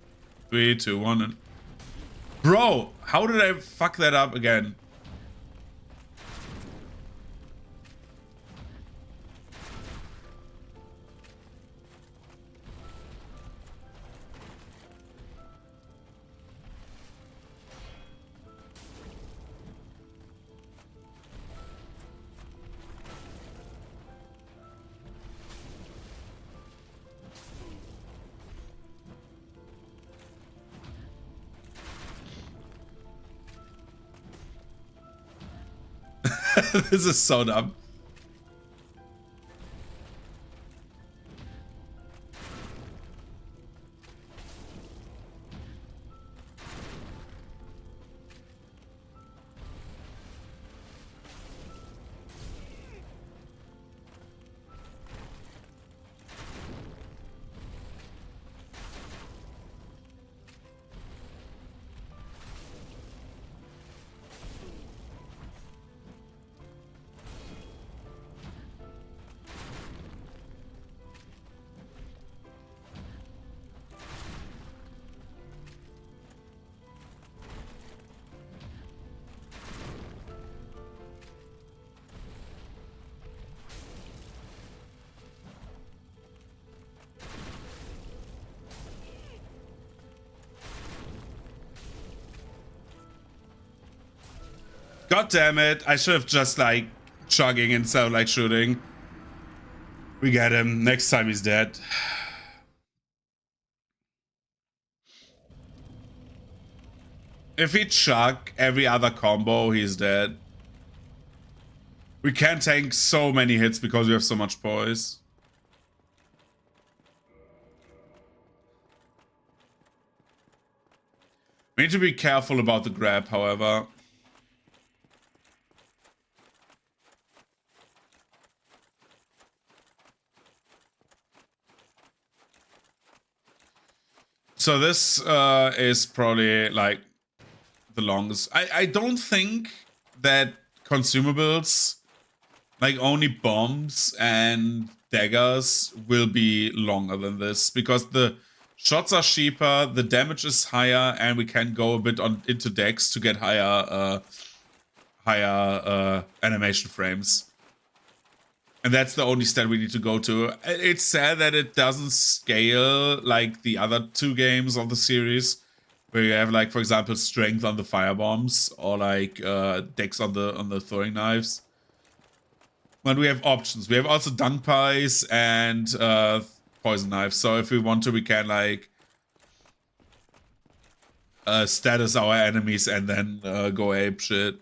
3, 2, 1, and... Bro, how did I fuck that up again? This is so dumb. God damn it. I should have just, like, chugging instead of, like, shooting. We get him. Next time he's dead. If he chug every other combo, he's dead. We can tank so many hits because we have so much poise. We need to be careful about the grab, however. So this is probably like the longest. I don't think that consumables, like only bombs and daggers, will be longer than this because the shots are cheaper, the damage is higher, and we can go a bit on into decks to get higher animation frames. And that's the only stat we need to go to. It's sad that it doesn't scale like the other two games of the series, where you have, like, for example, strength on the firebombs or like dex on the throwing knives. But we have options. We have also dung pies and poison knives. So if we want to, we can like status our enemies and then go ape shit.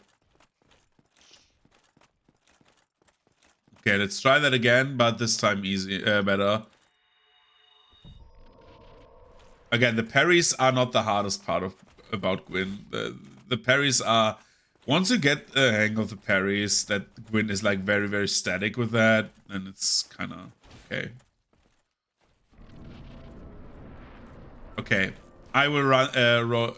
Okay, let's try that again, but this time better. Again, the parries are not the hardest part about Gwyn. The parries are, once you get the hang of the parries, that Gwyn is like very, very static with that, and it's kind of okay. Okay, I will run.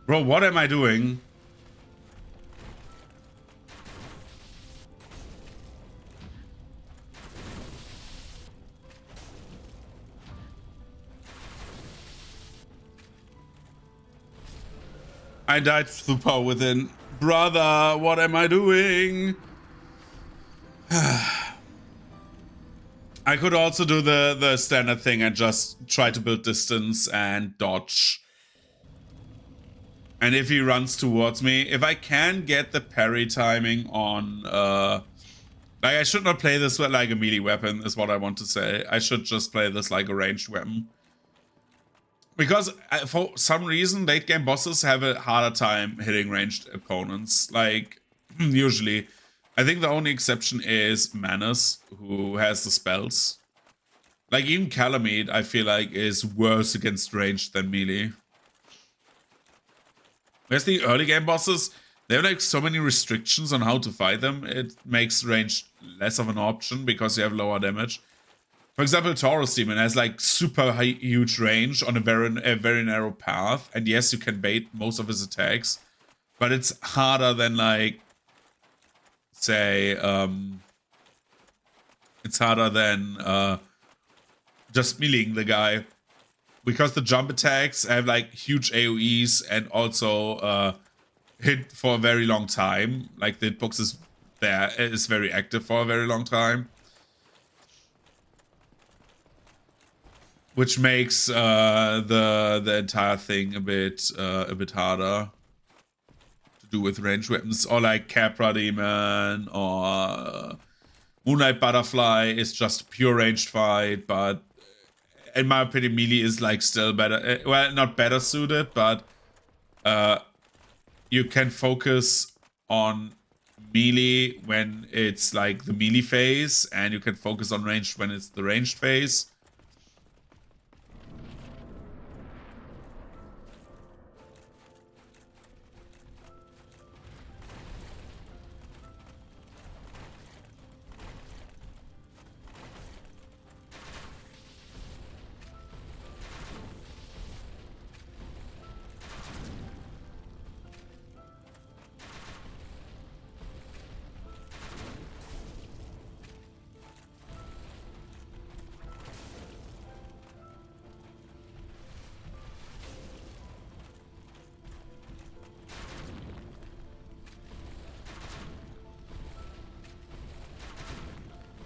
Bro, what am I doing? I died through power within. Brother, what am I doing? I could also do the standard thing and just try to build distance and dodge. And if he runs towards me, if I can get the parry timing on, like, I should not play this with like a melee weapon, is what I want to say. I should just play this like a ranged weapon. Because for some reason, late game bosses have a harder time hitting ranged opponents. Like, usually. I think the only exception is Manus, who has the spells. Like, even Calamite, I feel like, is worse against ranged than melee. Whereas the early game bosses, they have like so many restrictions on how to fight them, it makes range less of an option because you have lower damage. For example, Taurus Demon has like super huge range on a very narrow path, and yes, you can bait most of his attacks, but it's harder than like, say, it's harder than just meleeing the guy. Because the jump attacks have like huge AoEs and also hit for a very long time. Like the hitbox is very active for a very long time, which makes the entire thing a bit harder to do with ranged weapons. Or like Capra Demon or Moonlight Butterfly is just a pure ranged fight, but in my opinion, melee is like still better. Well, not better suited, but you can focus on melee when it's like the melee phase, and you can focus on ranged when it's the ranged phase.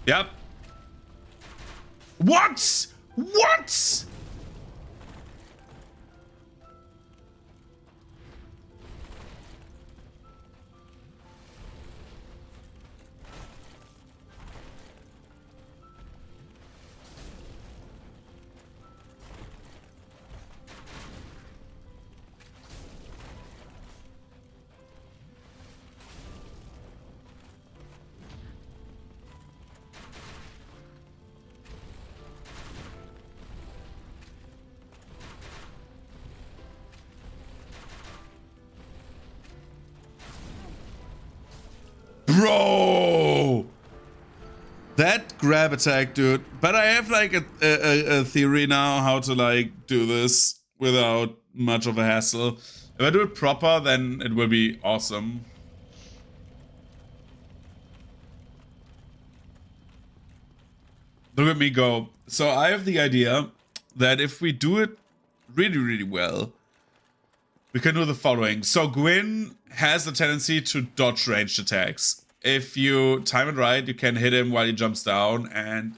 Yep. What? What? Bro! That grab attack, dude. But I have like a theory now how to like do this without much of a hassle. If I do it proper, then it will be awesome. Look at me go. So I have the idea that if we do it really, really well, we can do the following. So Gwyn has the tendency to dodge ranged attacks. If you time it right, you can hit him while he jumps down and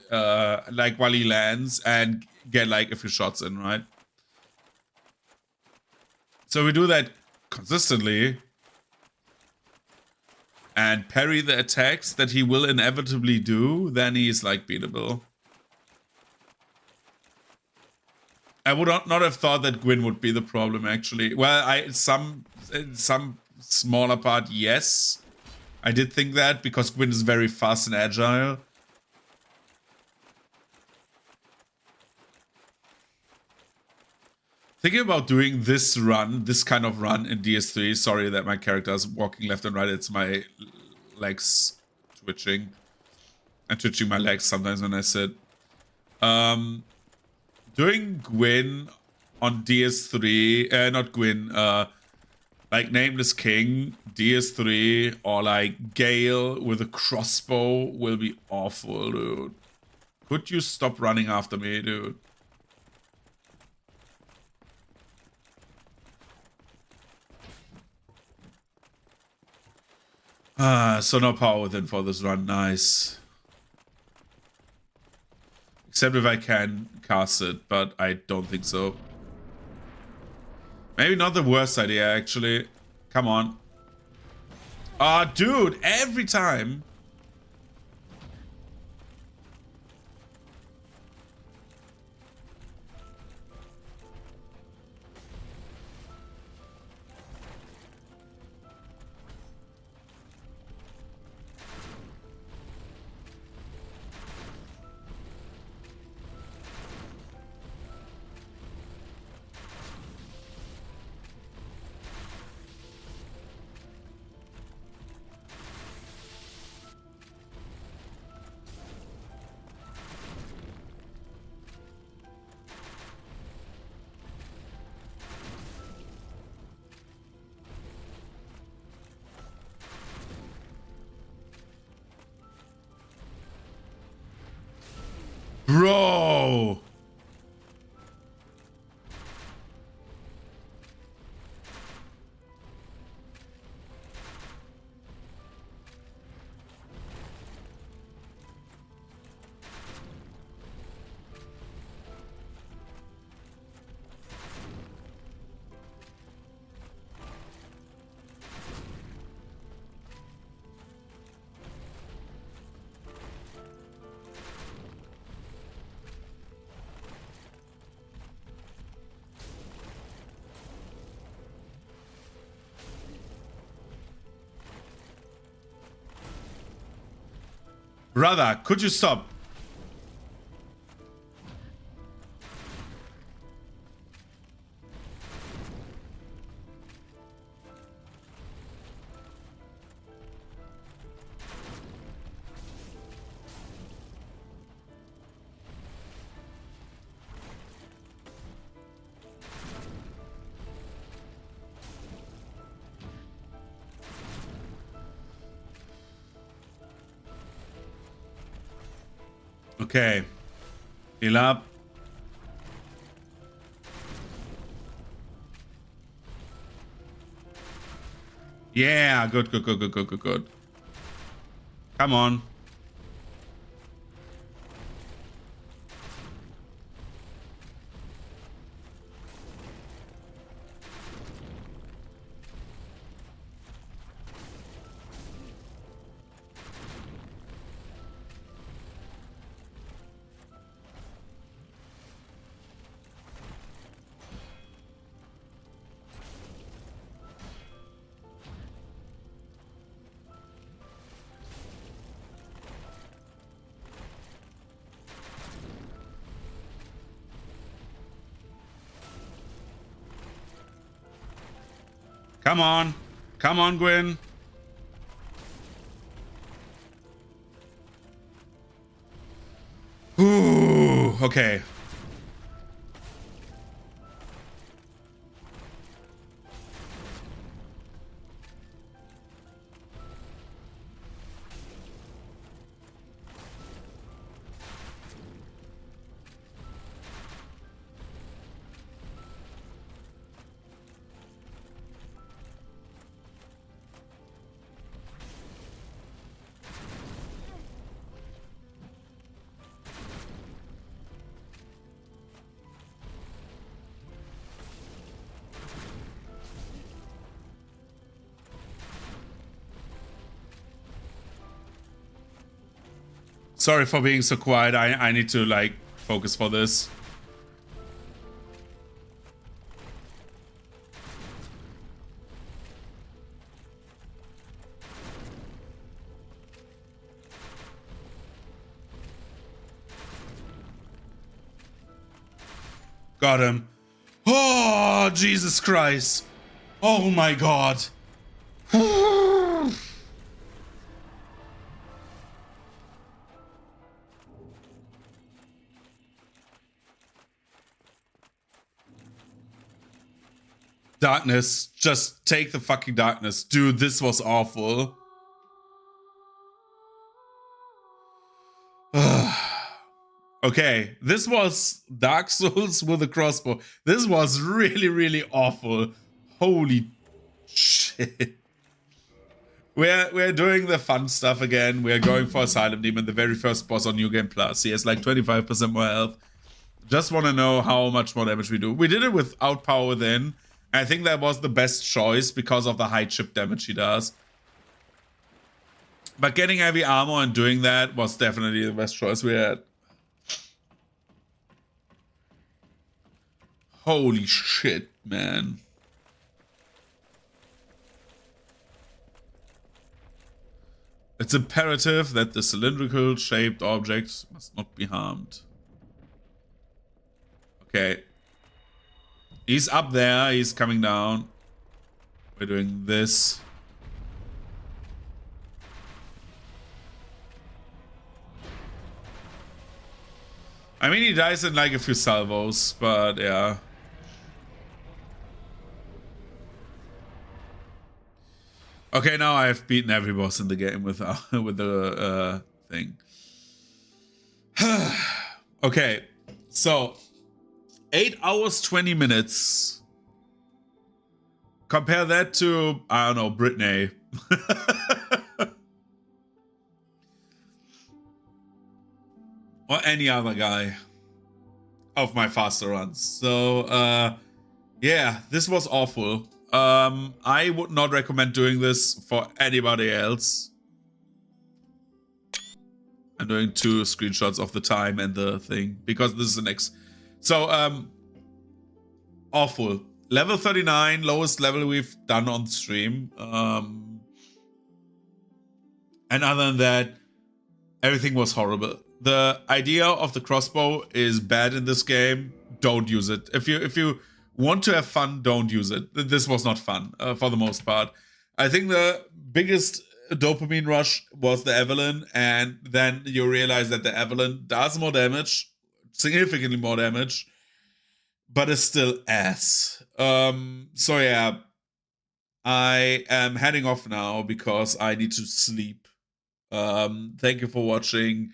like while he lands and get like a few shots in, right? So we do that consistently and parry the attacks that he will inevitably do, then he's like beatable. I would not have thought that Gwyn would be the problem, actually. Well, in some smaller part, yes. I did think that, because Gwyn is very fast and agile. Thinking about doing this run, this kind of run in DS3. Sorry that my character is walking left and right. It's my legs twitching. I'm twitching my legs sometimes when I sit. Doing Gwyn on DS3, not Gwyn, like Nameless King, DS3, or like Gale with a crossbow will be awful, dude. Could you stop running after me, dude? So no power within for this run, nice. Except if I can cast it, but I don't think so. Maybe not the worst idea, actually. Come on. Ah, dude, every time. Bro! Brother, could you stop? Okay. Heal up. Yeah, good. Come on. Come on. Come on, Gwyn. Ooh, okay. Sorry for being so quiet. I need to, like, focus for this. Got him. Oh, Jesus Christ. Oh my God. Darkness. Just take the fucking darkness. Dude, this was awful. Okay, this was Dark Souls with a crossbow. This was really, really awful. Holy shit. We're doing the fun stuff again. We're going for Asylum Demon, the very first boss on New Game Plus. He has like 25% more health. Just want to know how much more damage we do. We did it without Power Within. I think that was the best choice because of the high chip damage he does. But getting heavy armor and doing that was definitely the best choice we had. Holy shit, man. It's imperative that the cylindrical shaped objects must not be harmed. Okay. He's up there, he's coming down. We're doing this. I mean, he dies in like a few salvos, but yeah. Okay, now I've beaten every boss in the game with the thing. Okay, so 8 hours 20 minutes. Compare that to, I don't know, Britney. Or any other guy of my faster runs. So yeah, this was awful. I would not recommend doing this for anybody else. I'm doing 2 screenshots of the time and the thing because this is the next. So awful. Level 39, lowest level we've done on stream. And other than that, everything was horrible. The idea of the crossbow is bad in this game. Don't use it. If you want to have fun, don't use it. This was not fun for the most part. I think the biggest dopamine rush was the Evelyn, and then you realize that the Evelyn does more damage, significantly more damage, but is still ass. So yeah, I am heading off now because I need to sleep. Thank you for watching.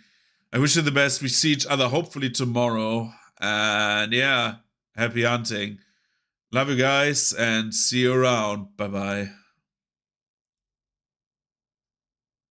I wish you the best. We see each other hopefully tomorrow. And yeah, happy hunting. Love you guys and see you around. Bye-bye.